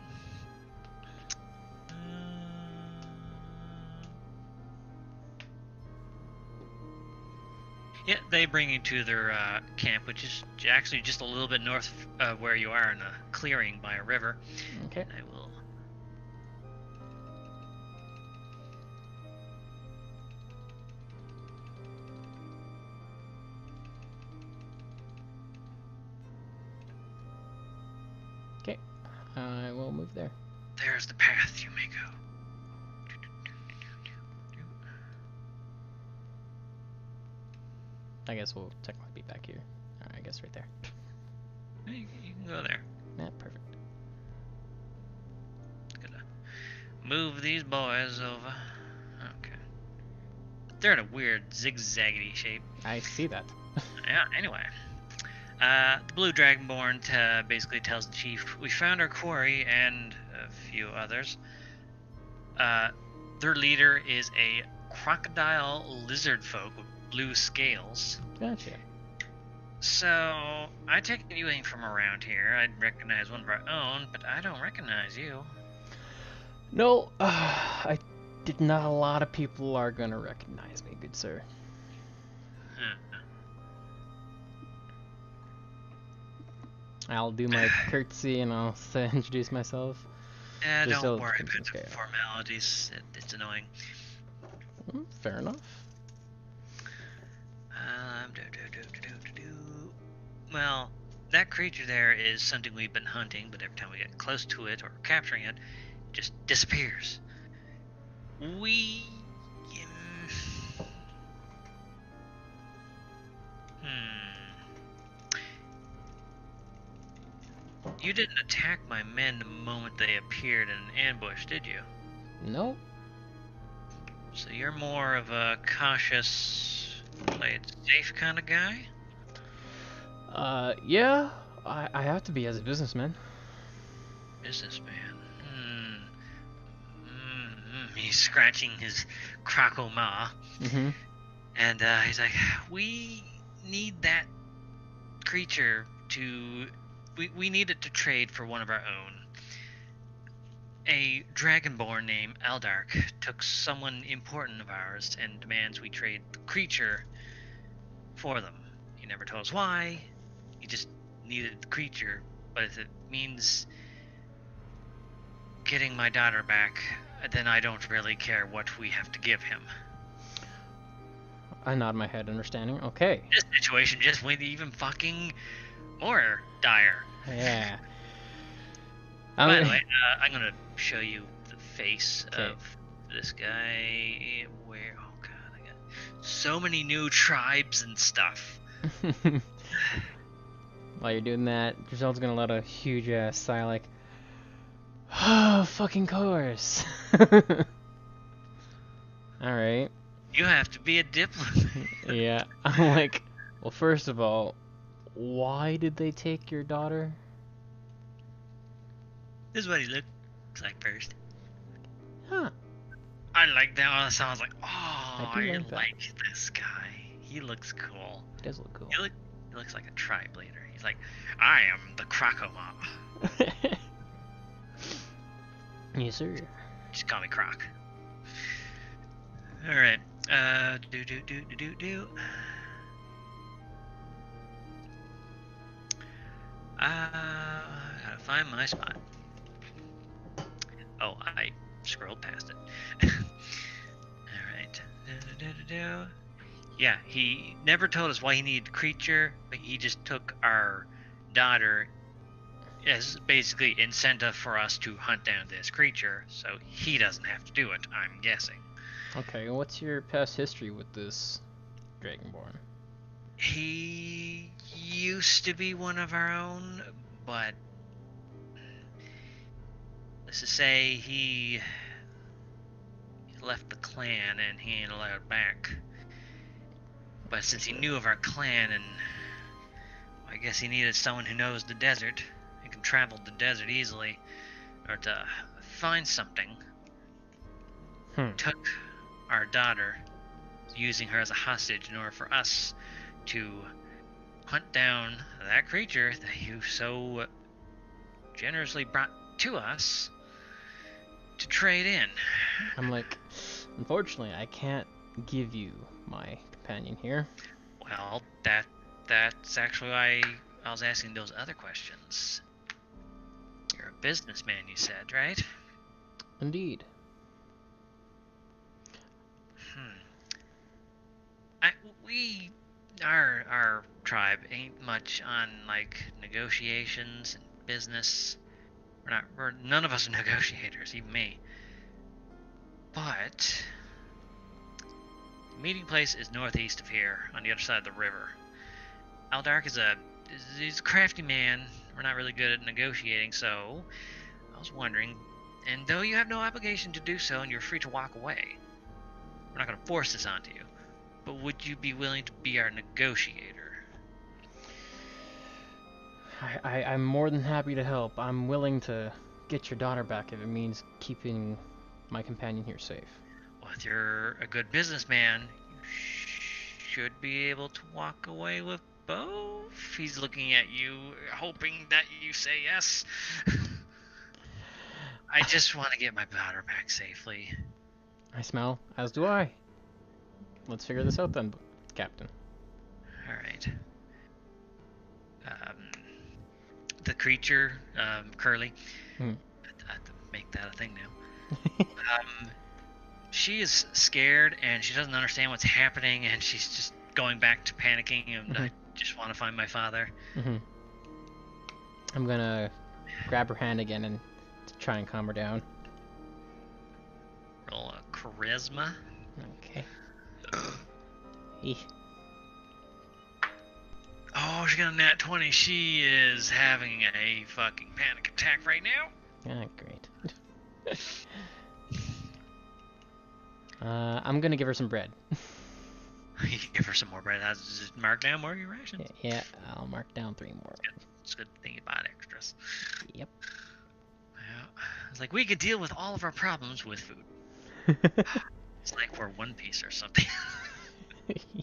Yeah, they bring you to their camp, which is actually just a little bit north of where you are in a clearing by a river. Okay. And I will. Okay. I will move there. There's the path you may go. I guess we'll technically be back here. I guess right there. You can go there. Yeah, perfect. Gonna move these boys over. Okay. They're in a weird zigzaggedy shape. I see that. Yeah, anyway. The Blue Dragonborn basically tells the chief, we found our quarry and a few others. Their leader is a crocodile lizard folk with blue scales. Gotcha. So, I take it you ain't from around here. I'd recognize one of our own, but I don't recognize you. No, I did not. A lot of people are gonna recognize me, good sir. I'll do my curtsy and I'll introduce myself. Yeah, Dreszeld don't worry about Crimson-Scale. the formalities. It's annoying. Fair enough. Well, that creature there is something we've been hunting, but every time we get close to it or capturing it, it just disappears. We... You didn't attack my men the moment they appeared in an ambush, did you? Nope. So you're more of a cautious, play it safe kind of guy? Yeah, I have to be as a businessman. Businessman. He's scratching his croco maw. Mm-hmm. And he's like, we need that creature to... We need it to trade for one of our own. A dragonborn named Aldark took someone important of ours and demands we trade the creature for them. He never told us why. He just needed the creature. But if it means getting my daughter back, then I don't really care what we have to give him. I nod my head, understanding. Okay. This situation just went even fucking more dire. Yeah. By the way, I'm gonna show you the face Okay. of this guy. Where? Oh god, I got so many new tribes and stuff. While you're doing that, Dresheld's gonna let a huge ass sigh like, oh, fucking course. Alright. You have to be a diplomat. Yeah. I'm like, well, first of all, why did they take your daughter? This is what he looks like first. Huh. I like that one. Sounds like, oh, I do I like that. like this guy. He looks cool. He does look cool. He looks like a tribe leader. He's like, I am the Crocomama. Yes, sir. Just call me Croc. Alright. Gotta find my spot. Oh, I scrolled past it. Alright. Yeah, he never told us why he needed a creature, but he just took our daughter as basically incentive for us to hunt down this creature, so he doesn't have to do it, I'm guessing. Okay, what's your past history with this Dragonborn? He used to be one of our own, but let's just say he left the clan and he ain't allowed back. But since he knew of our clan, and I guess he needed someone who knows the desert, who can travel the desert easily, or to find something, took our daughter, using her as a hostage in order for us to hunt down that creature that you so generously brought to us to trade in. I'm like, unfortunately, I can't give you my companion here. Well, that's actually why I was asking those other questions. You're a businessman, you said, right? Indeed. Our tribe ain't much on like negotiations and business. None of us are negotiators, even me. But the meeting place is northeast of here, on the other side of the river. Aldark he's a crafty man. We're not really good at negotiating, so I was wondering, and though you have no obligation to do so and you're free to walk away, we're not going to force this onto you, but would you be willing to be our negotiator? I'm more than happy to help. I'm willing to get your daughter back if it means keeping my companion here safe. Well, if you're a good businessman, you should be able to walk away with both. He's looking at you, hoping that you say yes. I just want to get my daughter back safely. I smell, as do I. Let's figure this out then, Captain. Alright. The creature, Curly, I have to make that a thing now. She is scared and she doesn't understand what's happening and she's just going back to panicking and I just want to find my father. I'm gonna grab her hand again and try and calm her down. Roll a charisma. Okay. Oh, she got a nat 20. She is having a fucking panic attack right now. Ah, great. I'm gonna give her some bread. You can give her some more bread. Just mark down more of your rations. Yeah, I'll mark down 3 more. It's a good thing you bought extras. Yep. Yeah. It's like we could deal with all of our problems with food. It's like we're One Piece or something.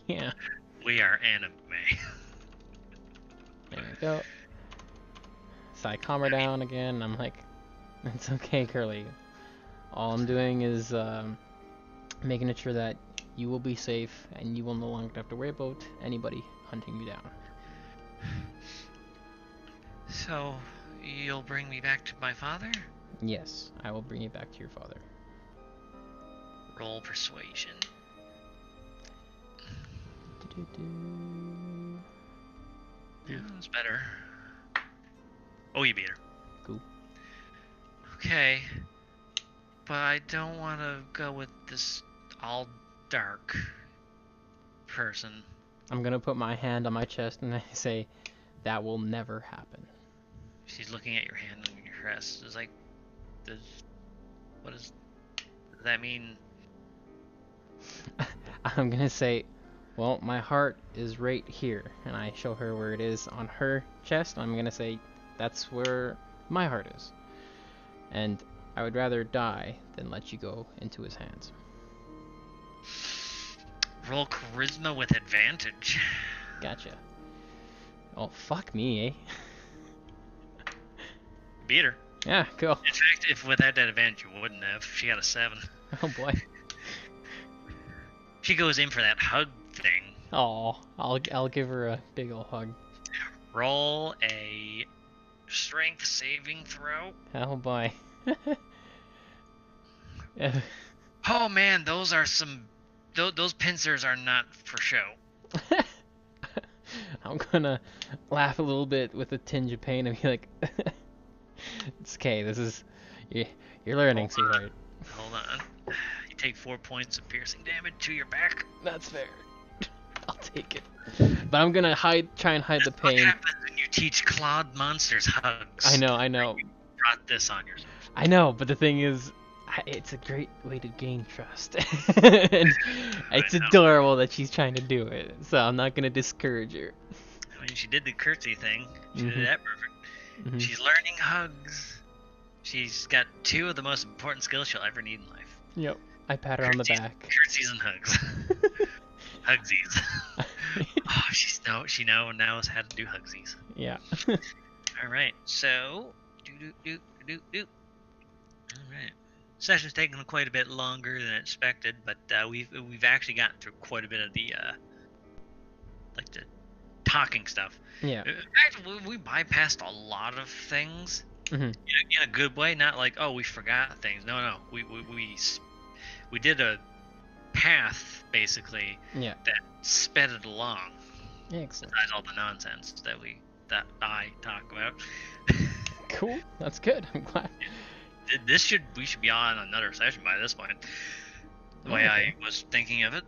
Yeah. We are anime. There we go. So I calm her down again. I'm like, it's okay, Curly. All I'm doing is making sure that you will be safe and you will no longer have to worry about anybody hunting you down. So, you'll bring me back to my father? Yes, I will bring you back to your father. Roll persuasion. Yeah, that's better. Oh, you beat her. Cool. Okay. But I don't want to go with this all dark person. I'm gonna put my hand on my chest and I say, that will never happen. She's looking at your hand on your chest. It's like, does that mean? I'm gonna say, well, my heart is right here, and I show her where it is on her chest. I'm gonna say, that's where my heart is, and I would rather die than let you go into his hands. Roll charisma with advantage. Gotcha. Oh, fuck me, eh? Beat her. Yeah, cool. In fact, if without that advantage, you wouldn't have. She got a 7. Oh boy. She goes in for that hug thing. Oh, I'll give her a big ol' hug. Roll a strength saving throw. Oh boy. Oh man, those are some. Those pincers are not for show. I'm gonna laugh a little bit with a tinge of pain and be like, it's okay, this is. You're learning, sweetheart. Hold on. You take 4 points of piercing damage to your back. That's fair. I'll take it. But I'm gonna try and hide the pain. What happens when you teach Claude monsters hugs? I know. You brought this on yourself. I know, but the thing is, it's a great way to gain trust. And it's adorable that she's trying to do it, so I'm not gonna discourage her. I mean, she did the curtsy thing. She did that perfect. She's learning hugs. She's got 2 of the most important skills she'll ever need in life. Yep. I pat her on the back. Curtsies and hugs. Hugsies. Oh, she knows how to do hugsies. Yeah. All right. So, do. All right. Session's taken quite a bit longer than expected, but we've actually gotten through quite a bit of the talking stuff. Yeah. In fact, we bypassed a lot of things in a good way. Not like, oh, we forgot things. No. We did a path basically Yeah. that sped it along. Excellent. Besides all the nonsense that I talk about. Cool. That's good. I'm glad. We should be on another session by this point. The way I was thinking of it.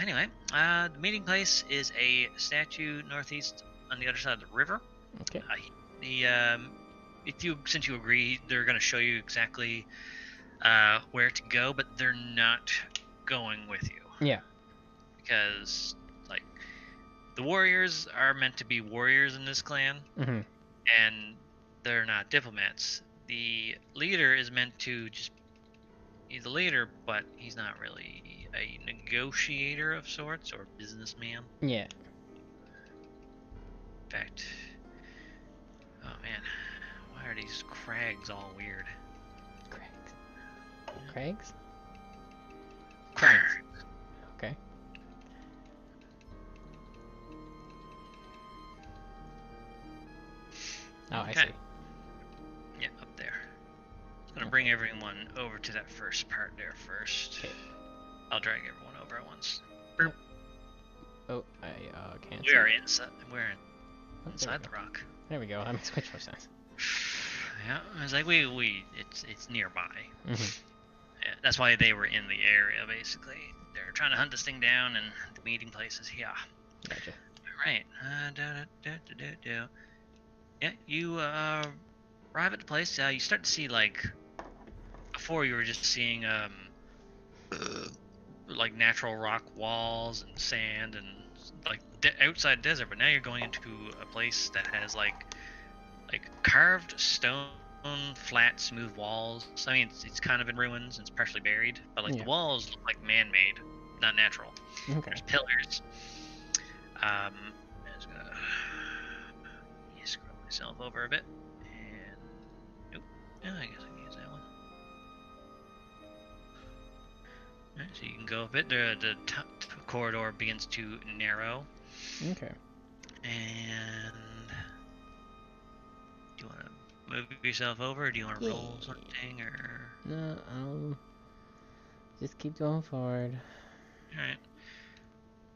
Anyway, the meeting place is a statue northeast on the other side of the river. Okay. Since you agree, they're going to show you exactly where to go, but they're not going with you. Yeah. Because, like, the warriors are meant to be warriors in this clan, and they're not diplomats. The leader is meant to he's a leader, but he's not really a negotiator of sorts or businessman. Yeah. In fact, oh man, why are these crags all weird? Craigs? Crags. Okay. Oh, I see. Yeah, up there. I'm gonna bring everyone over to that first part there first. Okay. I'll drag everyone over at once. Oh, I can't. We are inside. We're inside the rock. There we go. That makes much more sense. Yeah, it's like it's nearby. Mhm. Yeah, that's why they were in the area basically. They're trying to hunt this thing down, and the meeting place is here. Gotcha. Right. Yeah, you arrive at the place. You start to see, like, before you were just seeing like natural rock walls and sand and like outside desert, but now you're going into a place that has like carved stone, flat, smooth walls. I mean, it's kind of in ruins. It's partially buried, but like the walls look like man-made, not natural. Okay. There's pillars. I'm just gonna scroll myself over a bit, and nope. Yeah, I guess I can use that one. Alright, so you can go a bit. The corridor begins to narrow. Okay. And do you want to move yourself over, or do you want to roll something, or? No, I'll just keep going forward. All right.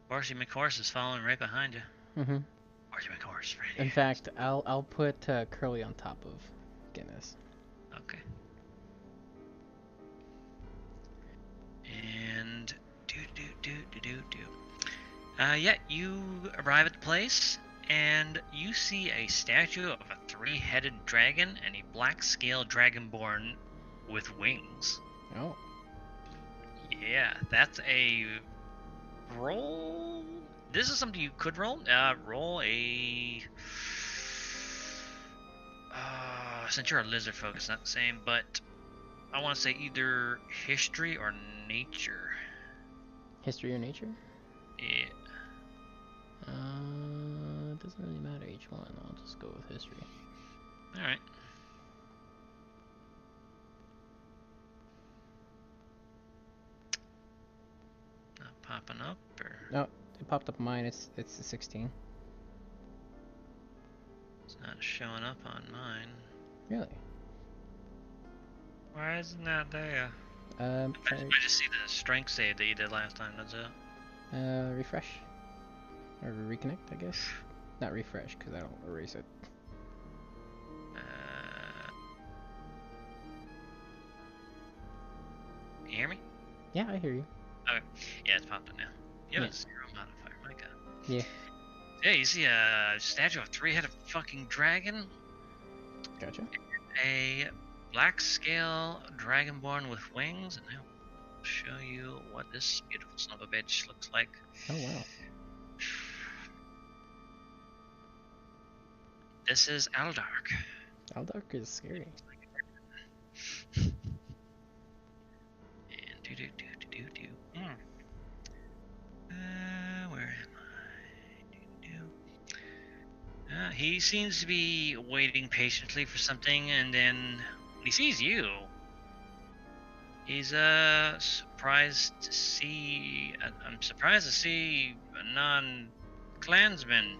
Horsey McHorse is following right behind you. Horsey McHorse, right here. In fact, I'll put Curly on top of Guinness. Okay. And yeah, you arrive at the place, and you see a statue of a three-headed dragon and a black scale dragonborn with wings. Oh. Yeah, that's a roll. This is something you could roll. Roll a. Since you're a lizard folk, it's not the same, but I want to say either history or nature. History or nature? Yeah. It doesn't really matter each one. I'll just go with history. All right. Not popping up, or No, it popped up mine. It's a 16. it's not showing up on mine. Really? Why isn't that there? Try, I just see the strength save that you did last time. That's it. refresh or reconnect, I guess. Not refresh because I don't erase it. You hear me? Yeah, I hear you. Okay. Yeah, it's popped up now. You have Yeah. a 0 modifier, my god. Yeah. Yeah, you see a statue of a three-headed fucking dragon, Gotcha. a black scale dragonborn with wings, and I'll show you what this beautiful son of a bitch looks like. Oh wow. This is Aldark. Aldark is scary. And where am I? He seems to be waiting patiently for something, and then when he sees you, he's surprised to see. I'm surprised to see a non-clansman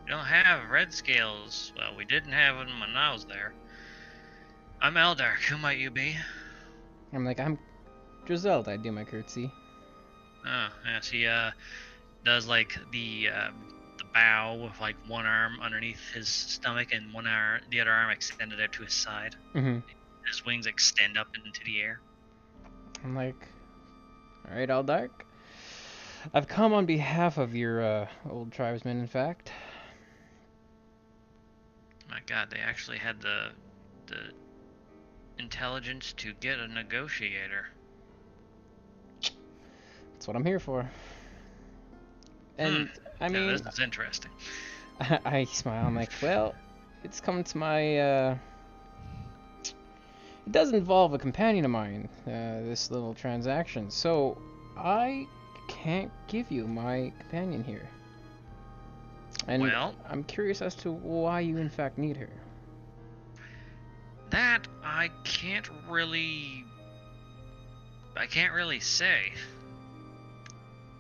We don't have red scales. Well, we didn't have them when I was there. I'm Eldark. Who might you be? I'm like, I'm Dreszeld. I do my curtsy. Oh, yes, he does like the bow with like one arm underneath his stomach and the other arm extended out to his side. Mm-hmm. His wings extend up into the air. I'm like, all right, Eldark. I've come on behalf of your old tribesmen, in fact. My God, they actually had the intelligence to get a negotiator. That's what I'm here for. And I mean, this is interesting. I smile. I'm like, well, it's come to my. It does involve a companion of mine. This little transaction, so I can't give you my companion here. And Well, I'm curious as to why you in fact need her. That I can't really say.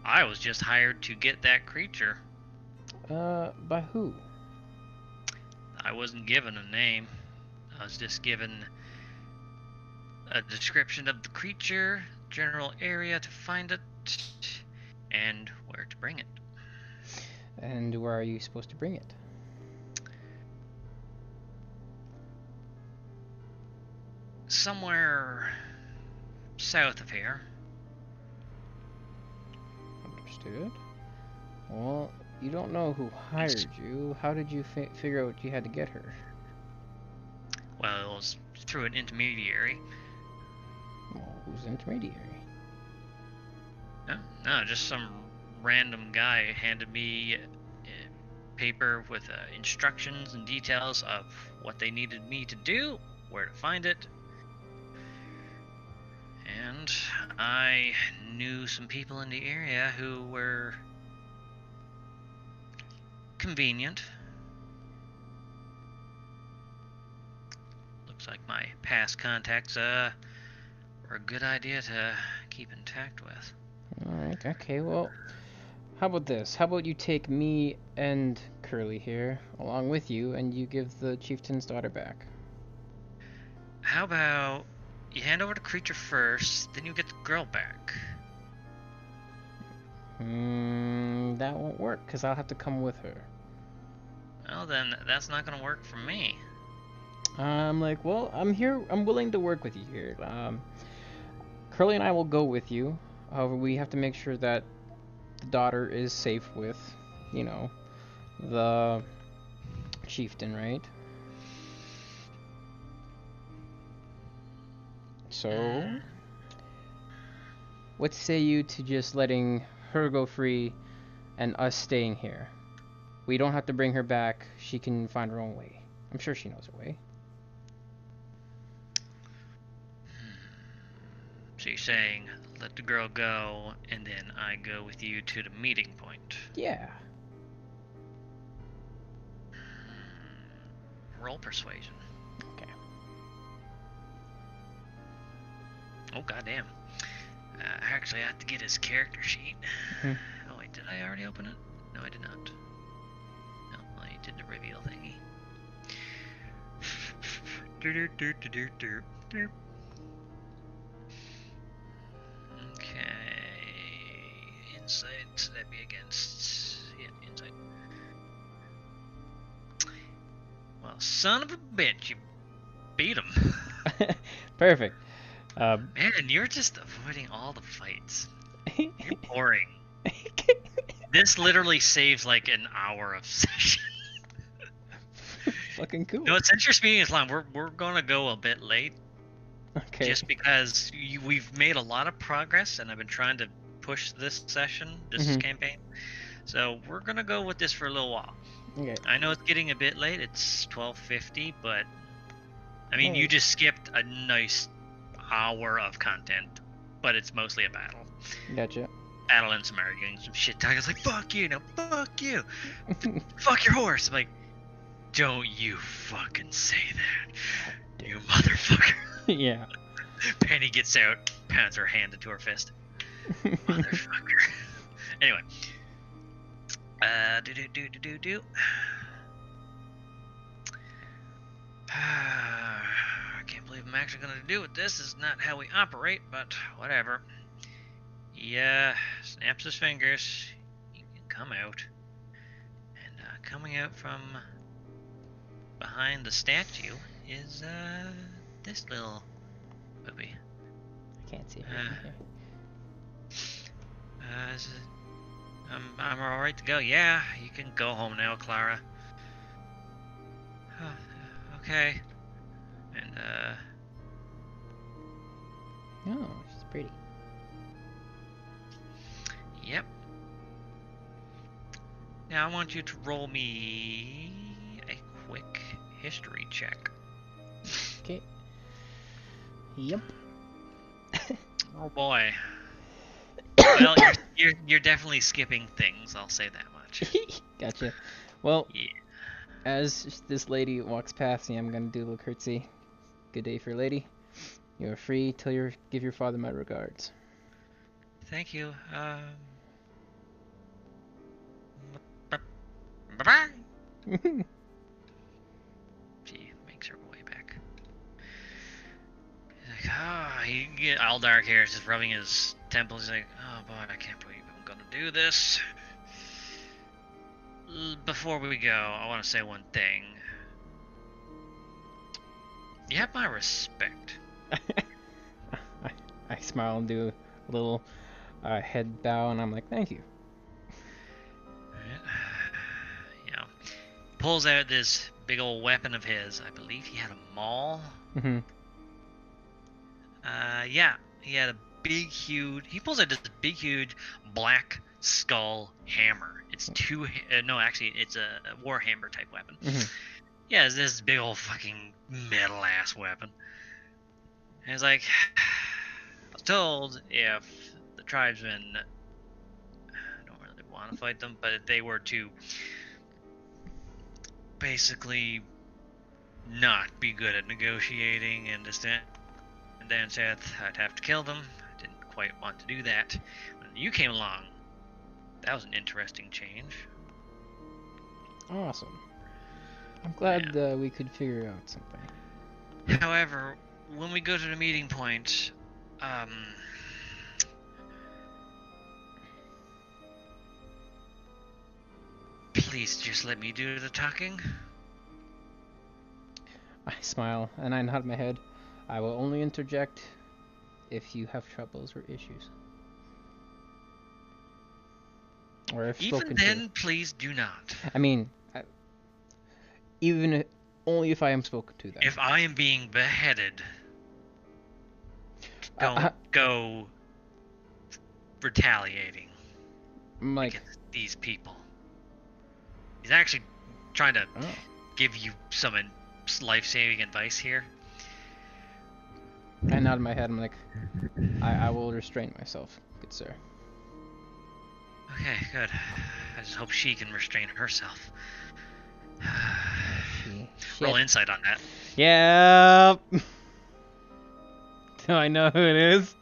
I was just hired to get that creature. By who? I wasn't given a name. I was just given a description of the creature, general area to find it, and where to bring it. And where are you supposed to bring it? Somewhere south of here. Understood. Well, you don't know who hired you. How did you figure out you had to get her? Well, it was through an intermediary. Well, who's the intermediary? No, just some random guy handed me paper with instructions and details of what they needed me to do, where to find it. And I knew some people in the area who were convenient. Looks like my past contacts were a good idea to keep intact with. Alright, okay, well, how about this? How about you take me and Curly here along with you, and you give the chieftain's daughter back? How about you hand over the creature first, then you get the girl back? That won't work, because I'll have to come with her. Well, then that's not gonna work for me. I'm like, well, I'm here. I'm willing to work with you here. Curly and I will go with you. However, we have to make sure that the daughter is safe with, you know, the chieftain, right? So, what say you to just letting her go free and us staying here? We don't have to bring her back. She can find her own way. I'm sure she knows her way. So you're saying let the girl go, and then I go with you to the meeting point? Yeah. Roll persuasion. Okay. Oh, goddamn. Actually, I have to get his character sheet. Mhm. Oh, wait, did I already open it? No, I did not. No, I did the reveal thingy. Okay. Insight, that'd be against. Yeah, insight. Well, son of a bitch, you beat him. Perfect. Man, you're just avoiding all the fights. You're boring. This literally saves like an hour of session. Fucking cool. No, since your meeting is long, we're gonna go a bit late. Okay. Just because we've made a lot of progress, and I've been trying to push this session, this campaign. So we're gonna go with this for a little while. Okay. I know it's getting a bit late. It's 12:50, but I mean, you just skipped a nice hour of content, but it's mostly a battle. Gotcha. Battle and some arguing, some shit talking. It's like, fuck you, no, fuck you. Fuck your horse. I'm like, don't you fucking say that, you motherfucker. Yeah. Penny gets out, pounds her hand into her fist. Motherfucker. Anyway, Do. I can't believe I'm actually gonna do it. This is not how we operate, but whatever. He snaps his fingers. He can come out. And coming out from behind the statue is this little booby. I can't see her from here. I'm all right to go. Yeah, you can go home now, Clara. Okay. And Oh, she's pretty. yep. Now I want you to roll me a quick history check. Okay. Yep. Oh boy. Well, you're definitely skipping things. I'll say that much. Gotcha. Well, Yeah. as this lady walks past me, I'm gonna do a little curtsy. Good day, fair lady. You are free. Give your father my regards. Thank you. Bye-bye. She makes her way back. He's like, all dark hair is just rubbing his temples. He's like, oh boy, I can't believe I'm gonna do this. Before we go, I want to say one thing. You have my respect. I smile and do a little head bow, and I'm like, thank you. You know, pulls out this big old weapon of his. I believe he had a maul. Mm-hmm. Yeah, he had a big, huge. He pulls out this big, huge black skull hammer. It's no, actually, it's a warhammer type weapon. Mm-hmm. Yeah, it's this big old fucking metal ass weapon. And it's like, I was told if the tribesmen, I don't really want to fight them, but if they were to basically not be good at negotiating and this and then said I'd have to kill them. I didn't quite want to do that. When you came along, that was an interesting change. Awesome. I'm glad we could figure out something. However, when we go to the meeting point, please just let me do the talking. I smile and I nod my head. I will only interject if you have troubles or issues. Or if Even spoken then, to. please do not. I mean, only if I am spoken to, then. If I am being beheaded, don't go retaliating I'm like, against these people. He's actually trying to give you some life-saving advice here. I nod my head. I'm like, I will restrain myself, good sir. Okay, good. I just hope she can restrain herself. Roll insight on that. Yeah. Do I know who it is?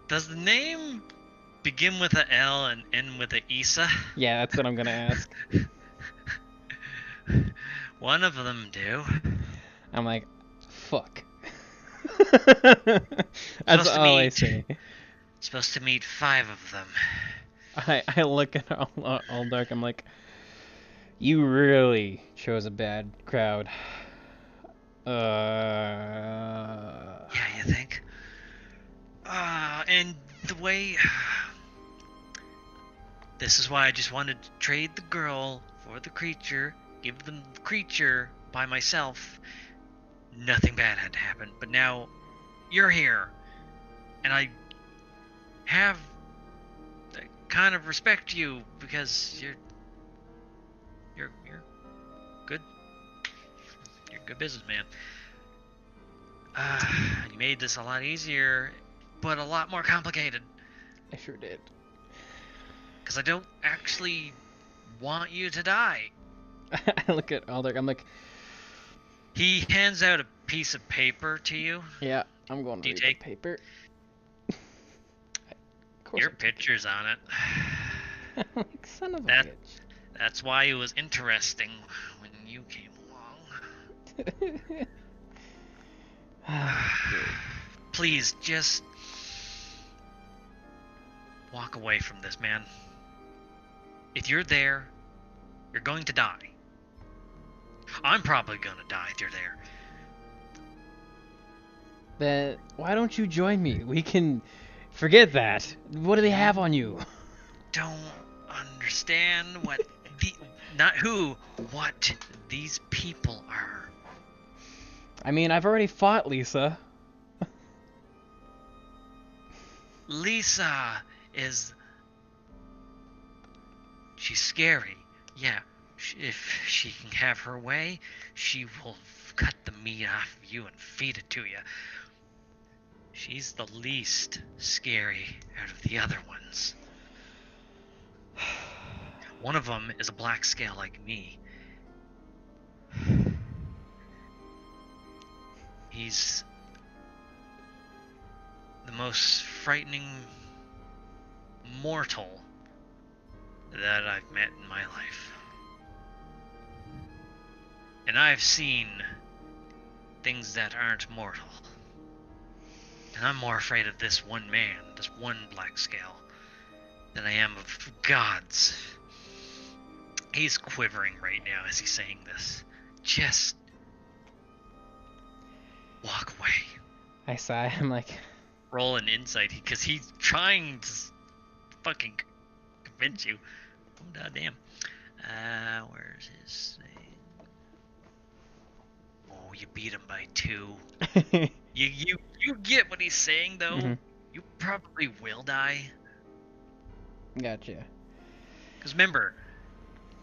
Does the name begin with a L and end with a Isa? Yeah, that's what I'm gonna ask. One of them do. I'm like, fuck. That's all I say. Supposed to meet 5 of them. I look at all dark. I'm like, you really chose a bad crowd. Yeah, you think? And the way... This is why I just wanted to trade the girl for the creature, give them the creature by myself. Nothing bad had to happen. But now, you're here. And I kind of respect you because you're good. You're a good businessman. You made this a lot easier, but a lot more complicated. I sure did. Because I don't actually want you to die. I look at Aldark. I'm like, He hands out a piece of paper to you. yeah, I'm going to Do you read take- the paper. Of course Your I take it. picture's on it. Like, son of a That- bitch. That's why it was interesting when you came along. Please, just walk away from this, man. If you're there, you're going to die. I'm probably gonna die if you're there. Then why don't you join me? We can forget that. What do they have on you? Don't understand what what these people are. I mean, I've already fought Lisa. Lisa she's scary. Yeah, if she can have her way, she will cut the meat off of you and feed it to you. She's the least scary out of the other ones. One of them is a black scale like me. He's the most frightening mortal that I've met in my life. And I've seen things that aren't mortal. And I'm more afraid of this one man, this one black scale, than I am of gods. He's quivering right now as he's saying this. Just walk away. I sigh. I'm like, Roll an insight because he's trying to fucking convince you. Oh, goddamn. Where's his thing? Oh, you beat him by 2. You get what he's saying though. Mhm. You probably will die. Gotcha. Because remember,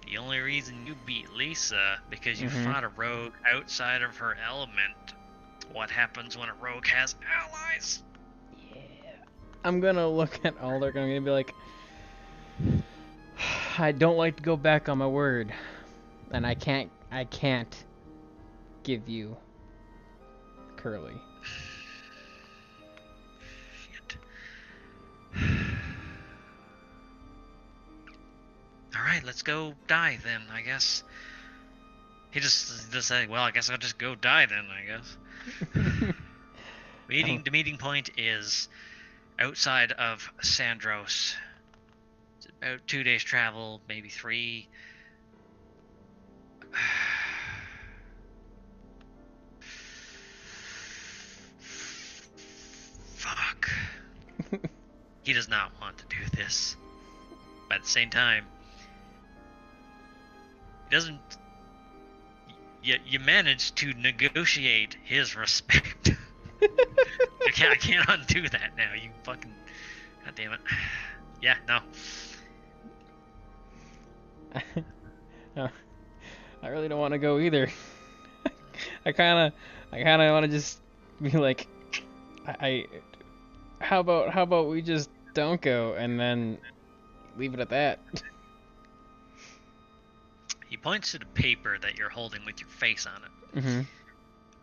the only reason you beat Lisa because you Mhm. fought a rogue outside of her element. What happens when a rogue has allies? Yeah. I'm gonna look at Alder. I'm gonna be like, I don't like to go back on my word, and I can't give you Curly. Shit. Alright, let's go die then, I guess. He just say, well, I guess I'll just go die then, I guess. The meeting point is outside of Sandros. It's about 2 days travel, maybe 3. Fuck. He does not want to do this. But at the same time, he doesn't. You managed to negotiate his respect. I can't undo that now. You fucking. God damn it. Yeah, no. I really don't want to go either. I kind of want to just be like, how about we just don't go and then leave it at that. He points to the paper that you're holding with your face on it. Mm-hmm.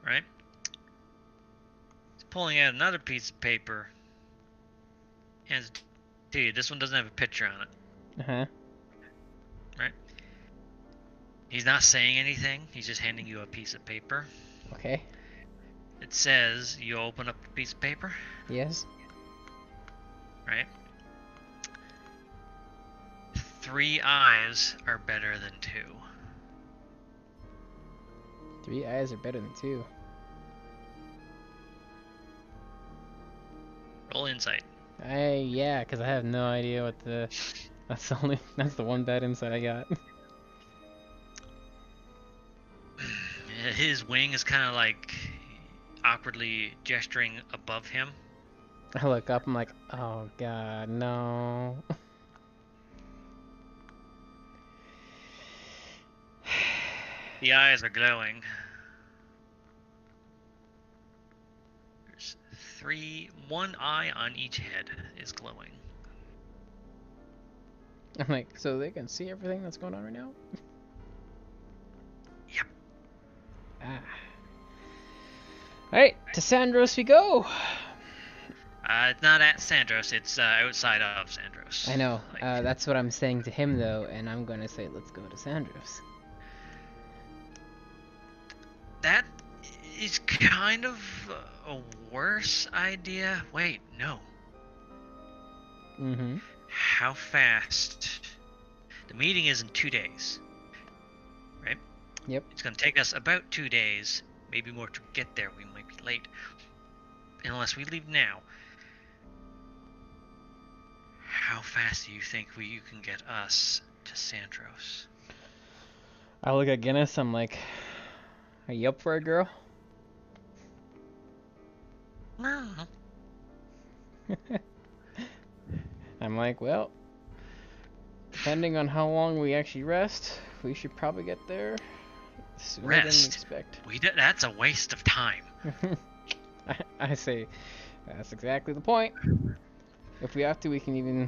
Right? He's pulling out another piece of paper. Hands it to you. This one doesn't have a picture on it. Uh-huh. Right? He's not saying anything. He's just handing you a piece of paper. Okay. It says, you open up the piece of paper. Yes. Right? 3 eyes are better than 2. 3 eyes are better than 2. Roll insight. Yeah, because I have no idea what the... That's the one bad insight I got. His wing is kind of like awkwardly gesturing above him. I look up, I'm like, oh god, no. The eyes are glowing. There's 1 eye on each head is glowing. I'm like, so they can see everything that's going on right now? Yep. Ah. Alright, to Sandros we go! It's not at Sandros. It's outside of Sandros. I know. Like, That's what I'm saying to him though, and I'm gonna say let's go to Sandros. that is kind of a worse idea. Wait, no. Mm-hmm. How fast? The meeting is in 2 days, right? Yep. It's going to take us about 2 days, maybe more to get there. We might be late. Unless we leave now. How fast do you think you can get us to Sandros? I look at Guinness, I'm like, are you up for it, girl? No. I'm like, well, depending on how long we actually rest, we should probably get there sooner than we Rest? expect. That's a waste of time. I say, that's exactly the point. If we have to, we can even...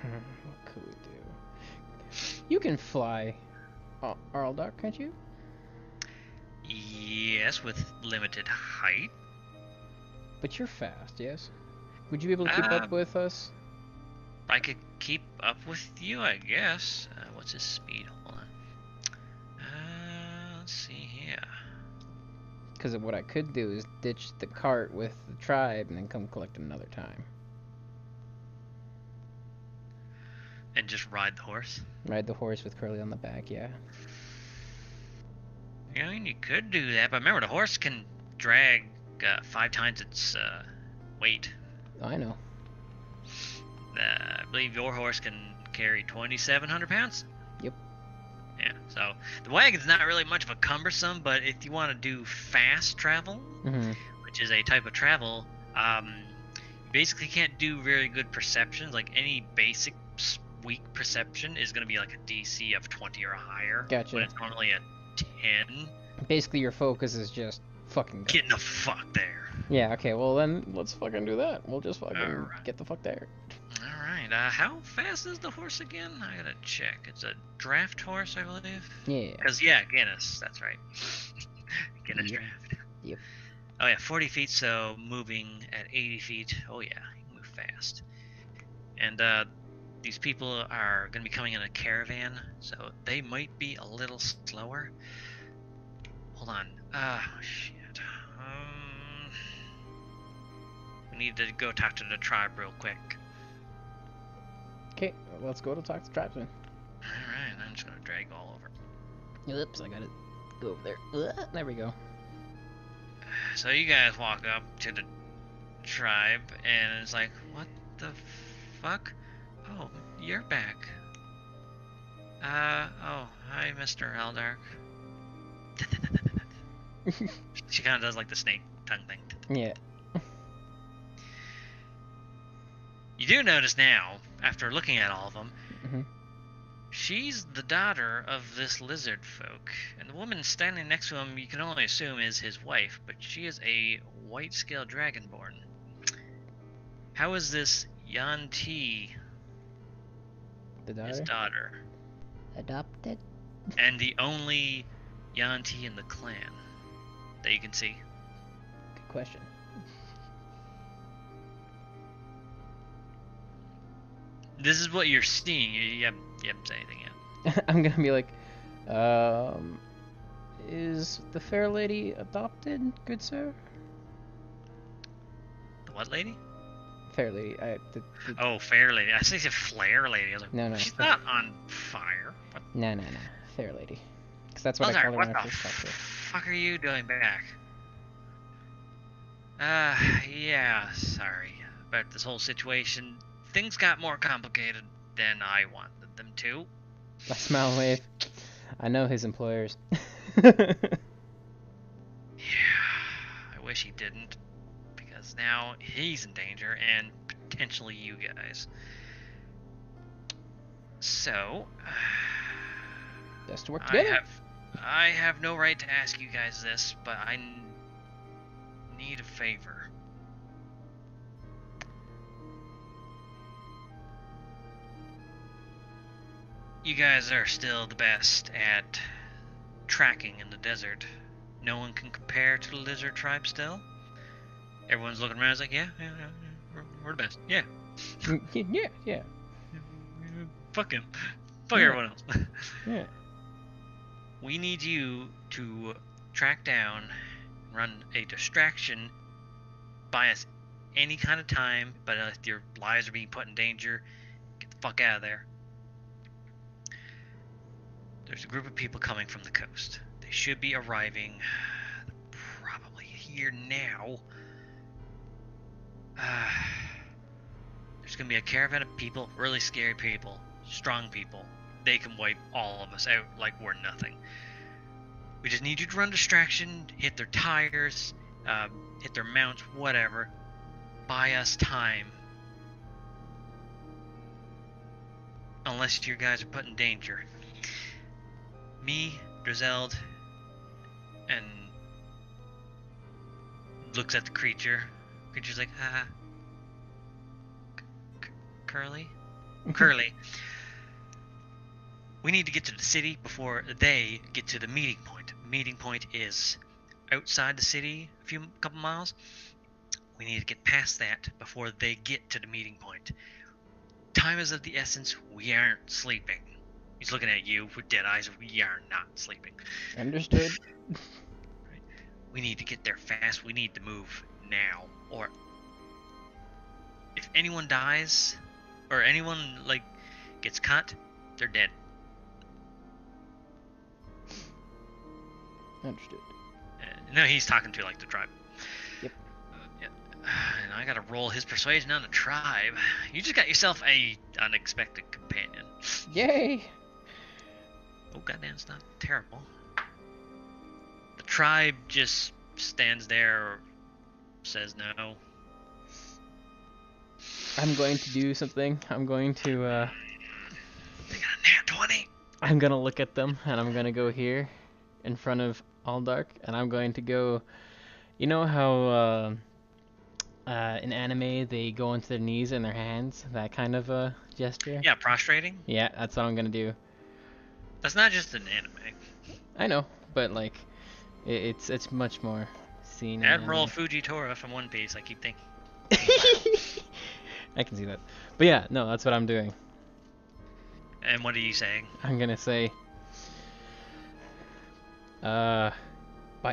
What could we do? You can fly, Arldar, can't you? Yes, with limited height. But you're fast, yes? Would you be able to keep up with us? I could keep up with you, I guess. What's his speed? Hold on. Let's see here. Because what I could do is ditch the cart with the tribe and then come collect another time. And just ride the horse? Ride the horse with Curly on the back, yeah. I mean, you could do that, but remember, the horse can drag 5 times its weight. Oh, I know. I believe your horse can carry 2,700 pounds? Yep. Yeah, so the wagon's not really much of a cumbersome, but if you want to do fast travel, Mm-hmm. which is a type of travel, you basically can't do very good perceptions. Like, any basic weak perception is going to be like a DC of 20 or higher. Gotcha. When it's normally a 10. Basically, your focus is just fucking go. Getting the fuck there. Yeah, okay, well then, let's fucking do that. We'll just fucking Alright. get the fuck there. Alright, how fast is the horse again? I gotta check. It's a draft horse, I believe? Yeah. Because, yeah, Guinness, that's right. Guinness Yep. draft. Yep. Oh, yeah, 40 feet, so moving at 80 feet. Oh, yeah, you can move fast. And these people are going to be coming in a caravan, so they might be a little slower. Hold on. Shit. We need to go talk to the tribe real quick. Okay, let's go to talk to tribesmen. Alright, I'm just going to drag all over. Oops, I gotta go over there. There we go. So you guys walk up to the tribe, and it's like, what the fuck? Oh, you're back. Oh, hi, Mr. Eldark. She kind of does like the snake tongue thing. Yeah. You do notice now, after looking at all of them, Mhm. she's the daughter of this lizard folk, and the woman standing next to him you can only assume is his wife, but she is a white-scale dragonborn. How is this Yanti The his daughter? daughter, Adopted? and the only Yanti in the clan that you can see? Good question. This is what you're seeing. You haven't said anything yet. I'm gonna be like, is the fair lady adopted, good sir? The what lady? Fair lady. Oh, fair lady. I said flare lady. I was like, No, she's fair. not on fire. What? No. Fair lady. Because that's what I Eldark, called her what when the I first talked to her. fuck are you doing back? Yeah, sorry about this whole situation. Things got more complicated than I wanted them to. I smile and wave. I know his employers. Yeah, I wish he didn't, because now he's in danger, and potentially you guys. So, Best to work together. I have no right to ask you guys this, but I need a favor. You guys are still the best at tracking in the desert. No one can compare to the lizard tribe still. Everyone's looking around. It's like, yeah, we're the best. Yeah. Yeah. Fuck him. Fuck Yeah. everyone else. Yeah. We need you to track down, run a distraction, buy us any kind of time, but if your lives are being put in danger, get the fuck out of there. There's a group of people coming from the coast. They should be arriving probably here now. There's gonna be a caravan of people, really scary people, strong people. They can wipe all of us out like we're nothing. We just need you to run distraction, hit their tires, hit their mounts, whatever. Buy us time. Unless you guys are put in danger. Me, Dreszeld, and looks at the creature. Creature's like, Curly? Curly. We need to get to the city before they get to the meeting point. Meeting point is outside the city, couple miles. We need to get past that before they get to the meeting point. Time is of the essence. We aren't sleeping. He's looking at you with dead eyes. We are not sleeping. Understood. Right. We need to get there fast. We need to move now. Or if anyone dies, or anyone gets cut, they're dead. Understood. No, he's talking to the tribe. Yep. Yeah. And I gotta roll his persuasion on the tribe. You just got yourself a unexpected companion. Yay! Oh goddamn, it's not terrible. The tribe just stands there, or says no. I'm going to do something. I'm going to, They got a nat 20. I'm gonna look at them, and I'm gonna go here, in front of Aldark, and I'm going to go... You know how, in anime, they go into their knees and their hands? That kind of, gesture? Yeah, prostrating. Yeah, that's what I'm gonna do. That's not just an anime. I know, but, it's much more seen in Admiral anime. Fujitora from One Piece, I keep thinking. I can see that. But yeah, no, that's what I'm doing. And what are you saying? I'm gonna say, by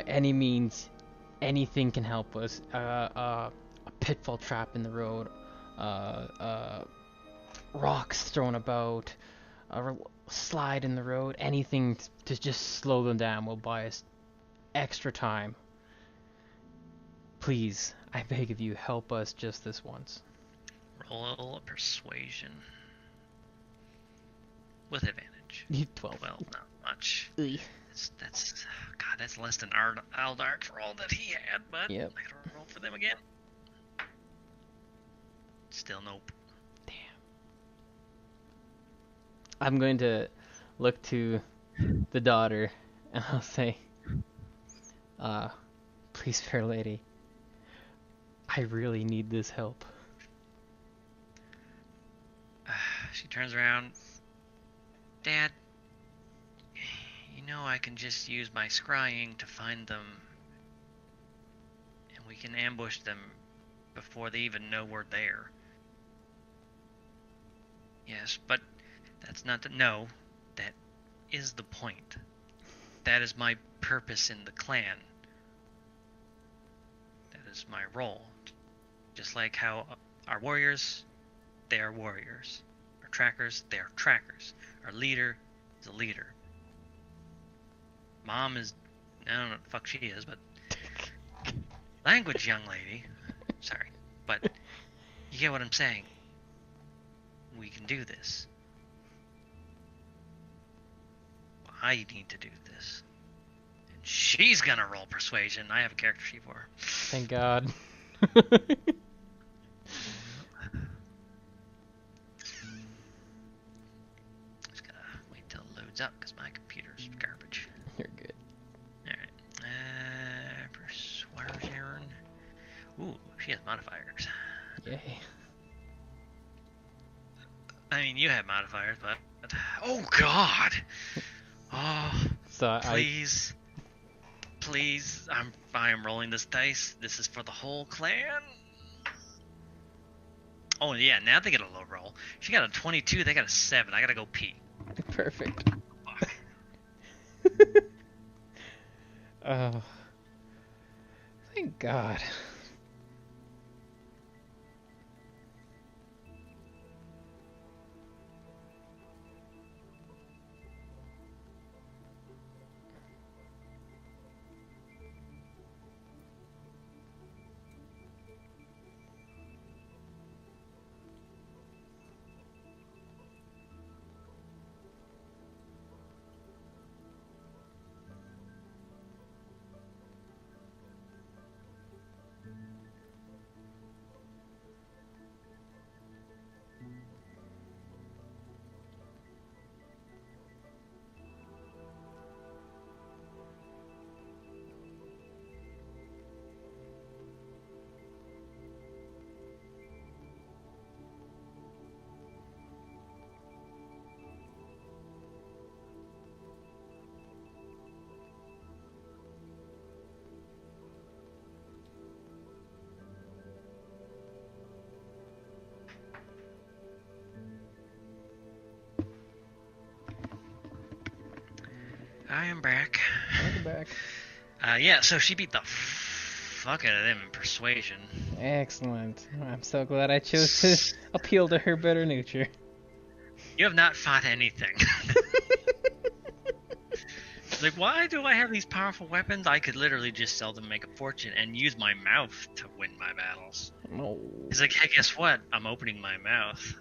any means, anything can help us. A pitfall trap in the road, rocks thrown about, a slide in the road, anything to just slow them down will buy us extra time. Please, I beg of you, help us just this once. Roll a persuasion. With advantage. 12. Well, not much. Ugh. That's less than Aldark for all that he had, but Yep. I gotta roll for them again. Still nope. Damn. I'm going to look to the daughter and I'll say, please, fair lady, I really need this help. She turns around. Dad, you know I can just use my scrying to find them, and we can ambush them before they even know we're there. Yes, but that's not the... No, that is the point. That is my purpose in the clan. That is my role. Just like how our warriors, they are warriors. Our trackers, they are trackers. Our leader is a leader. Mom is... I don't know what the fuck she is, but... Language, young lady. Sorry. But you get what I'm saying. We can do this. I need to do this. And she's gonna roll persuasion. I have a character sheet for her. Thank God. Just gotta wait till it loads up because my computer's garbage. You're good. Alright. Persuasion. Ooh, she has modifiers. Yay. I mean, you have modifiers, but... Oh, God! Oh, So please. please. I am rolling this dice. This is for the whole clan. Oh yeah, now they get a low roll. She got a 22. They got a 7. I gotta go pee. Perfect. Fuck. Oh. Thank God. I am back. Welcome back. Yeah, so she beat the fuck out of them in persuasion. Excellent. I'm so glad I chose to appeal to her better nature. You have not fought anything. Like, why do I have these powerful weapons? I could literally just sell them, make a fortune, and use my mouth to win my battles. No. He's like, hey, guess what? I'm opening my mouth.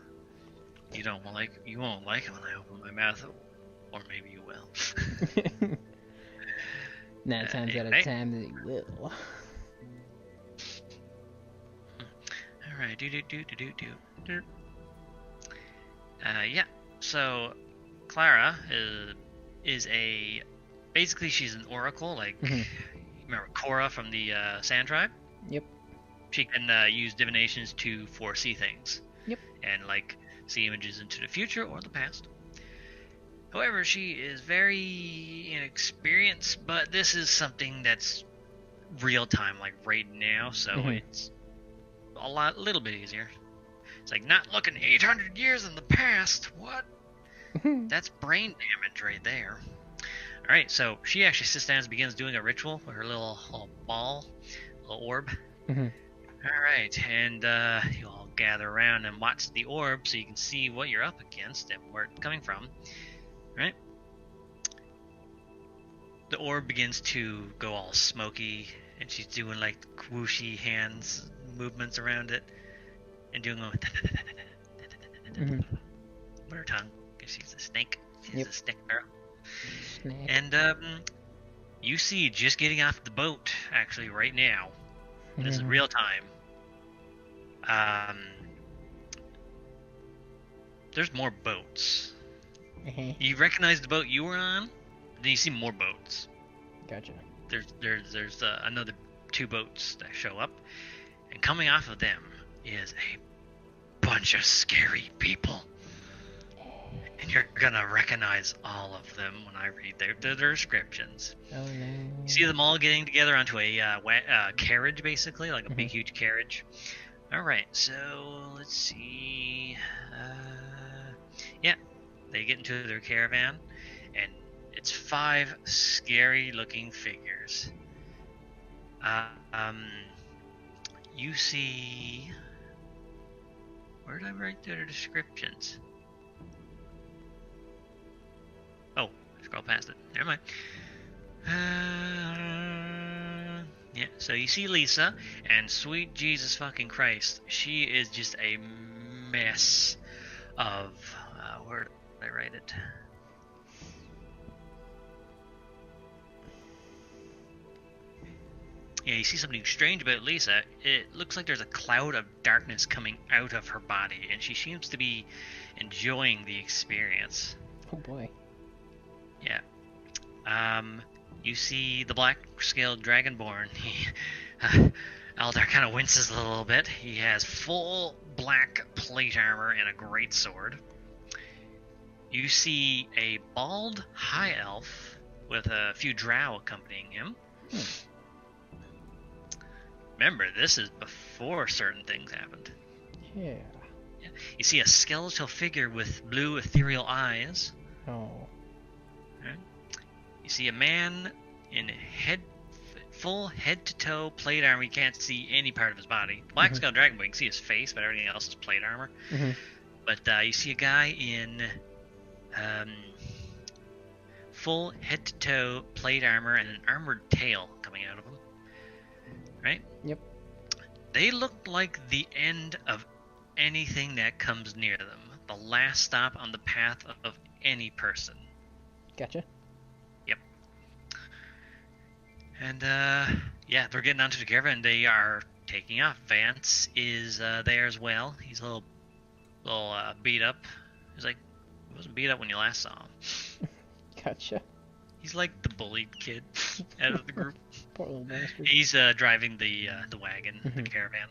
You won't like it when I open my mouth, or maybe you will. 9 times out of 10 that you will. Alright, yeah, so Clara is basically she's an oracle, like, remember Cora from the Sand Tribe? Yep. She can use divinations to foresee things. Yep. And, like, see images into the future or the past. However, she is very inexperienced, but this is something that's real time, like right now, so it's a little bit easier. It's like not looking 800 years in the past. What? That's brain damage right there. All right, so she actually sits down and begins doing a ritual with her little ball, little orb. All right, and you all gather around and watch the orb so you can see what you're up against and where it's coming from. Right? The orb begins to go all smoky, and she's doing like whooshy hands movements around it, and doing with her tongue, because she's a snake. She's a snake girl. Snake. And you see, just getting off the boat, actually, right now. This is real time. There's more boats. You recognize the boat you were on, then you see more boats. Gotcha. There's another 2 boats that show up, and coming off of them is a bunch of scary people. And you're gonna recognize all of them when I read their descriptions. Oh no. You see them all getting together onto a carriage, basically, like a big, huge carriage. All right, so let's see. Yeah. They get into their caravan, and it's 5 scary-looking figures. You see... Where did I write their descriptions? Oh, scroll past it. Never mind. Yeah, so you see Lisa, and sweet Jesus fucking Christ, she is just a mess of... where did I write it? Yeah, you see something strange about Lisa. It looks like there's a cloud of darkness coming out of her body, and she seems to be enjoying the experience. Oh boy. Yeah. You see the black-scaled dragonborn. Aldar kind of winces a little bit. He has full black plate armor and a great sword. You see a bald high elf with a few drow accompanying him. Remember, this is before certain things happened. Yeah. You see a skeletal figure with blue ethereal eyes. Oh. Right? You see a man in full head-to-toe plate armor. You can't see any part of his body. Black Skull Dragon Boy, you can see his face, but everything else is plate armor. But you see a guy in full head-to-toe plate armor and an armored tail coming out of him. Right? Yep. They look like the end of anything that comes near them. The last stop on the path of any person. Gotcha. Yep. And, yeah, they're getting onto the caravan. They are taking off. Vance is there as well. He's a little beat up. He's like, he wasn't beat up when you last saw him. Gotcha. He's like the bullied kid out of the group. Poor little bastard. He's driving the wagon, the caravan.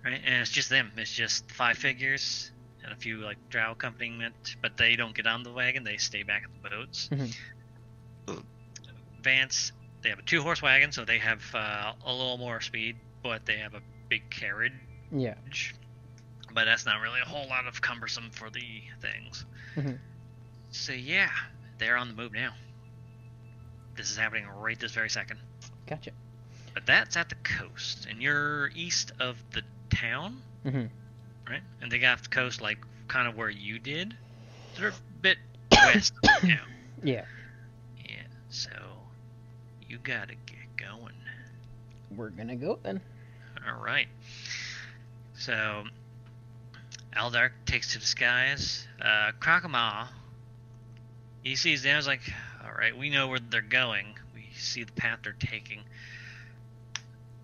Right? And it's just them. It's just 5 figures and a few like drow accompaniment, but they don't get on the wagon. They stay back at the boats. Vance, they have a 2-horse wagon, so they have a little more speed, but they have a big carriage. Yeah. But that's not really a whole lot of cumbersome for the things. So yeah, they're on the move now. This is happening right this very second. Gotcha. But that's at the coast, and you're east of the town, right? And they got off the coast, like kind of where you did. They're a bit west of the town. Yeah. Yeah. So you gotta get going. We're gonna go then. All right. So Aldark takes to the skies. Crocomile, he sees them. He's like, all right, we know where they're going. We see the path they're taking.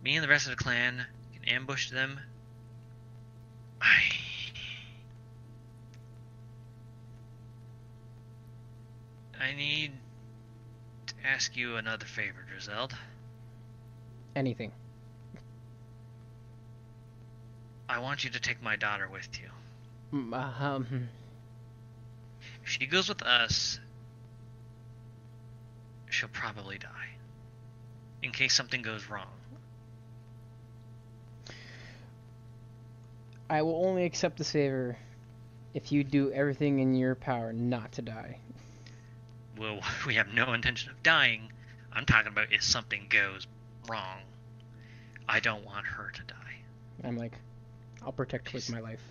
Me and the rest of the clan can ambush them. I need to ask you another favor, Dreszeld. Anything. I want you to take my daughter with you. If she goes with us, she'll probably die. In case something goes wrong. I will only accept this favor if you do everything in your power not to die. Well, we have no intention of dying. I'm talking about if something goes wrong. I don't want her to die. I'm like, I'll protect her with my life.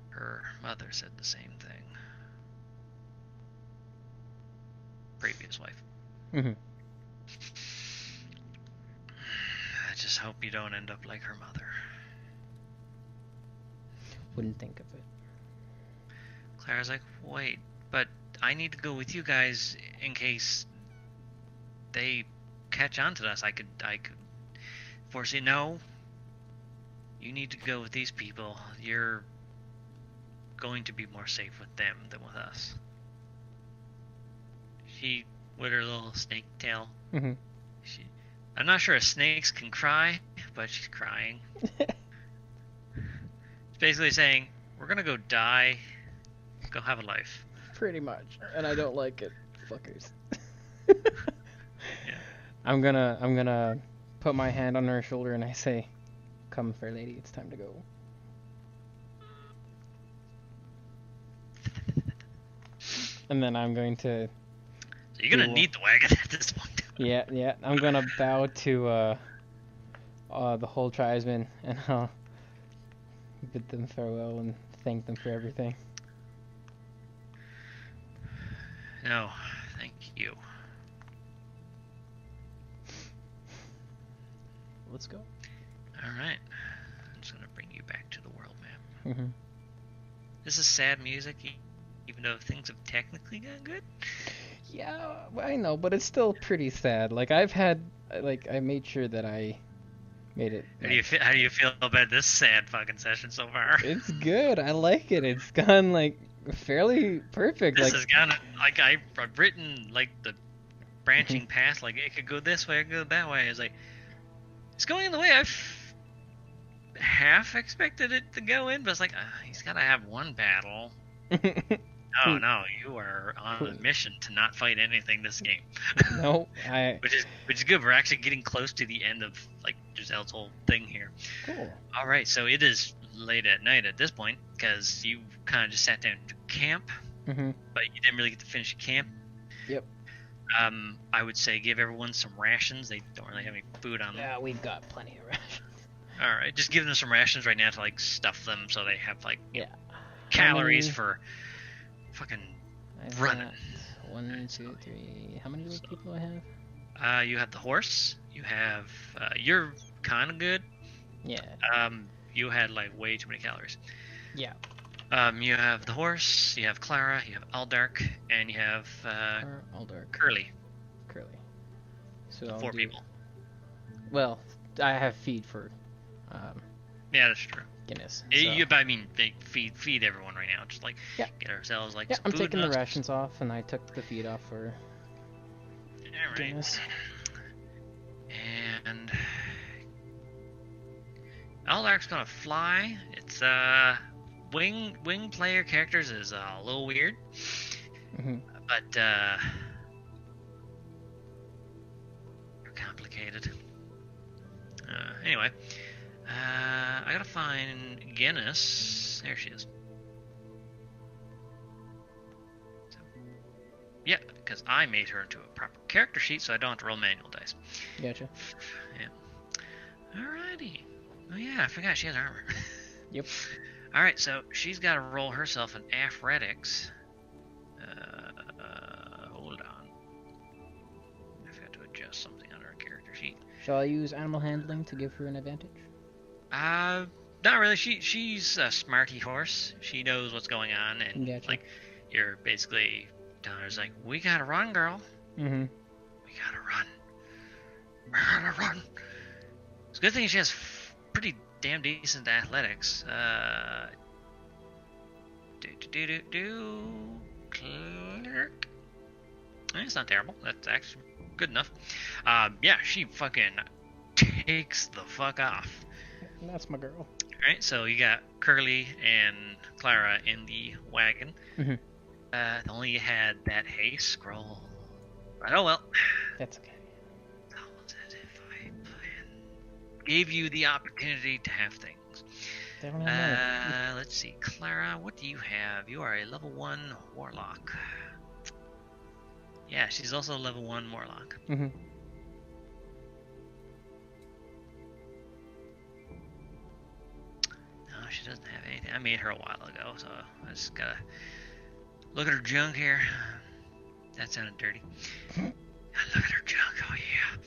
Her mother said the same thing. Previous wife. I just hope you don't end up like her mother. Wouldn't think of it. Clara's like, wait, but I need to go with you guys in case they catch on to us. I could foresee. No, you need to go with these people. You're going to be more safe with them than with us. She, with her little snake tail. I'm not sure if snakes can cry, but she's crying. It's basically saying, we're gonna go die. Go have a life. Pretty much. And I don't like it. Fuckers. Yeah. I'm gonna put my hand on her shoulder and I say, come, fair lady, it's time to go. And then I'm going to... So you're gonna need the wagon at this point. Yeah. I'm gonna bow to the whole tribesmen and I'll bid them farewell and thank them for everything. No, thank you. Let's go. Alright. I'm just gonna bring you back to the world map. This is sad music, even though things have technically gone good. Yeah, I know, but it's still pretty sad. Like, I made sure that I made it. How do you feel about this sad fucking session so far? It's good. I like it. It's gone, like, fairly perfect. This like, has gone, like, I've written, like, the branching path, like, it could go this way, it could go that way. It's like, it's going in the way I've half expected it to go in, but it's like, he's gotta have one battle. No, no, you are on a mission to not fight anything this game. No, which is good. We're actually getting close to the end of like Dresseld's whole thing here. Cool. All right, so it is late at night at this point because you kind of just sat down to camp, but you didn't really get to finish camp. Yep. I would say give everyone some rations. They don't really have any food on them. Yeah, we've got plenty of rations. All right, just give them some rations right now to like stuff them so they have like Yeah. calories for fucking running. 1, 2, 3. How many people do I have? You have the horse. You have you're kind of good. Yeah. You had like way too many calories. Yeah. You have the horse. You have Clara. You have Aldark, and you have Aldark. Curly. So 4 people. Well, I have feed for. Yeah, that's true. Guinness. I mean, they feed everyone right now. Just like get ourselves like. Yeah, some I'm food taking and the rations off, and I took the feed off for. All right. Guinness. And Aldark's gonna fly. It's wing player characters is a little weird, but complicated. Anyway, I gotta find Guinness. There she is. So, yeah, because I made her into a proper character sheet, so I don't have to roll manual dice. Gotcha. Yeah. Alrighty. Oh yeah, I forgot she has armor. Yep. Alright, so she's got to roll herself an athletics. Hold on. I forgot to adjust something on her character sheet. Shall I use animal handling to give her an advantage? Not really. She's a smarty horse. She knows what's going on, and Gotcha. like you're basically telling her, like, we gotta run, girl. We gotta run. We're gonna run. It's a good thing she has pretty damn decent athletics. Clerk. It's not terrible. That's actually good enough. Yeah, she fucking takes the fuck off. That's my girl. Alright, so you got Curly and Clara in the wagon. Only had that haste scroll. But oh well. That's okay. If I gave you the opportunity to have things. Let's see, Clara, what do you have? You are a level 1 warlock. Yeah, she's also a level 1 warlock. Mm-hmm. No, she doesn't have anything. I made her a while ago, so I just gotta look at her junk here. That sounded dirty. Look at her junk. Oh yeah.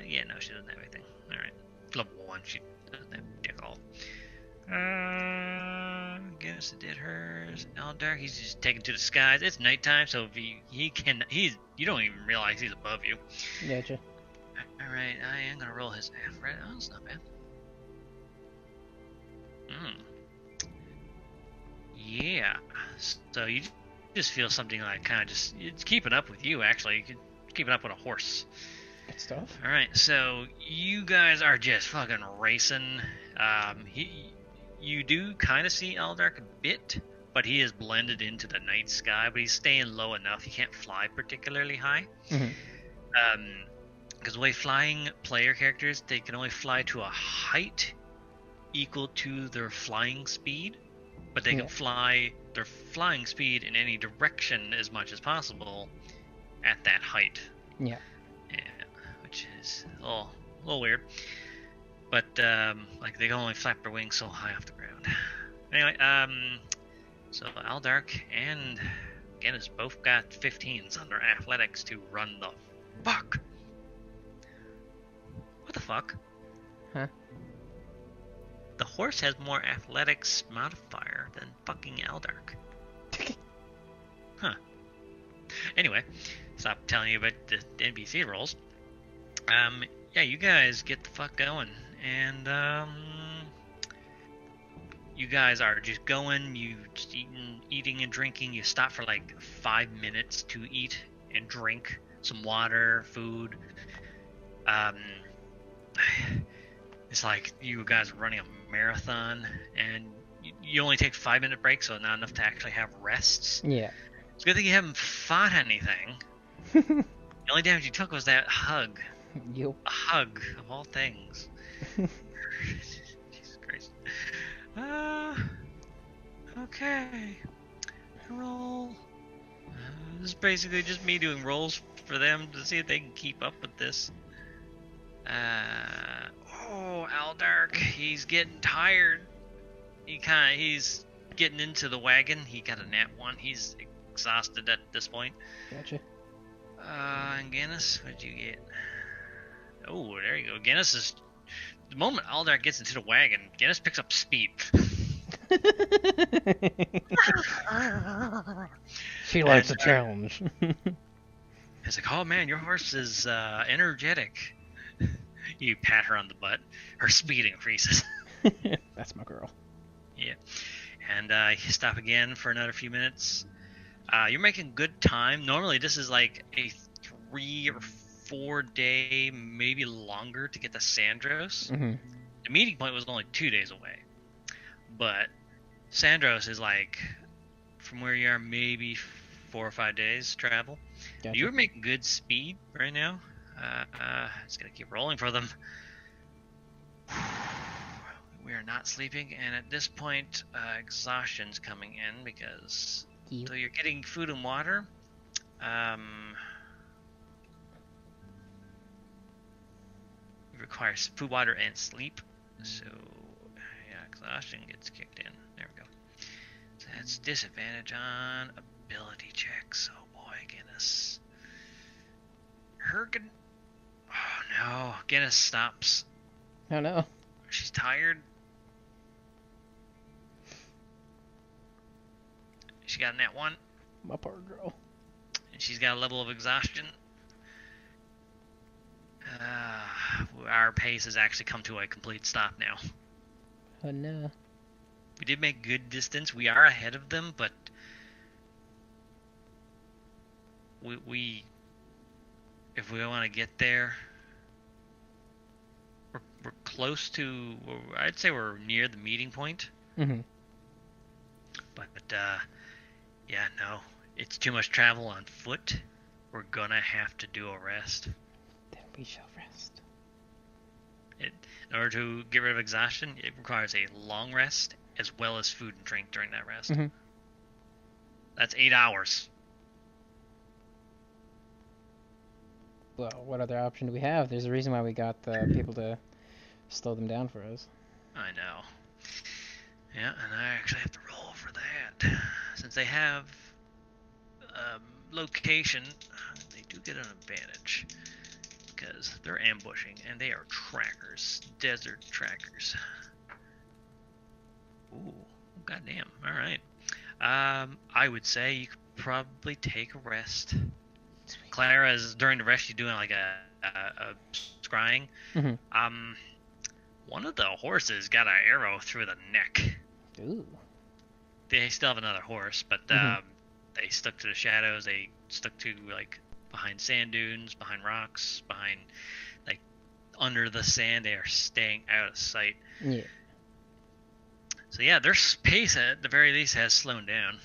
Yeah, no, she doesn't have anything. All right, level 1. She doesn't have dick all. Guess it did hers. Aldark, he's just taken to the skies. It's nighttime, so if you don't even realize he's above you. Gotcha. All right, I am gonna roll his average. Oh, that's not bad. Yeah. So you just feel something like kind of just it's keeping up with you. Actually, you're keeping up with a horse. Good stuff. All right, so you guys are just fucking racing. You do kind of see Aldark a bit, but he is blended into the night sky. But he's staying low enough. He can't fly particularly high. Because the way flying player characters, they can only fly to a height equal to their flying speed, but they can fly their flying speed in any direction as much as possible at that height. Yeah, which is a little weird. But like they can only flap their wings so high off the ground. Anyway, so Aldark and Guinness both got 15s on their athletics to run the fuck. What the fuck? Huh? The horse has more athletics modifier than fucking Aldark. Huh. Anyway, stop telling you about the NPC rolls. Yeah, you guys get the fuck going. And, you guys are just going, you just eating and drinking. You stop for like 5 minutes to eat and drink some water, food. It's like you guys are running a marathon, and you only take 5-minute breaks, so not enough to actually have rests. Yeah. It's a good thing you haven't fought anything. The only damage you took was that hug. Yup. A hug, of all things. Jesus Christ. Okay. Roll. This is basically just me doing rolls for them to see if they can keep up with this. Aldark, he's getting tired. He's getting into the wagon. He got a nat 1. He's exhausted at this point. Gotcha. And Guinness, what'd you get? Oh, there you go. Guinness is... The moment Aldark gets into the wagon, Guinness picks up speed. She likes a challenge. It's like, oh man, your horse is energetic. You pat her on the butt. Her speed increases. That's my girl. Yeah. And you stop again for another few minutes. You're making good time. Normally this is like a 3 or 4 day, maybe longer to get to Sandros. Mm-hmm. The meeting point was only 2 days away. But Sandros is like, from where you are, maybe 4 or 5 days travel. Gotcha. You're making good speed right now. Just gonna keep rolling for them. We are not sleeping, and at this point, exhaustion's coming in because so you're getting food and water. It requires food, water, and sleep. So yeah, exhaustion gets kicked in. There we go. So that's disadvantage on ability checks. Oh boy, Guinness. Hergen. Oh no, Guinness stops. Oh no. She's tired. She got a nat 1. My poor girl. And she's got a level of exhaustion. Our pace has actually come to a complete stop now. Oh no. We did make good distance. We are ahead of them, but we if we want to get there, we're close to. I'd say we're near the meeting point. Mm-hmm. But yeah, no, it's too much travel on foot. We're gonna have to do a rest. Then we shall rest. In order to get rid of exhaustion, it requires a long rest as well as food and drink during that rest. Mm-hmm. That's 8 hours. Well, what other option do we have? There's a reason why we got the people to slow them down for us. I know. Yeah, and I actually have to roll for that. Since they have location, they do get an advantage. Because they're ambushing, and they are trackers. Desert trackers. Ooh, goddamn. Alright. I would say you could probably take a rest. Sweet. Clara is, during the rest, she's doing like a scrying. Mm-hmm. One of the horses got an arrow through the neck. Ooh. They still have another horse, but they stuck to the shadows. They stuck to like behind sand dunes, behind rocks, behind like under the sand. They are staying out of sight. Yeah. So yeah, their pace at the very least has slowed down.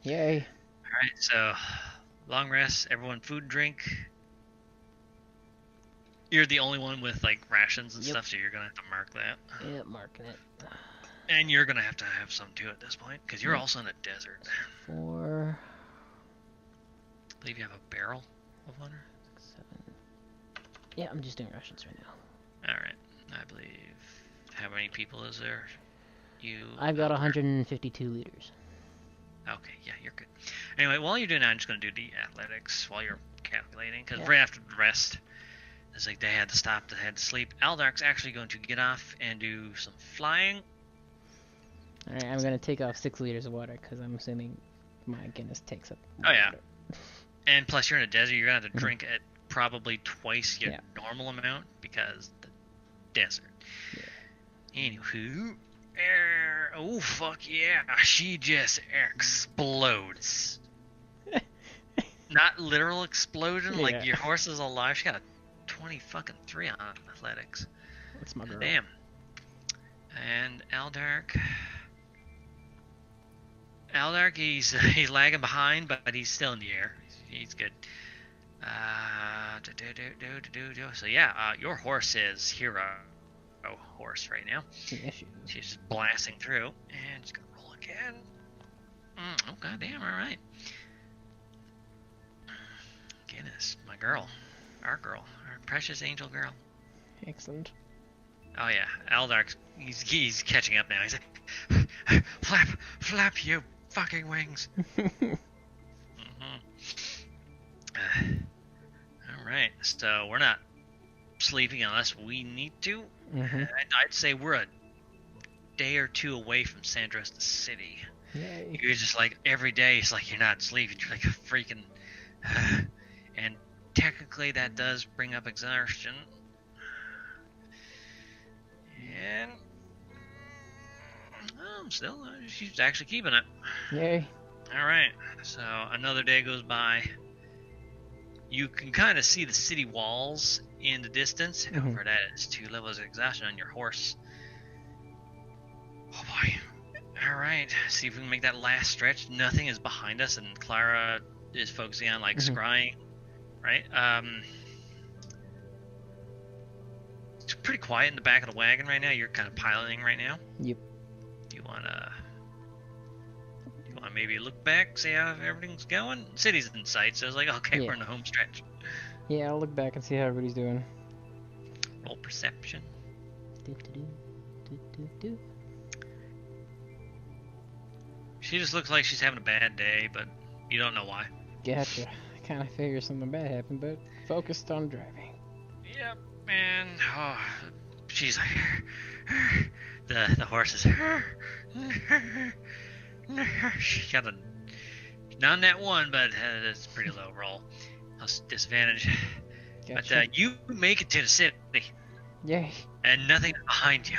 Yay. Alright, so long rest, everyone food and drink. You're the only one with like rations and stuff, so you're gonna have to mark that. Yep, marking it. And you're gonna have to have some too at this point, because you're also in a desert. 4. I believe you have a barrel of water. 7. Yeah, I'm just doing rations right now. Alright, I believe. How many people is there? You. I've got 152 liters. Okay, yeah, you're good. Anyway, while you're doing that, I'm just gonna do the athletics while you're calculating, because Yeah. right after the rest, it's like they had to stop, they had to sleep. Aldark's actually going to get off and do some flying. Alright, I'm gonna take off 6 liters of water, because I'm assuming my Guinness takes up. Oh, yeah. water. And plus, you're in a desert, you're gonna have to drink at probably twice your Yeah. normal amount, because the desert. Yeah. Anywho, oh fuck yeah, she just explodes. Not literal explosion, like Yeah. your horse is alive. She got a 20 fucking 3 on athletics. That's my girl. Damn. And Aldark, he's lagging behind, but he's still in the air. He's good. So yeah, your horse is hero horse right now. Yeah, She's just blasting through, and she's gonna roll again. Oh goddamn! All right. Goodness, my girl, our precious angel girl. excellent. Oh yeah, Aldark, he's catching up now. He's like, flap, you fucking wings. All right, so we're not sleeping unless we need to. I'd say we're a day or two away from Sandros, the city. Yay. You're just like every day. It's like you're not sleeping. You're like a freaking, and technically that does bring up exhaustion. And still, she's actually keeping it. Yay. All right, so another day goes by. You can kind of see the city walls in the distance. Over that is 2 levels of exhaustion on your horse. Oh boy. All right, see if we can make that last stretch. Nothing is behind us, and Clara is focusing on like scrying, right? It's pretty quiet in the back of the wagon right now. You're kind of piloting right now. Yep. You wanna maybe look back, see how everything's going? City's in sight, so it's like, okay, we're in the home stretch. Yeah, I'll look back and see how everybody's doing. Roll perception. She just looks like she's having a bad day, but you don't know why. Gotcha. I kind of figured something bad happened, but focused on driving. Yep, man. Oh, she's like, the horse is. She got a not net 1, but it's a pretty low roll. Disadvantage. Gotcha. But you make it to the city. Yay. And nothing behind you.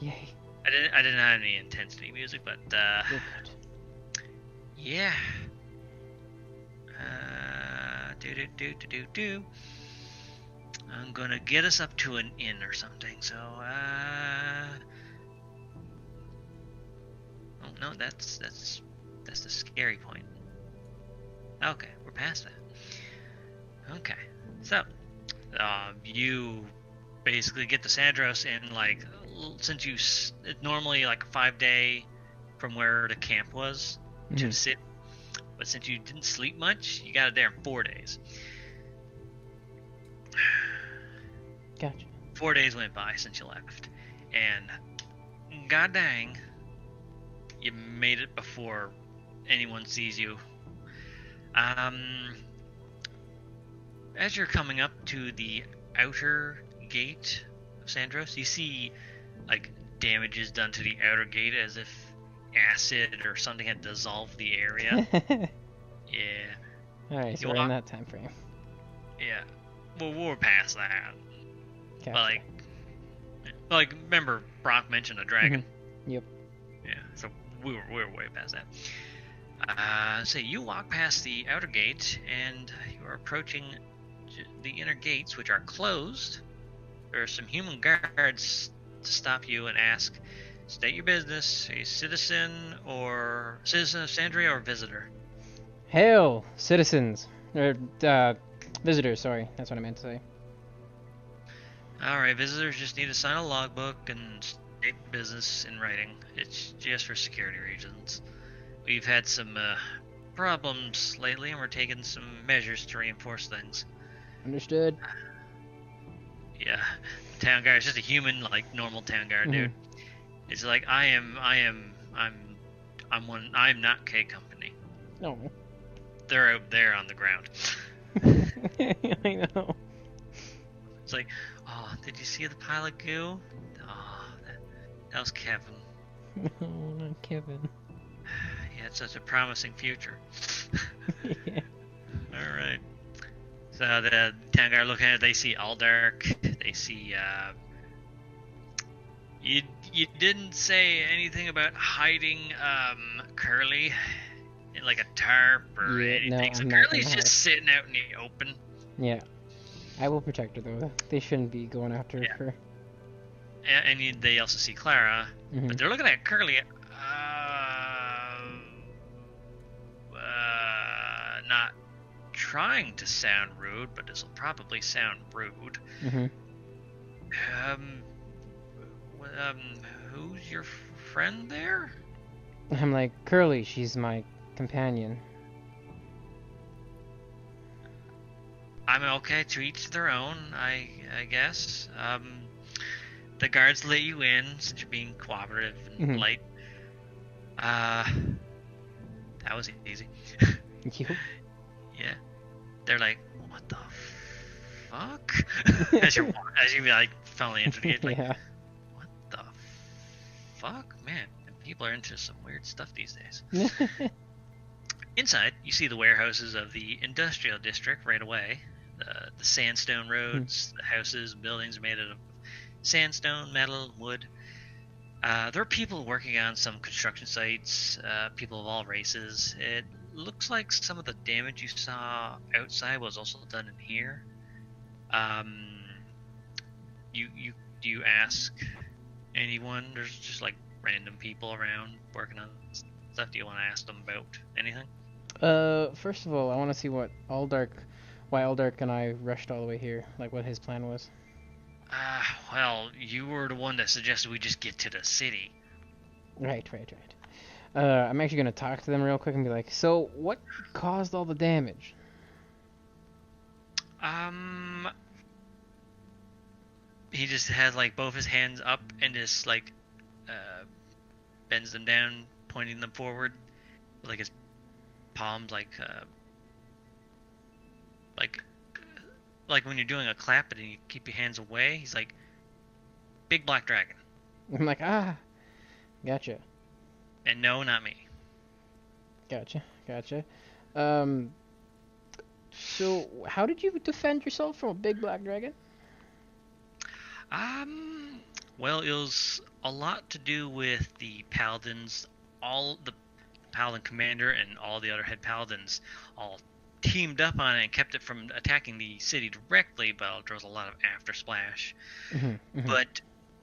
Yay. I didn't have any intensity music, but yeah. I'm gonna get us up to an inn or something. So oh no, that's the scary point. Okay, we're past that. Okay, so you basically get to Sandros in like, since it's normally like a 5-day from where the camp was to the city, but since you didn't sleep much, you got it there in 4 days. Gotcha. 4 days went by since you left, and god dang, you made it before anyone sees you. As you're coming up to the outer gate of Sandros, you see like damages done to the outer gate as if acid or something had dissolved the area. Yeah. Alright, so we're in that time frame. Yeah. Well, we're past that. Gotcha. But like, remember Brock mentioned a dragon? Yep. Yeah, so we were way past that. So you walk past the outer gate, and you are approaching the inner gates, which are closed. There are some human guards to stop you and ask, state your business. Are you citizen of Sandria or visitor? Hail, citizens. Or, visitors, sorry. That's what I meant to say. Alright, visitors just need to sign a logbook and state business in writing. It's just for security reasons. We've had some problems lately, and we're taking some measures to reinforce things. Understood. Yeah, town guard is just a human, like normal town guard dude. It's like I'm not K Company. No. They're out there on the ground. I know. It's like, oh, did you see the pile of goo? Oh, that was Kevin. No, not Kevin. He had such a promising future. Yeah. All right. So the town guard looking at it, they see Aldark. They see. You didn't say anything about hiding Curly in like a tarp or anything. No, So I'm not Curly's gonna just sitting out in the open. Yeah. I will protect her though. They shouldn't be going after Yeah. her. they also see Clara, Mhm. but they're looking at Curly. Not trying to sound rude, but this will probably sound rude. Mhm. Um, um, who's your friend there? I'm like, Curly, she's my companion. I'm okay, to each their own, I guess. The guards let you in since you're being cooperative and Mhm. polite. That was easy. You? Yeah. They're like, what the fuck? as you like finally enter the gate, like, Yeah. what the fuck, man? People are into some weird stuff these days. Inside, you see the warehouses of the industrial district right away. The sandstone roads, the houses, buildings are made out of sandstone, metal, wood. There are people working on some construction sites, people of all races. It looks like some of the damage you saw outside was also done in here. Do you ask anyone? There's just like random people around working on stuff. Do you want to ask them about anything? First of all, I want to see why Aldark and I rushed all the way here. Like, what his plan was. Well, you were the one that suggested we just get to the city. Right. I'm actually gonna talk to them real quick and be like, so what caused all the damage? He just has like both his hands up and just like bends them down, pointing them forward, like his palms like when you're doing a clap and you keep your hands away. He's like, big black dragon. I'm like, gotcha. And no, not me. Gotcha. So how did you defend yourself from a big black dragon? Well, it was a lot to do with the paladins, all the paladin commander and all the other head paladins all teamed up on it and kept it from attacking the city directly, but there was a lot of after splash. But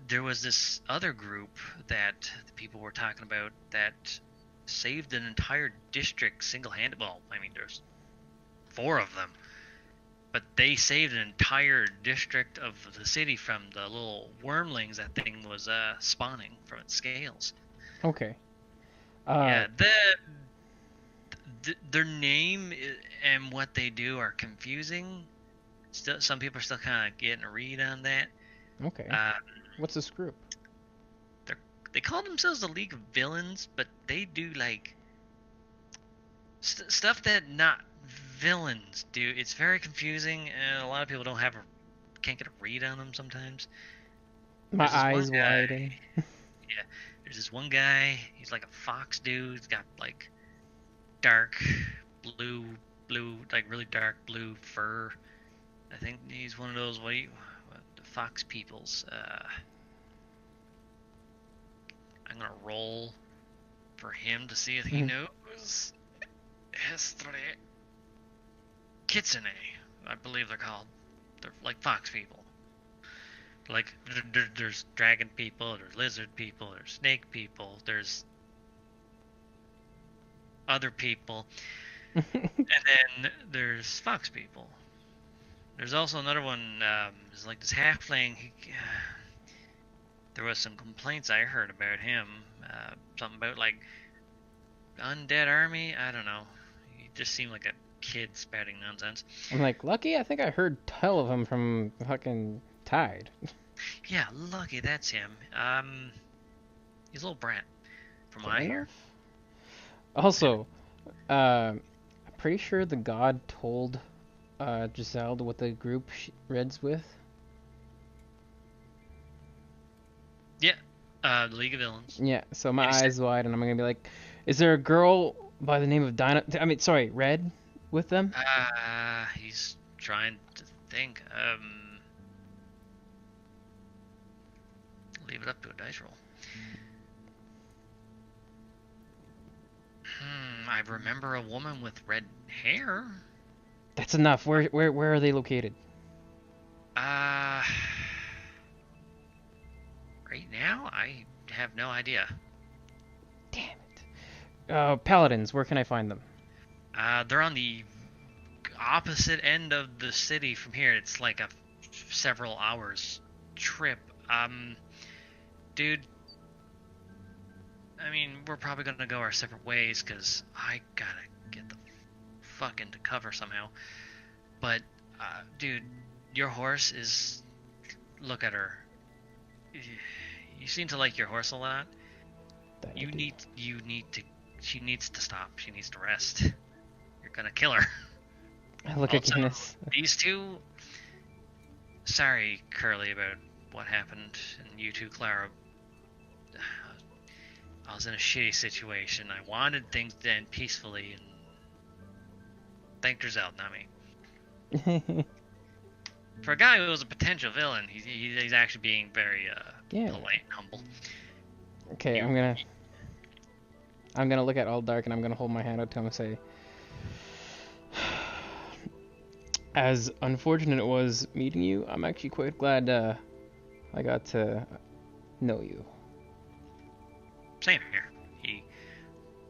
there was this other group that the people were talking about that saved an entire district single-handed. Well, I mean, there's 4 of them, but they saved an entire district of the city from the little wormlings that thing was spawning from its scales. Okay. Yeah, their name and what they do are confusing. Still, some people are still kind of getting a read on that. Okay. What's this group? They call themselves the League of Villains, but they do like stuff that not villains do. It's very confusing, and a lot of people can't get a read on them sometimes. My eyes widen. Yeah, there's this one guy. He's like a fox dude. He's got like dark blue, like really dark blue fur. I think he's one of those what the fox peoples. I'm gonna roll for him to see if he knows. History. Kitsune, I believe they're called. They're like fox people. Like there's dragon people, there's lizard people, there's snake people, there's other people, and then there's fox people. There's also another one. Is like this halfling. There was some complaints I heard about him. Something about like undead army. I don't know. He just seemed like a kid spouting nonsense. I'm like, Lucky? I think I heard tell of him from fucking Tide. Yeah, Lucky, that's him. He's a little brat, from what I hear. Also, I'm pretty sure the god told Dreszeld what the group Red's with. Yeah, the League of Villains. Yeah, so my eyes wide, and I'm gonna be like, is there a girl by the name of Red with them? He's trying to think. Leave it up to a dice roll. I remember a woman with red hair. That's enough. Where are they located? have no idea. Damn it. Paladins, where can I find them? They're on the opposite end of the city from here. It's like a several hours trip. Dude, I mean, we're probably gonna go our separate ways because I gotta get the fuck into cover somehow. But, dude, your horse is... Look at her. You seem to like your horse a lot. You need to... She needs to stop. She needs to rest. You're gonna kill her. Look at Guinness. These two... Sorry, Curly, about what happened, and you too, Clara. I was in a shitty situation. I wanted things to end peacefully, and thank Dreszeld, not me. For a guy who was a potential villain, he's actually being very polite and humble. Okay, I'm gonna look at Aldark and I'm gonna hold my hand out to him and say, as unfortunate it was meeting you, I'm actually quite glad I got to know you. Same here. He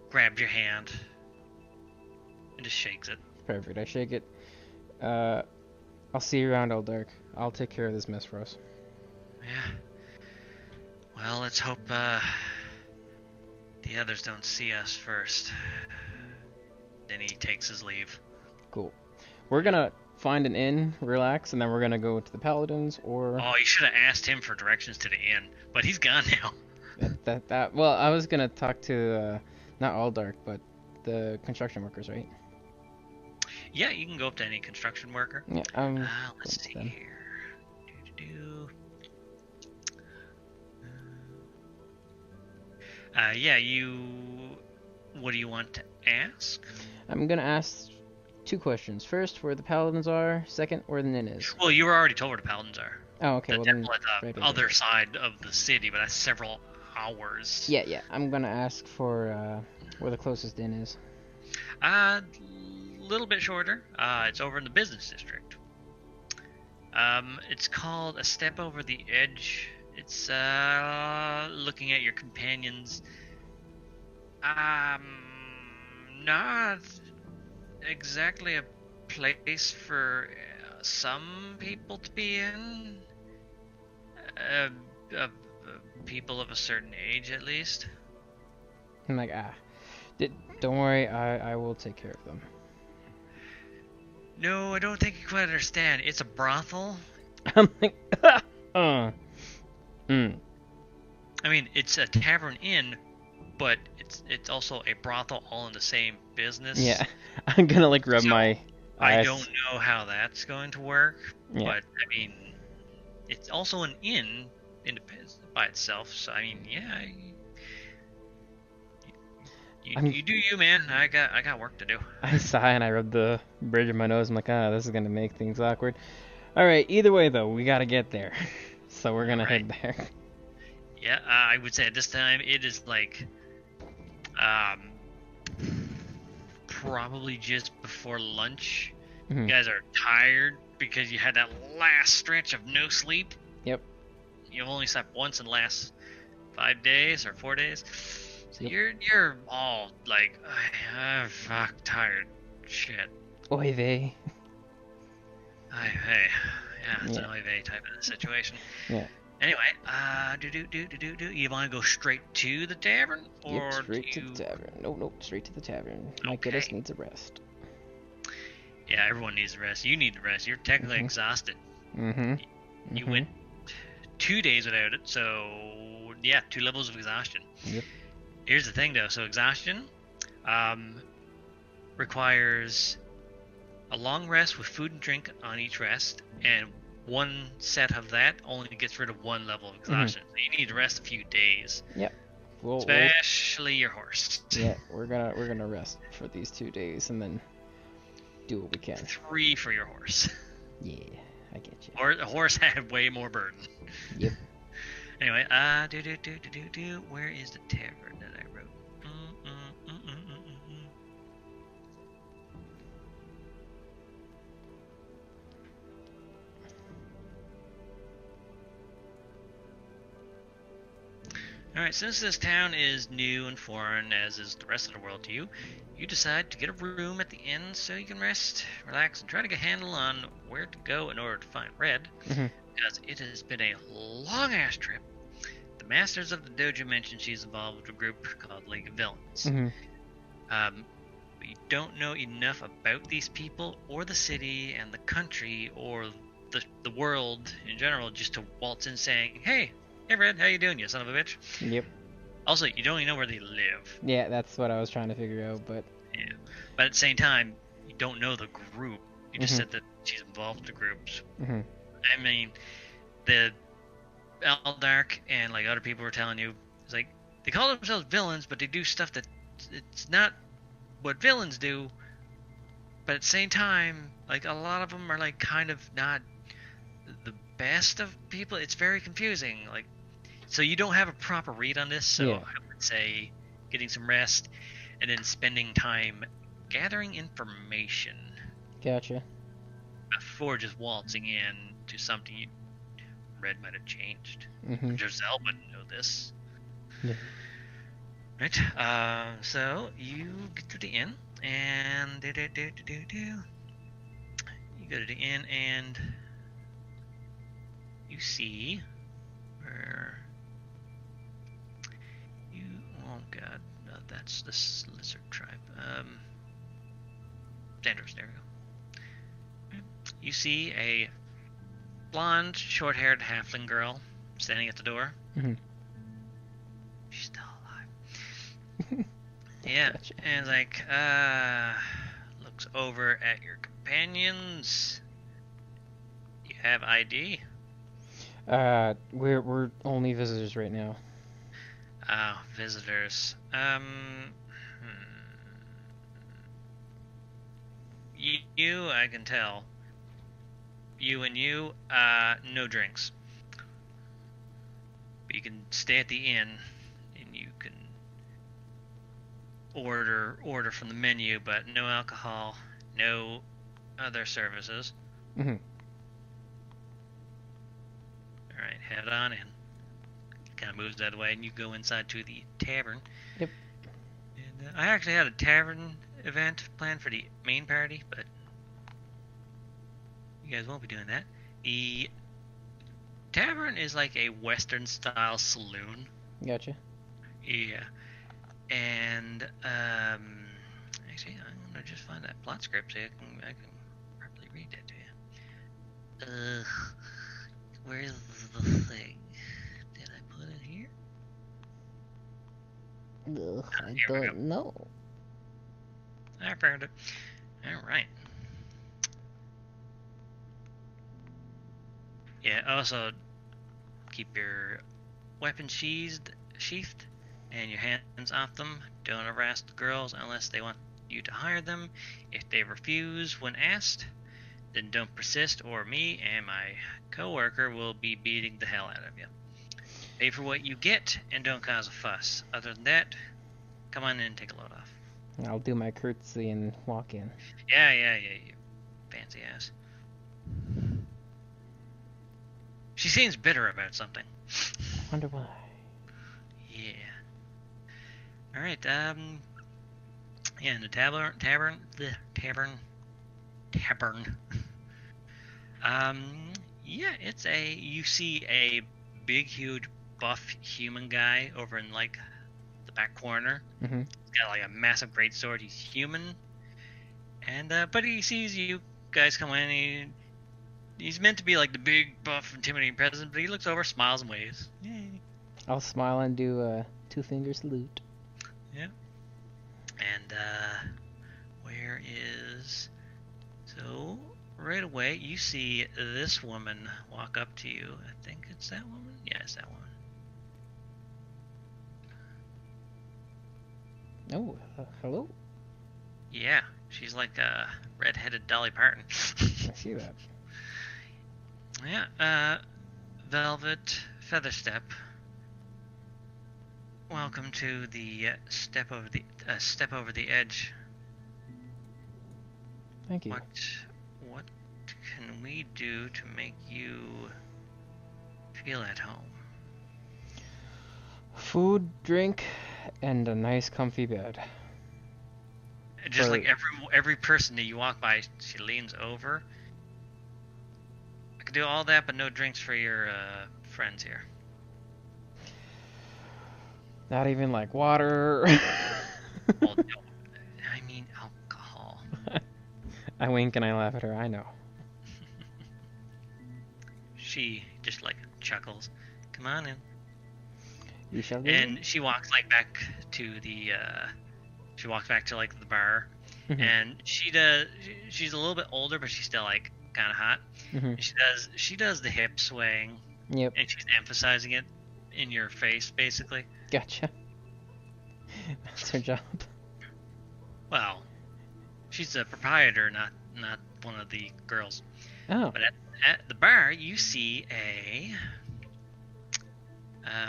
grabbed your hand and just shakes it. Perfect, I shake it. I'll see you around, Aldark. I'll take care of this mess for us. Yeah. Well, let's hope the others don't see us first. Then he takes his leave. Cool. We're gonna find an inn, relax, and then we're gonna go to the Paladins, or... Oh, you should have asked him for directions to the inn, but he's gone now. Well, I was gonna talk to, not Aldark, but the construction workers, right? Yeah, you can go up to any construction worker. Yeah, let's see here. Yeah, what do you want to ask? I'm gonna ask 2 questions. First, where the Paladins are. Second, where the inn is. Well, you were already told where the Paladins are. Oh, okay. The Well, temple then, at the other side of the city, but that's several hours. Yeah. I'm gonna ask for where the closest inn is. Little bit shorter. It's over in the business district. It's called A Step Over the Edge. It's looking at your companions. Not exactly a place for some people to be in. People of a certain age, at least. I'm like, don't worry, I will take care of them. No, I don't think you quite understand. It's a brothel. I'm like, I mean, it's a tavern inn, but it's also a brothel all in the same business. Yeah, I'm gonna like rub my eyes. I don't know how that's going to work, Yeah. but I mean, it's also an inn by itself. So I mean, yeah, you do you, man. I got work to do. I sigh and I rub the bridge of my nose. I'm like, this is gonna make things awkward. All right, either way though, we gotta get there, so we're gonna head there. Yeah, I would say at this time it is like, probably just before lunch. Mm-hmm. You guys are tired because you had that last stretch of no sleep. Yep. You've only slept once in the last 5 days or 4 days. So Yep. you're all like, fuck, tired. Shit. Oy vey. Hey. Yeah, it's an oy vey type of situation. Yeah. Anyway, you want to go straight to the tavern? Or Yep, straight to the tavern. Nope, straight to the tavern. My Okay. kiddos needs a rest. Yeah, everyone needs a rest. You need a rest. You're technically exhausted. Mm-hmm. You went 2 days without it, so yeah, 2 levels of exhaustion. Yep. Here's the thing though, so exhaustion requires a long rest with food and drink on each rest, and one set of that only gets rid of 1 level of exhaustion. So you need to rest a few days. Yep. Especially your horse. Yeah, we're gonna rest for these 2 days and then do what we can. 3 for your horse. Yeah, I get you. Or the horse had way more burden. Yep. Anyway, where is the tavern that I wrote? Alright, since this town is new and foreign, as is the rest of the world to you, you decide to get a room at the inn so you can rest, relax, and try to get a handle on where to go in order to find Red, because it has been a long-ass trip. The masters of the dojo mentioned she's involved with a group called League of Villains. But you don't know enough about these people, or the city, and the country, or the world in general, just to waltz in saying, Hey, Red, how you doing, you son of a bitch? Yep. Also, you don't even know where they live. Yeah, that's what I was trying to figure out, but... Yeah. But at the same time, you don't know the group. You just said that she's involved with the groups. I mean, the Eldark and like other people were telling you, it's like, they call themselves villains, but they do stuff that it's not what villains do. But at the same time, like, a lot of them are like kind of not the best of people. It's very confusing. Like, so you don't have a proper read on this. So I would say getting some rest and then spending time gathering information. Gotcha. Before just waltzing in to something you Red might have changed. Dreszeld wouldn't know this. Yeah. Right. So you get to the inn and you go to the inn and you see where you. Oh God, that's this lizard tribe. Sandros, there we go. You see a blonde, short-haired halfling girl standing at the door. She's still alive. Yeah, gotcha. And like, looks over at your companions. You have ID? We're only visitors right now. Oh, visitors. You, I can tell. You and you, no drinks. But you can stay at the inn, and you can order from the menu, but no alcohol, no other services. Alright, head on in. Kind of moves that way, and you go inside to the tavern. Yep. And I actually had a tavern event planned for the main party, but you guys won't be doing that. The tavern is like a Western style saloon. Gotcha. Yeah. And actually, I'm gonna just find that plot script so I can properly read that to you. Where's the thing? Did I put it here? I don't know. I found it. All right. Yeah. Also, keep your weapons sheathed, and your hands off them. Don't harass the girls unless they want you to hire them. If they refuse when asked, then don't persist, or me and my co-worker will be beating the hell out of you. Pay for what you get and don't cause a fuss. Other than that, come on in and take a load off. I'll do my curtsy and walk in. Yeah, you fancy ass. She seems bitter about something. I wonder why. Yeah. Alright, yeah, in the tavern. Yeah, you see a big, huge, buff human guy over in, like, the back corner. He's got, like, a massive greatsword. He's human. And, but he sees you guys come in. He's meant to be, like, the big, buff, intimidating presence, but he looks over, smiles, and waves. Yay. I'll smile and do a two-finger salute. Yeah. And, where is... So, right away, you see this woman walk up to you. I think it's that woman? Yeah, it's that woman. Oh, hello? Yeah, she's like a red-headed Dolly Parton. I see that. Yeah, Velvet Featherstep. Welcome to the step over the edge. Thank you. What can we do to make you feel at home? Food, drink, and a nice comfy bed. Just For- like every person that you walk by, she leans over. I could do all that, but no drinks for your friends here. Not even like water. Well, no, I mean alcohol. I wink and I laugh at her. I know. She just like chuckles. Come on in. You shall do. And she walks like back to the she walks back to like the bar, Mhm. and she's a little bit older, but she's still like kind of hot. Mhm. She does the hip swaying, Yep. and she's emphasizing it in your face basically. Gotcha. That's her job. Well, she's a proprietor, not one of the girls. Oh. But at the bar, you see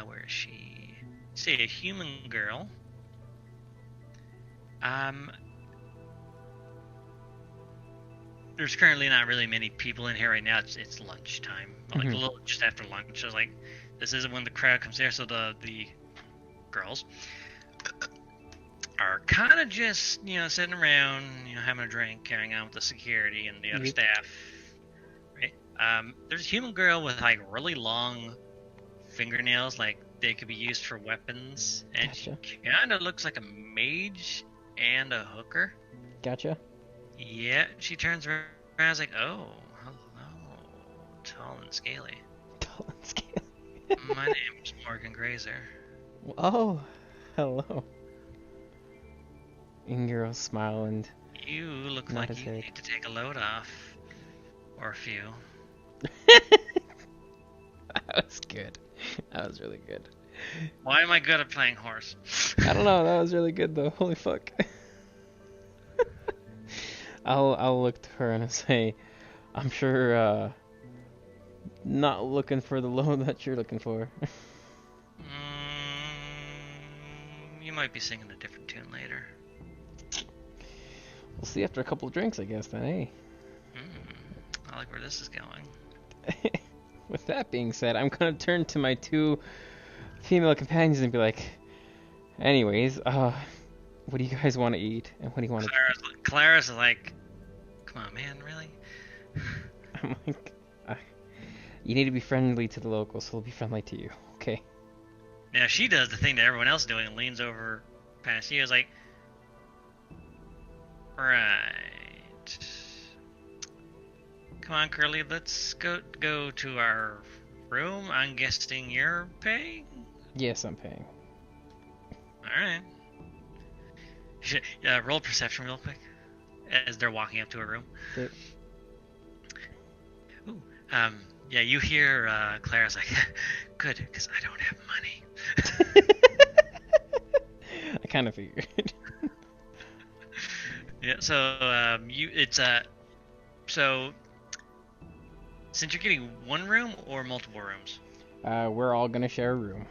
where is she? See a human girl. There's currently not really many people in here right now. It's lunchtime, like Mhm. a little just after lunch. So like, this isn't when the crowd comes there. So the girls are kind of just sitting around, having a drink, carrying on with the security and the other Yep. staff. Right. There's a human girl with like really long fingernails, like they could be used for weapons, and Gotcha. she kind of looks like a mage and a hooker. Gotcha. Yeah, she turns around and is like, oh, hello, tall and scaly. Tall and scaly. My name's Morgan Grazer. Oh, hello. Ingiro smile and You look Not like his you head. need to take a load off. Or a few. that was good. That was really good. Why am I good at playing horse? I don't know. That was really good though. Holy fuck. I'll look to her and say, I'm sure not looking for the loan that you're looking for. You might be singing a different tune later. We'll see after a couple of drinks, I guess. Then, hey. I like where this is going. With that being said, I'm gonna turn to my two female companions and be like, anyways, what do you guys want to eat, and what do you want to? Clara's like, come on, man, really? I'm like, you need to be friendly to the locals, so they'll be friendly to you, okay? Now she does the thing that everyone else is doing and leans over past you. Is like, right. Come on, Curly, let's go to our room. I'm guessing you're paying? Yes, I'm paying. Alright. Roll perception real quick as they're walking up to a room. Okay. Ooh, yeah, you hear Clara's like, good, because I don't have money. I kind of figured. Yeah, so so since you're getting one room or multiple rooms? We're all gonna share a room.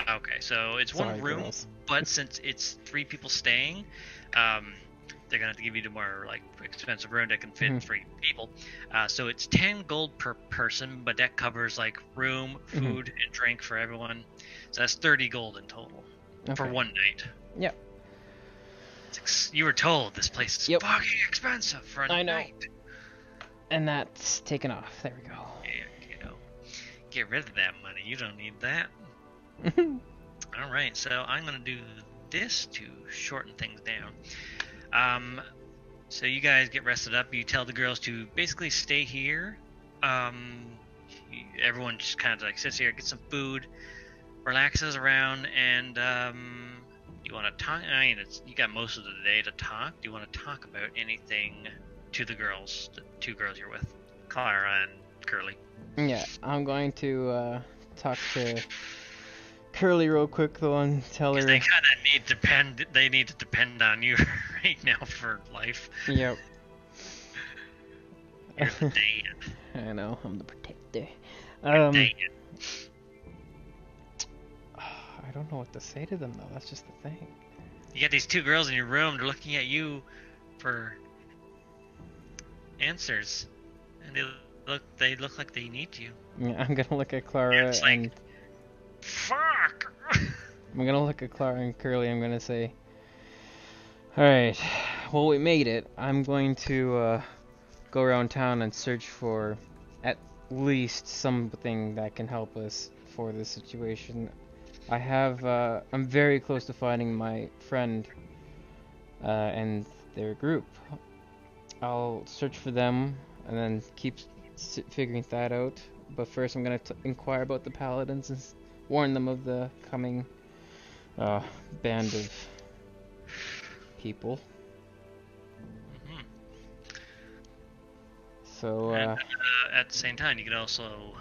Okay, so it's Sorry, one room, girls. but since it's 3 people staying, they're gonna have to give you the more like expensive room that can fit Mhm. 3 people. So it's 10 gold per person, but that covers like room, food, and drink for everyone. So that's 30 gold in total for Okay. one night. Yep. You were told this place is Yep. fucking expensive for a I know. night. And that's taken off. There we go. Yeah, get rid of that money. You don't need that. All right, so I'm gonna do this to shorten things down. So you guys get rested up. You tell the girls to basically stay here. Everyone just kind of like sits here, gets some food, relaxes around, and you want to talk. I mean, you got most of the day to talk. Do you want to talk about anything to the girls, the 2 girls you're with, Clara and Curly? Yeah, I'm going to talk to Curly real quick though and tell her. They kind of need to depend on you right now for life. Yep. You're the dad. I know, I'm the protector. Dad. I don't know what to say to them though. That's just the thing. You got these 2 girls in your room. They're looking at you for answers, and they look like they need you. Yeah, I'm gonna look at Clara It's like, and fuck. I'm gonna look at Clara and Curly. I'm gonna say, all right, well, we made it. I'm going to go around town and search for at least something that can help us for this situation. I'm very close to finding my friend and their group. I'll search for them and then keep figuring that out. But first, I'm gonna inquire about the paladins and warn them of the coming band of people. Mhm. So, And at the same time, you could also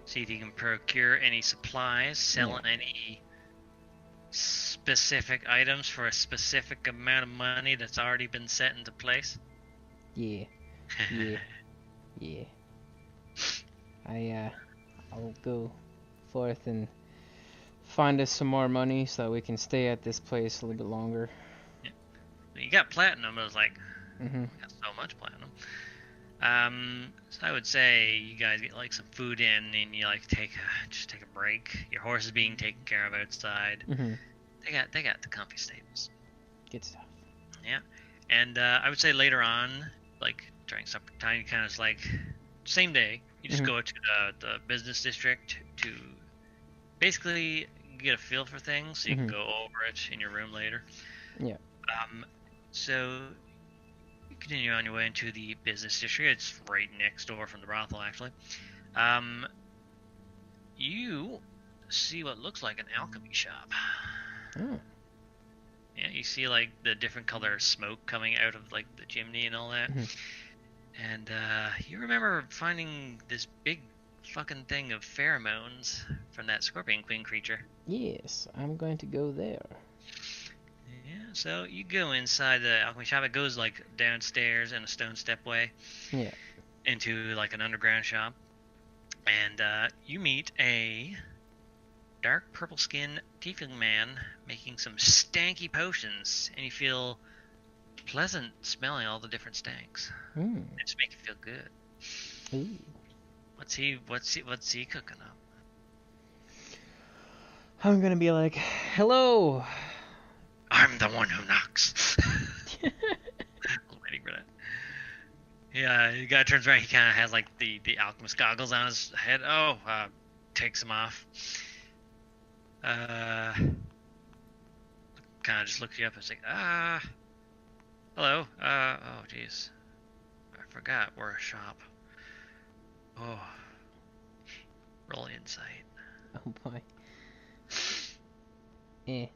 see if you can procure any supplies, sell any specific items for a specific amount of money that's already been set into place. yeah. I'll go forth and find us some more money so that we can stay at this place a little bit longer. You got platinum. I was like, Mm-hmm. got so much platinum. So I would say you guys get like some food in, and you like just take a break. Your horse is being taken care of outside. Mm-hmm. They got the comfy stables. Good stuff. Yeah, and I would say later on, like during supper time, you kind of like same day, you just go to the business district to basically get a feel for things, so you can go over it in your room later. Yeah. So you continue on your way into the business district. It's right next door from the brothel, actually. You see what looks like an alchemy shop. Oh. Yeah, you see like the different color smoke coming out of like the chimney and all that. And you remember finding this big fucking thing of pheromones from that Scorpion Queen creature. Yes, I'm going to go there. Yeah, so you go inside the alchemy shop. It goes like downstairs in a stone stepway. Yeah. Into like an underground shop. And you meet a dark purple skinned tiefling man making some stanky potions, and you feel pleasant smelling all the different stanks. Mm. It just make you feel good. Ooh. What's he cooking up? I'm gonna be like, hello. I'm the one who knocks. I'm waiting for that. Yeah, the guy turns around. He kind of has like the alchemist goggles on his head. Oh, takes them off. Kind of just looks you up and is like, hello. Oh, jeez. I forgot we're a shop. Oh. Roll insight. Oh boy. Eh.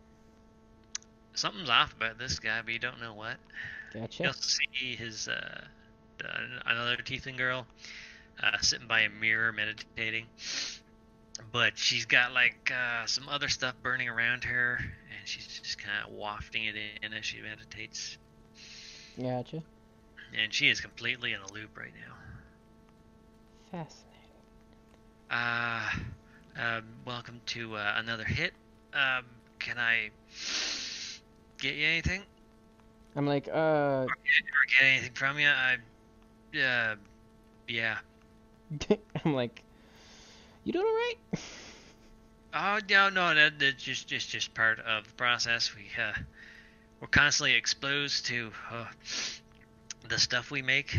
Something's off about this guy, but you don't know what. Gotcha. You also see his another tiefling girl sitting by a mirror meditating, but she's got like some other stuff burning around her, and she's just kind of wafting it in as she meditates. Gotcha. And she is completely in a loop right now. Fascinating. Welcome to another hit. Can I get you anything? I'm like, Or get anything from you? Yeah. I'm like, you doing alright? Oh no, that's just part of the process. We're constantly exposed to the stuff we make.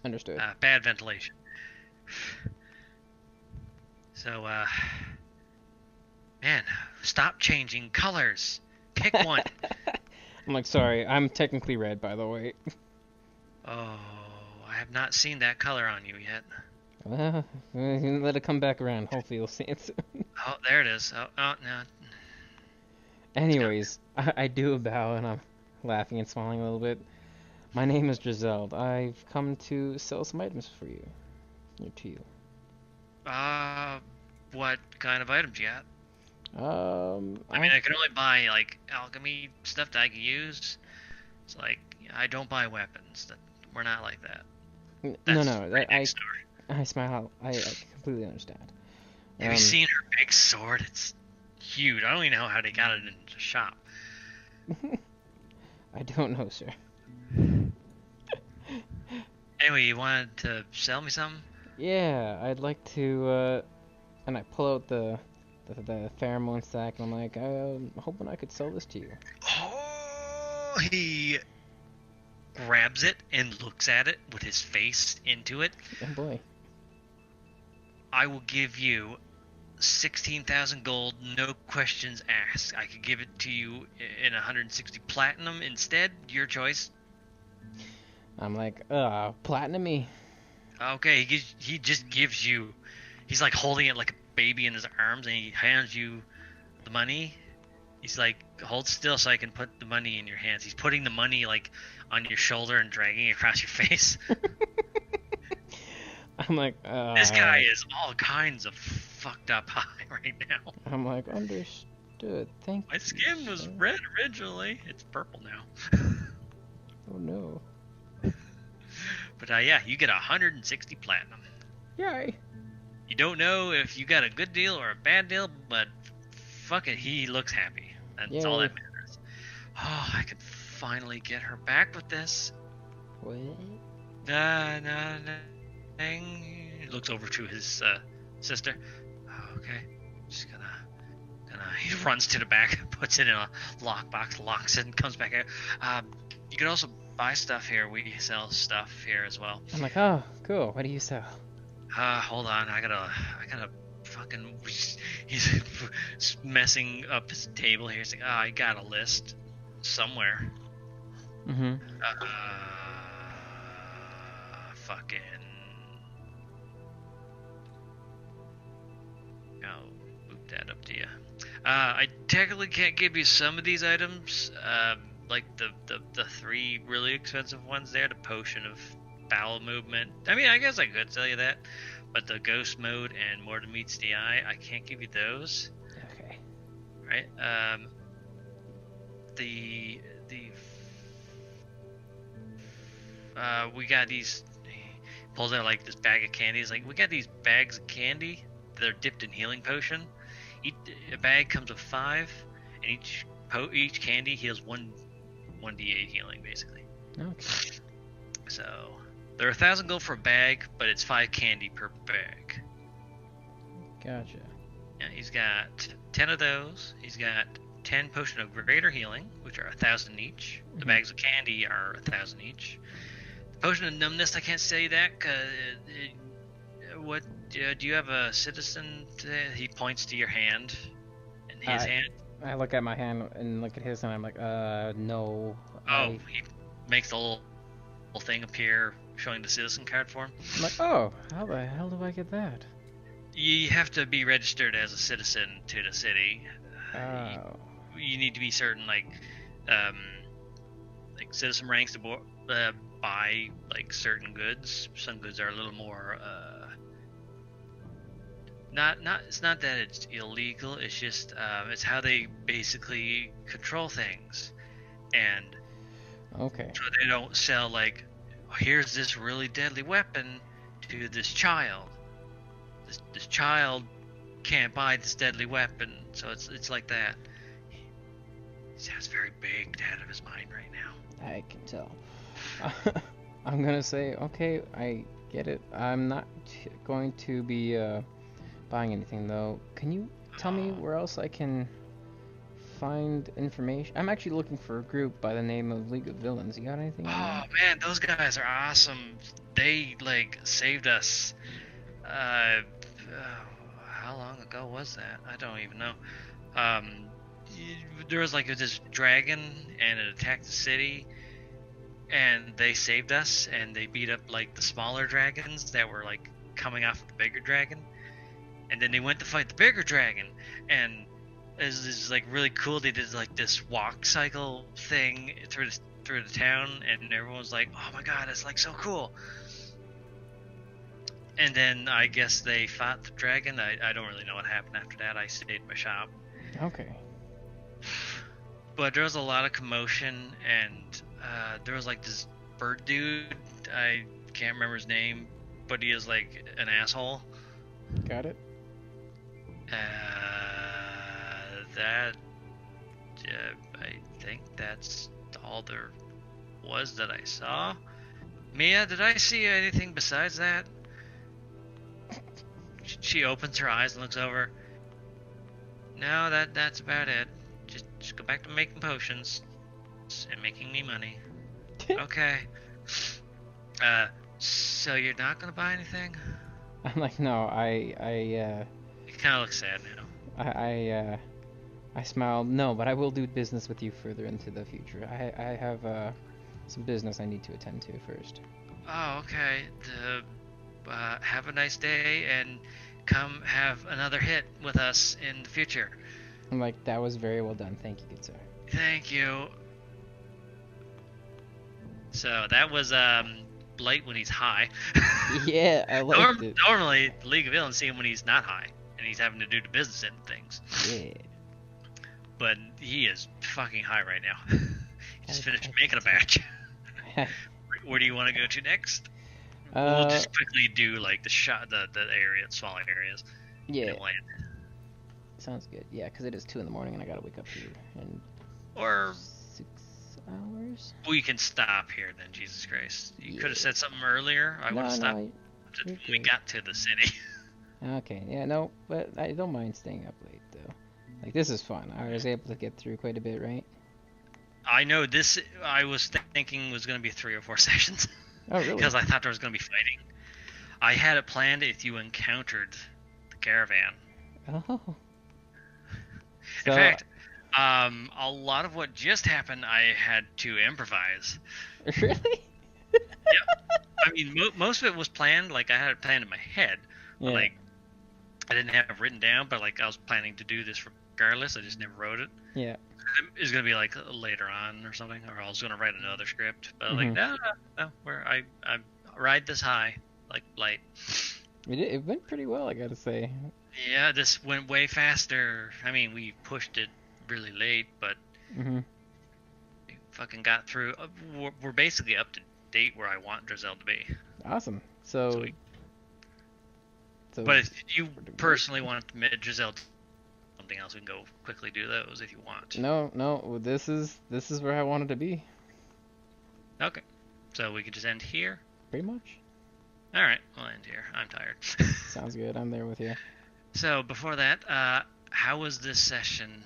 Understood. Bad ventilation. So, man, stop changing colors. Pick one. I'm like, sorry, I'm technically red, by the way. Oh, I have not seen that color on you yet. Well, let it come back around. Hopefully you'll see it soon. Oh, there it is. Oh, no. Anyways, I do a bow and I'm laughing and smiling a little bit. My name is Dreszeld. I've come to sell some items for you. Or to you. What kind of items you got? I I can only buy like alchemy stuff that I can use. It's like I don't buy weapons. We're not like that. No. Right next door. I smile. I completely understand. Have you seen her big sword? It's huge. I don't even know how they got it in the shop. I don't know, sir. Anyway, you wanted to sell me something? Yeah, I'd like to. And I pull out the the pheromone sack, and I'm like, I'm hoping I could sell this to you. Oh, he grabs it and looks at it with his face into it. Oh boy. I will give you 16,000 gold, no questions asked. I could give it to you in 160 platinum instead. Your choice. I'm like, platinum me. Okay, he just gives you. He's like holding it like a baby in his arms, and he hands you the money. He's like, hold still so I can put the money in your hands. He's putting the money like on your shoulder and dragging it across your face. I'm like, This guy is all kinds of fucked up high right now. I'm like, understood. Thank you. My skin was sir. red originally. It's purple now. Oh no. But yeah, you get 160 platinum. Yay. You don't know if you got a good deal or a bad deal, but fuck it, he looks happy. That's all Yay. that matters. Oh, I could finally get her back with this. What? He looks over to his sister. Okay, just gonna. He runs to the back, puts it in a lockbox, locks it, and comes back out. You can also buy stuff here. We sell stuff here as well. I'm like, oh, cool. What do you sell? Hold on. I gotta fucking. He's messing up his table here. He's like, I got a list somewhere. Mm-hmm. Fucking. I'll boot that up to you. I technically can't give you some of these items, like the three really expensive ones there, the potion of bowel movement. I mean, I guess I could tell you that, but the ghost mode and more than meets the eye, I can't give you those. Okay. Right? We got these. He pulls out like this bag of candy. He's like, we got these bags of candy that are dipped in healing potion. A bag comes with 5, and each candy heals 1d8 healing basically. Okay. So they're 1,000 gold for a bag, but it's 5 candy per bag. Gotcha. Yeah, he's got 10 of those. He's got 10 potion of greater healing, which are 1,000 each. The Mhm. bags of candy are 1,000 each. The potion of numbness, I can't say that. What do you have a citizen? He points to your hand, and his hand. I look at my hand and look at his, and I'm like, no. Oh, he makes the little thing appear, showing the citizen card for him. I'm like, oh, how the hell do I get that? You have to be registered as a citizen to the city. Oh. You need to be certain, like citizen ranks to buy like certain goods. Some goods are a little more. It's not that it's illegal. It's just it's how they basically control things, and Okay. so they don't sell like, here's this really deadly weapon to this child. This child can't buy this deadly weapon, so it's like that. He sounds very big out of his mind right now. I can tell. I'm gonna say, okay, I get it. I'm not going to be buying anything though. Can you tell me where else I can find information? I'm actually looking for a group by the name of League of Villains. You got anything? Oh man, those guys are awesome. They like saved us. How long ago was that? I don't even know. There was like this dragon, and it attacked the city, and they saved us, and they beat up like the smaller dragons that were like coming off the bigger dragon, and then they went to fight the bigger dragon, and it was like really cool. They did like this walk cycle thing through the town, and everyone was like, "Oh my god, it's like so cool." And then I guess they fought the dragon. I don't really know what happened after that. I stayed in my shop. Okay. But there was a lot of commotion, and there was like this bird dude. I can't remember his name, but he is like an asshole. Got it. I think that's all there was that I saw. Mia, did I see anything besides that? She opens her eyes and looks over. No, that's about it. Just go back to making potions and making me money. Okay. So you're not gonna buy anything? I'm like, no, You kind of look sad now. I smiled. No, but I will do business with you further into the future. I have some business I need to attend to first. Oh, okay. Have a nice day and come have another hit with us in the future. I'm like, that was very well done. Thank you, good sir. Thank you. So that was Blight when he's high. Yeah, I liked it. Normally, the League of Villains see him when he's not high, and he's having to do the business end of things. Yeah. But he is fucking high right now. He just finished making a batch. Where do you want to go to next? We'll just quickly do like the area, smaller areas. Yeah. Sounds good. Yeah, because it is 2 in the morning and I gotta wake up here in Or 6 hours. we can stop here then. Jesus Christ! You could have said something earlier. I would have stopped when we got to the city. Okay. Yeah. No, but I don't mind staying up late though. Like this is fun. I was able to get through quite a bit, right? I know this. I was thinking was going to be 3 or 4 sessions. Oh, really? Because I thought there was going to be fighting. I had it planned if you encountered the caravan. Oh. In fact, a lot of what just happened, I had to improvise. Really? Yeah. I mean, most of it was planned. Like I had it planned in my head. Yeah. But, like I didn't have it written down, but like I was planning to do this regardless. I just never wrote it. Yeah. It was gonna be like later on or something, or I was gonna write another script. But like no, where I ride this high like light. It went pretty well, I gotta say. Yeah, this went way faster. I mean, we pushed it really late, but we fucking got through. We're basically up to date where I want Dreszeld to be. Awesome. So but if you personally want to admit Dreszeld something else, we can go quickly do those if you want. No, this is where I wanted to be. Okay, so we could just end here. Pretty much. All right, we'll end here. I'm tired. Sounds good. I'm there with you. So before that, how was this session?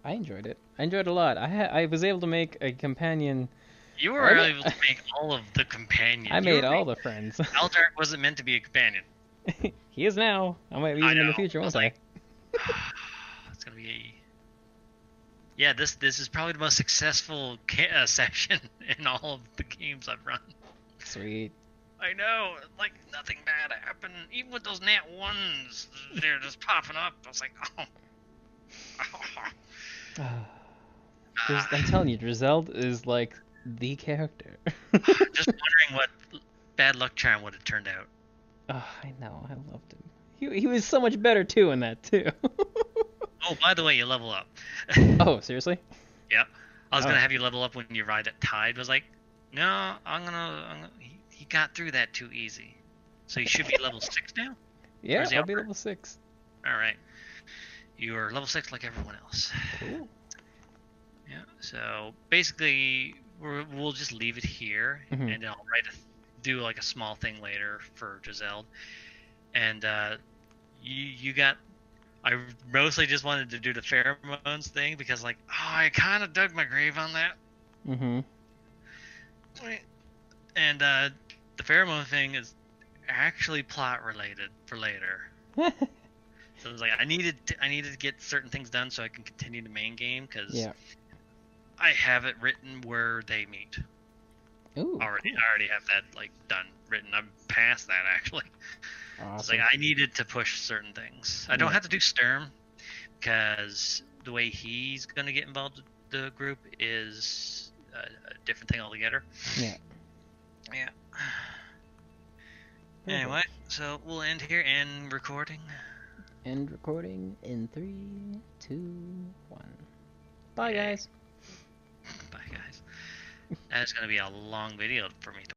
I enjoyed it. I enjoyed it a lot. I was able to make a companion. You were able to make all of the companions. I made all the friends. Eldar wasn't meant to be a companion. He is now. I might use him in the future, won't I? It's gonna be. Yeah, this is probably the most successful session in all of the games I've run. Sweet. I know, like nothing bad happened. Even with those nat ones, they're just popping up. I was like, I'm telling you, Dreszeld is like the character. Just wondering what bad luck charm would have turned out. Oh, I know. I loved him. He was so much better too in that too. Oh, by the way, you level up. Oh, seriously? Yep. I was gonna have you level up when you ride that tide. Was like, no, I'm gonna. He got through that too easy. So you should be level 6 now. Yeah, I'll be level 6. All right. You are level 6 like everyone else. Cool. Yeah. So basically, we'll just leave it here, and I'll do like a small thing later for Dreszeld. And you got. I mostly just wanted to do the pheromones thing because, like, I kind of dug my grave on that. And the pheromone thing is actually plot related for later. So it was like I needed to get certain things done so I can continue the main game because I have it written where they meet. Ooh, I already have that like done written. I'm past that actually. Awesome. It's like I needed to push certain things. I don't have to do Sturm because the way he's gonna get involved with the group is a different thing altogether. Yeah. Anyway, so we'll end here and recording. End recording in 3, 2, 1. Bye, guys. Bye, guys. That's gonna be a long video for me to